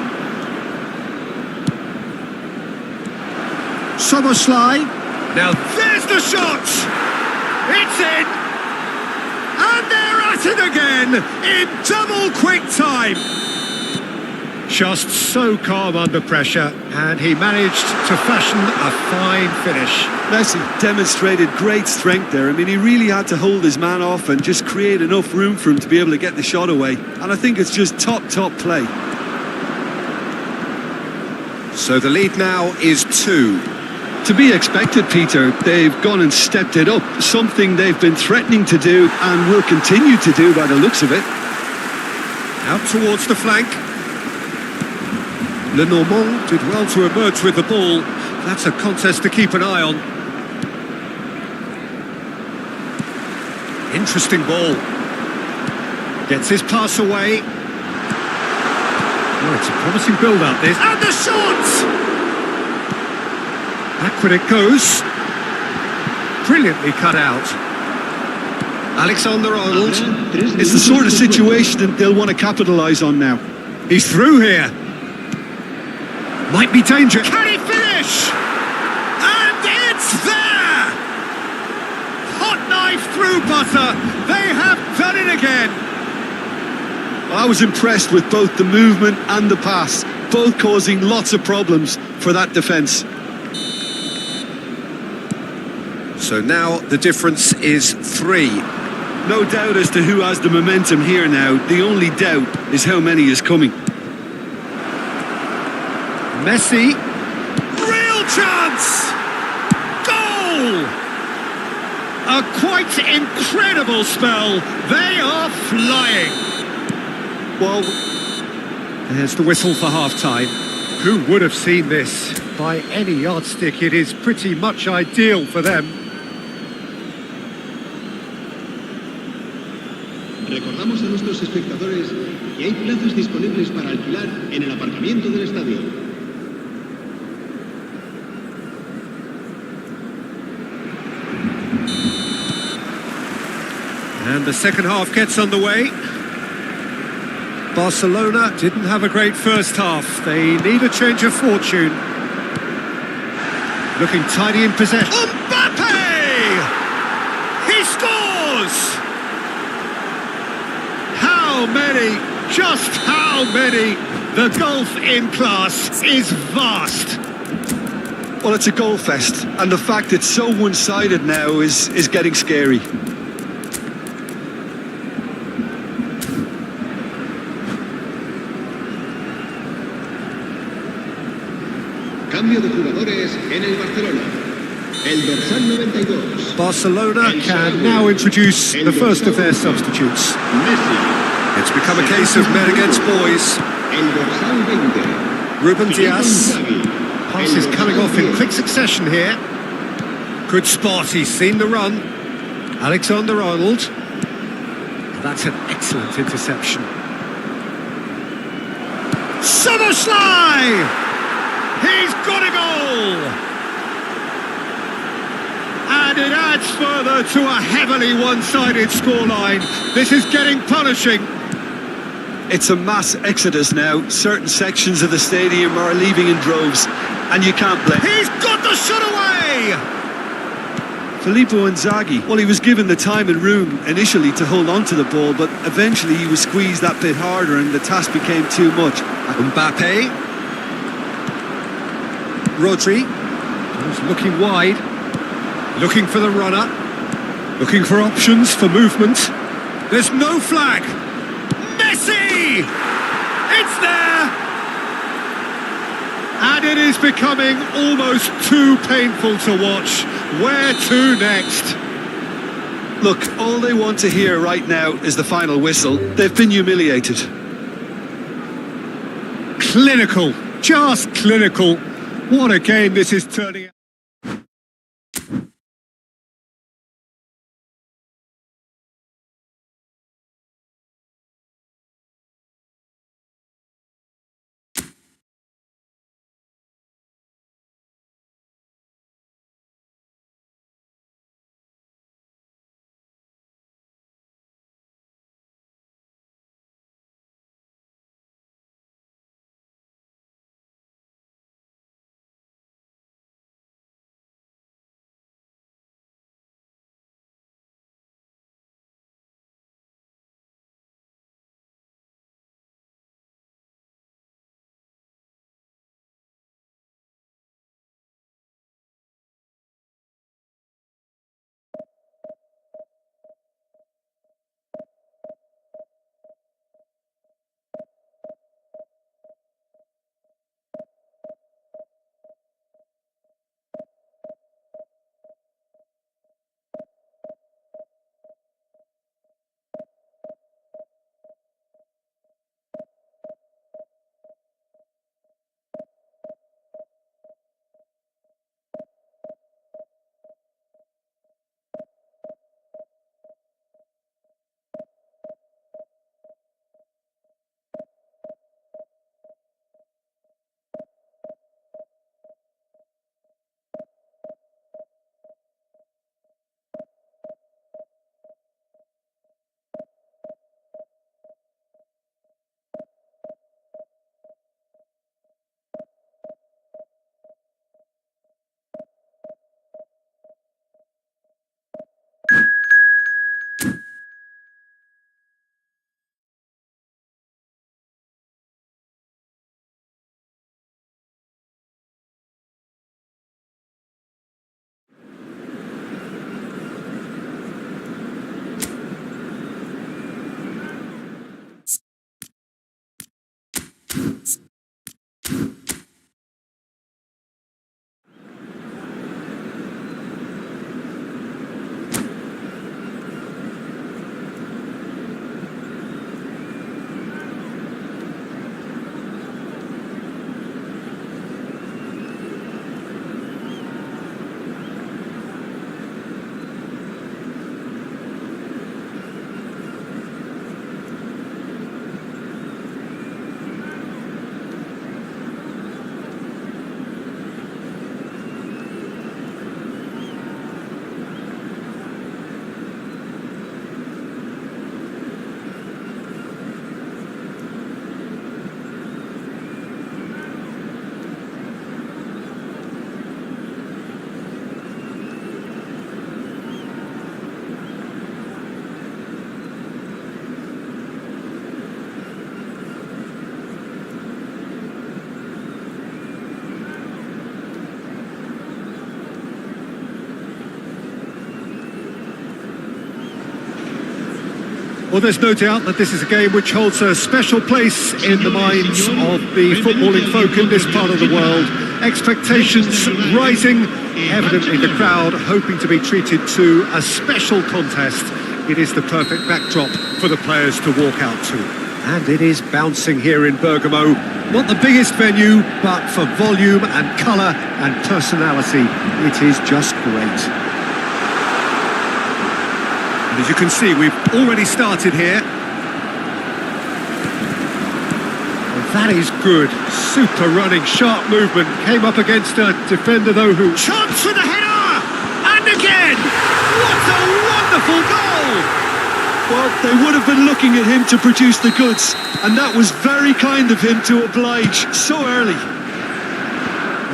Soboslai. Now there's the shot! It's in! And they're at it again in double quick time! Just so calm under pressure, and he managed to fashion a fine finish.
Messi demonstrated great strength there. I mean, he really had to hold his man off and just create enough room for him to be able to get the shot away. And I think it's just top play.
So the lead now is 2.
To be expected, Peter. They've gone and stepped it up, something they've been threatening to do and will continue to do by the looks of it.
Out towards the flank. Le Normand did well to emerge with the ball. That's a contest to keep an eye on. Interesting ball. Gets his pass away. Oh, it's a promising build-up, this. And the shot! Backward it goes. Brilliantly cut out. Alexander-Arnold.
It's the sort of situation that they'll want to capitalise on now.
He's through here. Might be danger. Can he finish? And it's there! Hot knife through butter. They have done it again.
I was impressed with both the movement and the pass, both causing lots of problems for that defence.
So now the difference is 3.
No doubt as to who has the momentum here now. The only doubt is how many is coming.
Messi. Real chance! Goal! A quite incredible spell. They are flying.
Well,
there's the whistle for half-time. Who would have seen this? By any yardstick, it is pretty much ideal for them.
Recordamos a nuestros espectadores que hay plazas disponibles para alquilar en el aparcamiento del estadio.
And the second half gets underway. Barcelona didn't have a great first half. They need a change of fortune. Looking tidy in possession. Mbappe! He scores! How many? Just how many? The gulf in class is vast.
well, it's a goal fest, and the fact it's so one-sided now is getting scary.
Cambio de jugadores en el Barcelona. El dorsal 92.
Barcelona can now introduce the first of their substitutes.
Messi.
It's become a case of men against boys.
El dorsal 20.
Ruben Diaz.
Inzaghi.
Passes coming off in quick succession here. Good spot, he's seen the run. Alexander-Arnold. That's an excellent interception. Soboslai! He's got a goal! And it adds further to a heavily one-sided scoreline. This is getting punishing.
It's a mass exodus now. Certain sections of the stadium are leaving in droves, and you can't blame.
He's got the shot away!
Filippo Inzaghi, well, he was given the time and room initially to hold on to the ball, but eventually he was squeezed that bit harder and the task became too much.
Mbappe. Rodri. He's looking wide. Looking for the runner. Looking for options for movement. There's no flag. Messi! It's there! And it is becoming almost too painful to watch. Where to next?
Look, all they want to hear right now is the final whistle. They've been humiliated.
Clinical. Just clinical. What a game this is turning out. Well, there's no doubt that this is a game which holds a special place in the minds of the footballing folk in this part of the world. Expectations rising, evidently the crowd hoping to be treated to a special contest. It is the perfect backdrop for the players to walk out to. And it is bouncing here in Bergamo. Not the biggest venue, but for volume and colour and personality, it is just great. And as you can see, we've already started here. And that is good. Super running, sharp movement. Came up against a defender, though, who... Chance for the header! And again! What a wonderful goal!
Well, they would have been looking at him to produce the goods, and that was very kind of him to oblige so early.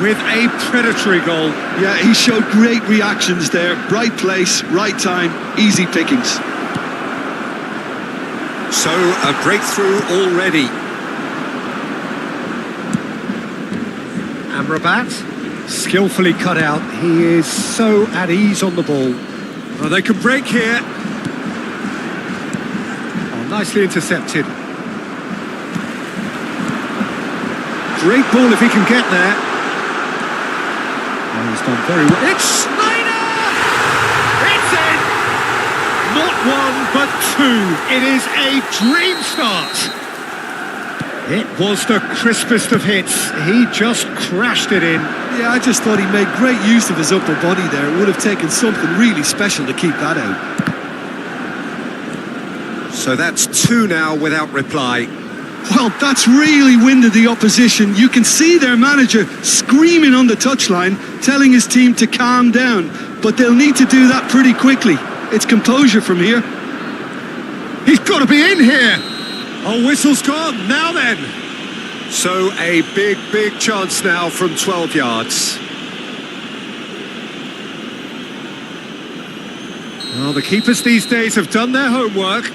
With a predatory goal.
Yeah, he showed great reactions there. Right place, right time, easy pickings.
So, a breakthrough already. Amrabat, skillfully cut out. He is so at ease on the ball. Oh, they can break here. Nicely intercepted. Great ball if he can get there. Oh, he's done very well. It's Snyder! It's in! Not one, but two. It is a dream start. It was the crispest of hits. He just crashed it in.
Yeah, I just thought he made great use of his upper body there. It would have taken something really special to keep that out.
So that's two now without reply.
Well, that's really winded the opposition. You can see their manager screaming on the touchline, telling his team to calm down. But they'll need to do that pretty quickly. It's composure from here.
He's got to be in here. Oh, whistle's gone. Now then. So a big chance now from 12 yards. Well, the keepers these days have done their homework.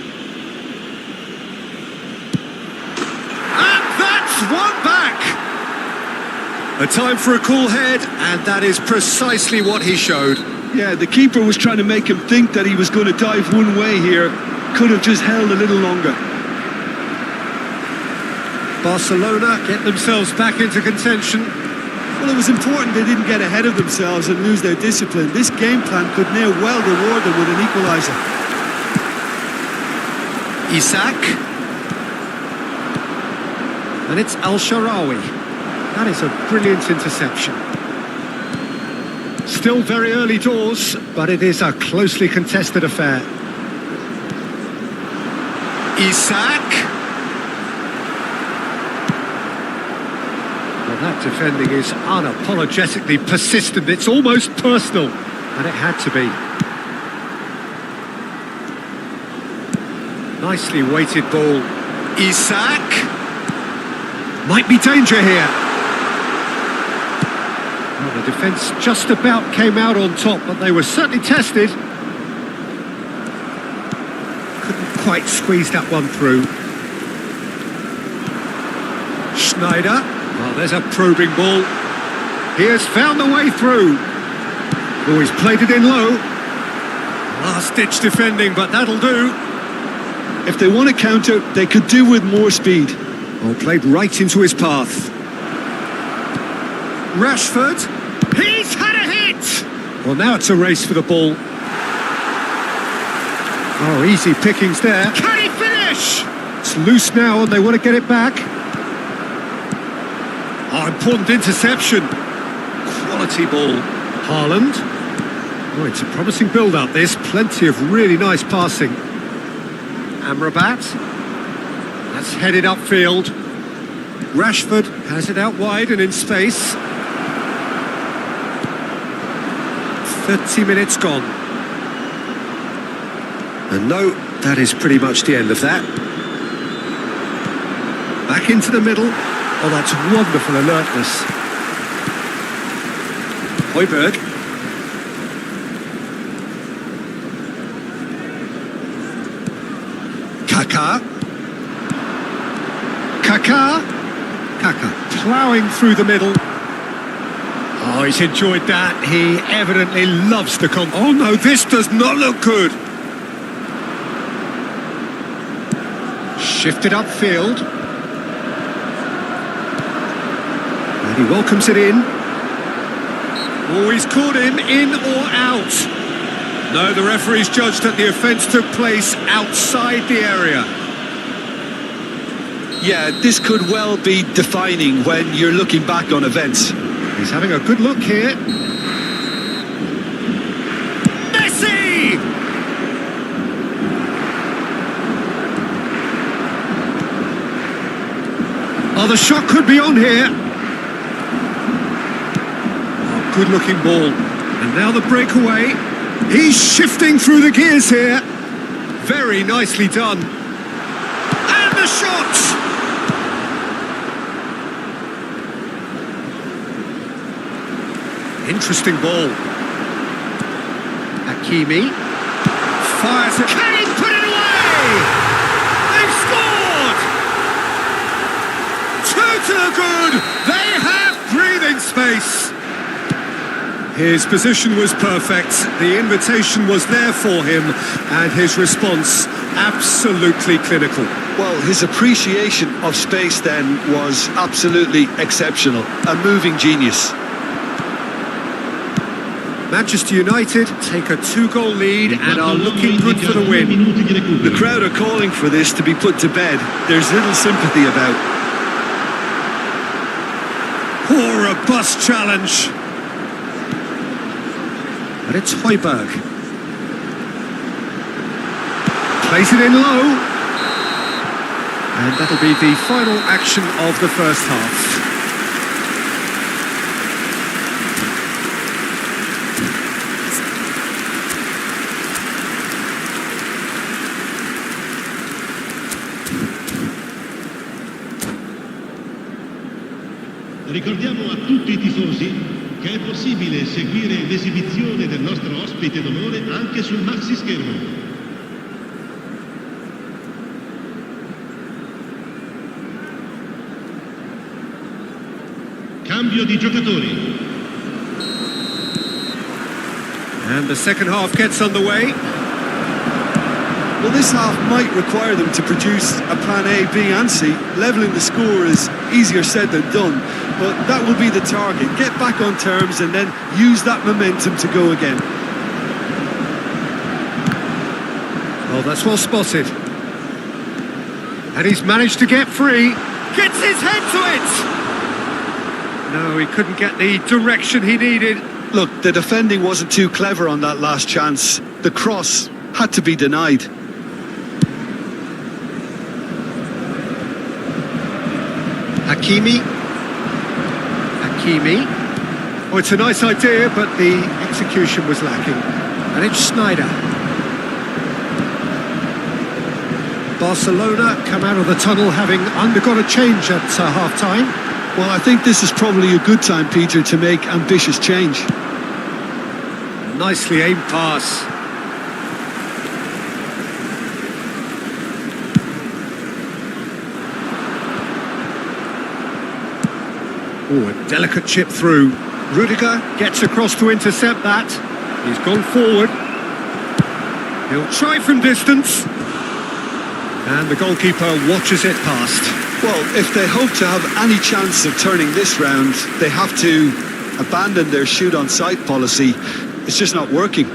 One back. A time for a cool head, and that is precisely what he showed.
Yeah, the keeper was trying to make him think that he was going to dive one way here. Could have just held a little longer.
Barcelona get themselves back into contention.
Well, it was important they didn't get ahead of themselves and lose their discipline. This game plan could now well reward them with an equaliser.
Isak. And it's Al-Sharawi. That is a brilliant interception. Still very early doors, but it is a closely contested affair. Isak. Well, that defending is unapologetically persistent. It's almost personal, and it had to be. Nicely weighted ball. Isak. Might be danger here. Well, the defence just about came out on top, but they were certainly tested. Couldn't quite squeeze that one through. Schneider. Well, there's a probing ball. He has found the way through. Oh, he's played it in low. Last-ditch defending, but that'll do.
If they want to counter, they could do with more speed.
Oh, played right into his path. Rashford. He's had a hit! Well, now it's a race for the ball. Oh, easy pickings there. Can he finish? It's loose now and they want to get it back. Oh, important interception. Quality ball. Haaland. Oh, it's a promising build-up, this. Plenty of really nice passing. Amrabat. That's headed upfield. Rashford has it out wide and in space. 30 minutes gone. And no, that is pretty much the end of that. Back into the middle. Oh, that's wonderful alertness. Højbjerg. Kaka ploughing through the middle. Oh, he's enjoyed that. He evidently loves the Oh no, this does not look good. Shifted upfield. And he welcomes it in. Oh, he's caught him in or out. No, the referee's judged that the offence took place outside the area.
Yeah, this could well be defining when you're looking back on events.
He's having a good look here. Messi! Oh, the shot could be on here. Oh, good-looking ball. And now the breakaway. He's shifting through the gears here. Very nicely done. And the shot! Interesting ball. Hakimi fires it. Can he put it away? They've scored! Two to the good. They have breathing space. His position was perfect. The invitation was there for him, and his response absolutely clinical.
Well, his appreciation of space then was absolutely exceptional. A moving genius.
Manchester United take a 2-goal lead and are looking good for the win.
The crowd are calling for this to be put to bed. There's little sympathy about.
Poor robust challenge. But it's Højbjerg. Plays it in low. And that'll be the final action of the first half.
Ricordiamo a tutti i tifosi che è possibile seguire l'esibizione del nostro ospite d'onore anche sul maxi schermo. Cambio di giocatori.
And the second half gets underway.
Well, this half might require them to produce a plan A, B and C. Levelling the score is easier said than done, but that will be the target. Get back on terms and then use that momentum to go again.
Oh, that's well spotted. And he's managed to get free. Gets his head to it! No, he couldn't get the direction he needed.
Look, the defending wasn't too clever on that last chance. The cross had to be denied.
Hakimi. Oh, it's a nice idea, but the execution was lacking. And it's Sneijder. Barcelona come out of the tunnel having undergone a change at half-time.
Well, I think this is probably a good time, Peter, to make ambitious change.
Nicely aimed pass. Oh, a delicate chip through. Rudiger gets across to intercept that. He's gone forward. He'll try from distance. And the goalkeeper watches it past.
Well, if they hope to have any chance of turning this round, they have to abandon their shoot-on-sight policy. It's just not working.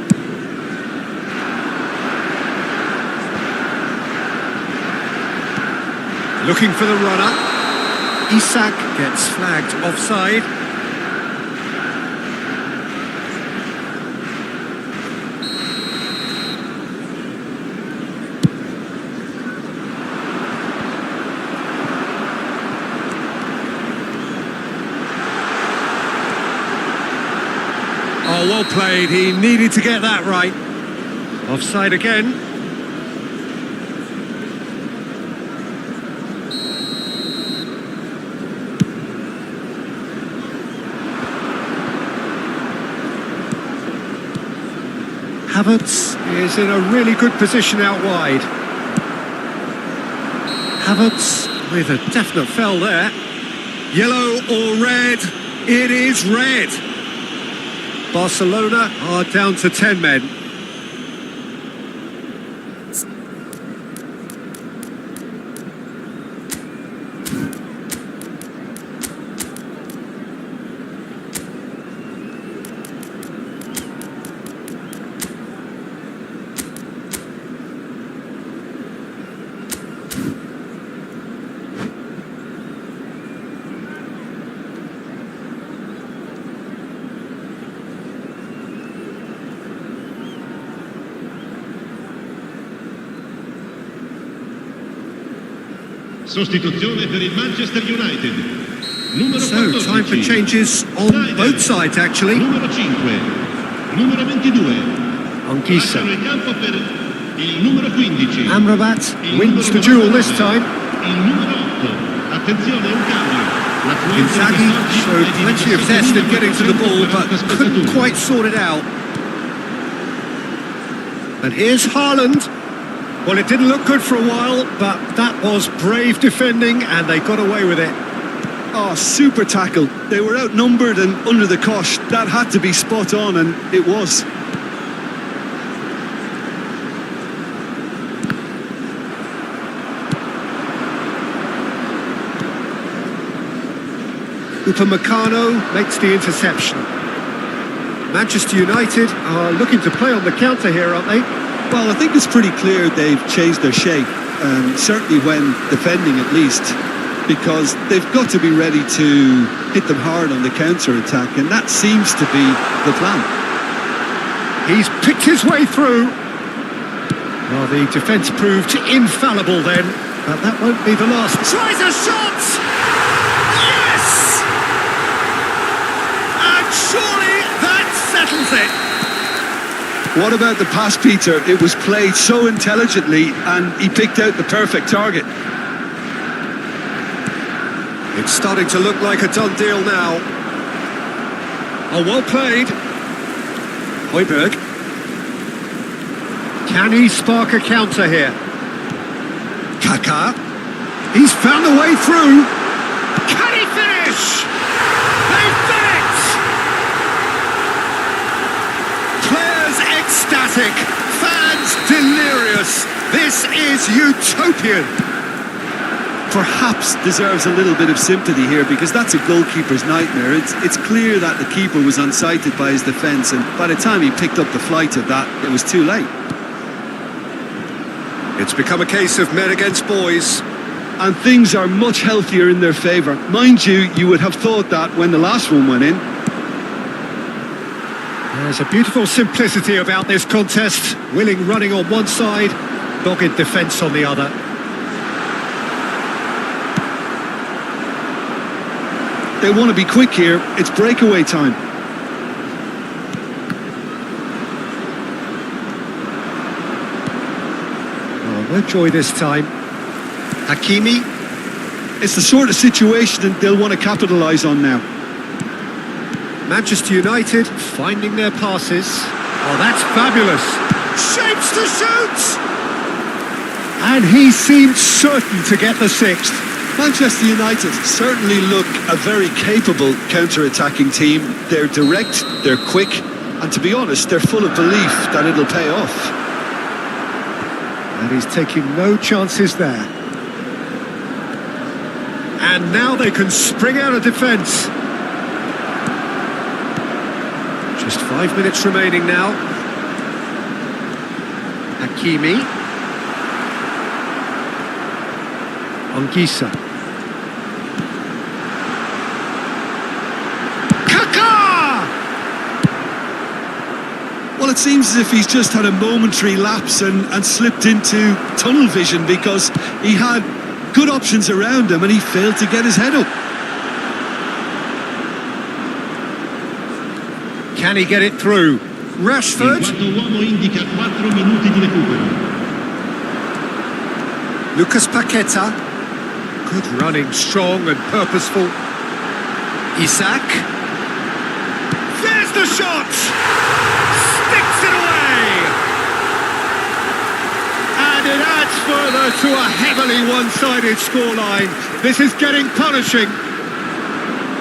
Looking for the runner. Isak gets flagged offside. Oh, well played. He needed to get that right. Offside again. Havertz is in a really good position out wide. Havertz with a definite foul there. Yellow or red? It is red. Barcelona are down to 10 men.
Sostituzione per il Manchester United. Numero
So,
14.
time for changes on both sides, actually.
Numero 5. Numero 22.
Anguissa.
Lasciano il campo per il numero 15.
Amrabat
Il
wins the
numero
duel this
99.
time.
Il numero 8. Attenzione, un cambio.
Inzaghi showed plenty of zest in getting to the ball, but couldn't quite sort it out. And here's Haaland. Well, it didn't look good for a while, but that was brave defending, and they got away with it.
Oh, super tackle. They were outnumbered and under the cosh. That had to be spot on, and it was.
Upamecano makes the interception. Manchester United are looking to play on the counter here, aren't they?
Well, I think it's pretty clear they've changed their shape, certainly when defending at least, because they've got to be ready to hit them hard on the counter-attack, and that seems to be the plan.
He's picked his way through. Well, the defence proved infallible then, but that won't be the last. Tries a shot! Yes! And surely that settles it.
What about the pass, Peter? It was played so intelligently, and he picked out the perfect target.
It's starting to look like a done deal now. Oh, well played. Højbjerg. Can he spark a counter here? Kaká. He's found a way through. Can he finish? They've done it! Players ecstatic. Fans delirious. This is utopian.
Perhaps deserves a little bit of sympathy here, because that's a goalkeeper's nightmare. It's clear that the keeper was unsighted by his defence, and by the time he picked up the flight of that, it was too late.
It's become a case of men against boys.
And things are much healthier in their favour. Mind you, you would have thought that when the last one went in.
There's a beautiful simplicity about this contest. Willing running on one side, dogged defence on the other.
They want to be quick here. It's breakaway time.
Oh, no joy this time. Hakimi.
It's the sort of situation that they'll want to capitalise on now.
Manchester United finding their passes. Oh, that's fabulous. Shapes to shoot! And he seemed certain to get the sixth.
Manchester United certainly look a very capable counter-attacking team. They're direct, they're quick, and to be honest, they're full of belief that it'll pay off.
And he's taking no chances there. And now they can spring out of defence. Just 5 minutes remaining now. Hakimi. Anguissa.
Well, it seems as if he's just had a momentary lapse and slipped into tunnel vision, because he had good options around him and he failed to get his head up.
Can he get it through? Rashford. Lucas Paqueta. Good running, strong and purposeful. Isak. There's the shot! Sticks it away! And it adds further to a heavily one-sided scoreline. This is getting punishing.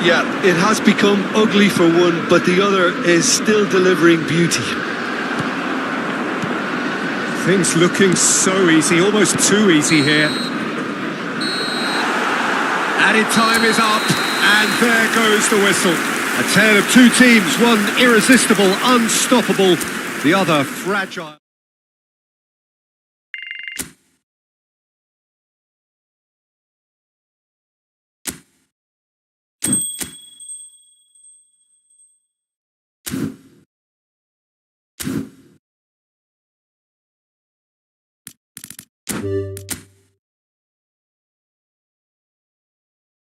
Yeah, it has become ugly for one, but the other is still delivering beauty.
Things looking so easy, almost too easy here. Added time is up, and there goes the whistle. A tale of two teams, one irresistible, unstoppable, the other fragile.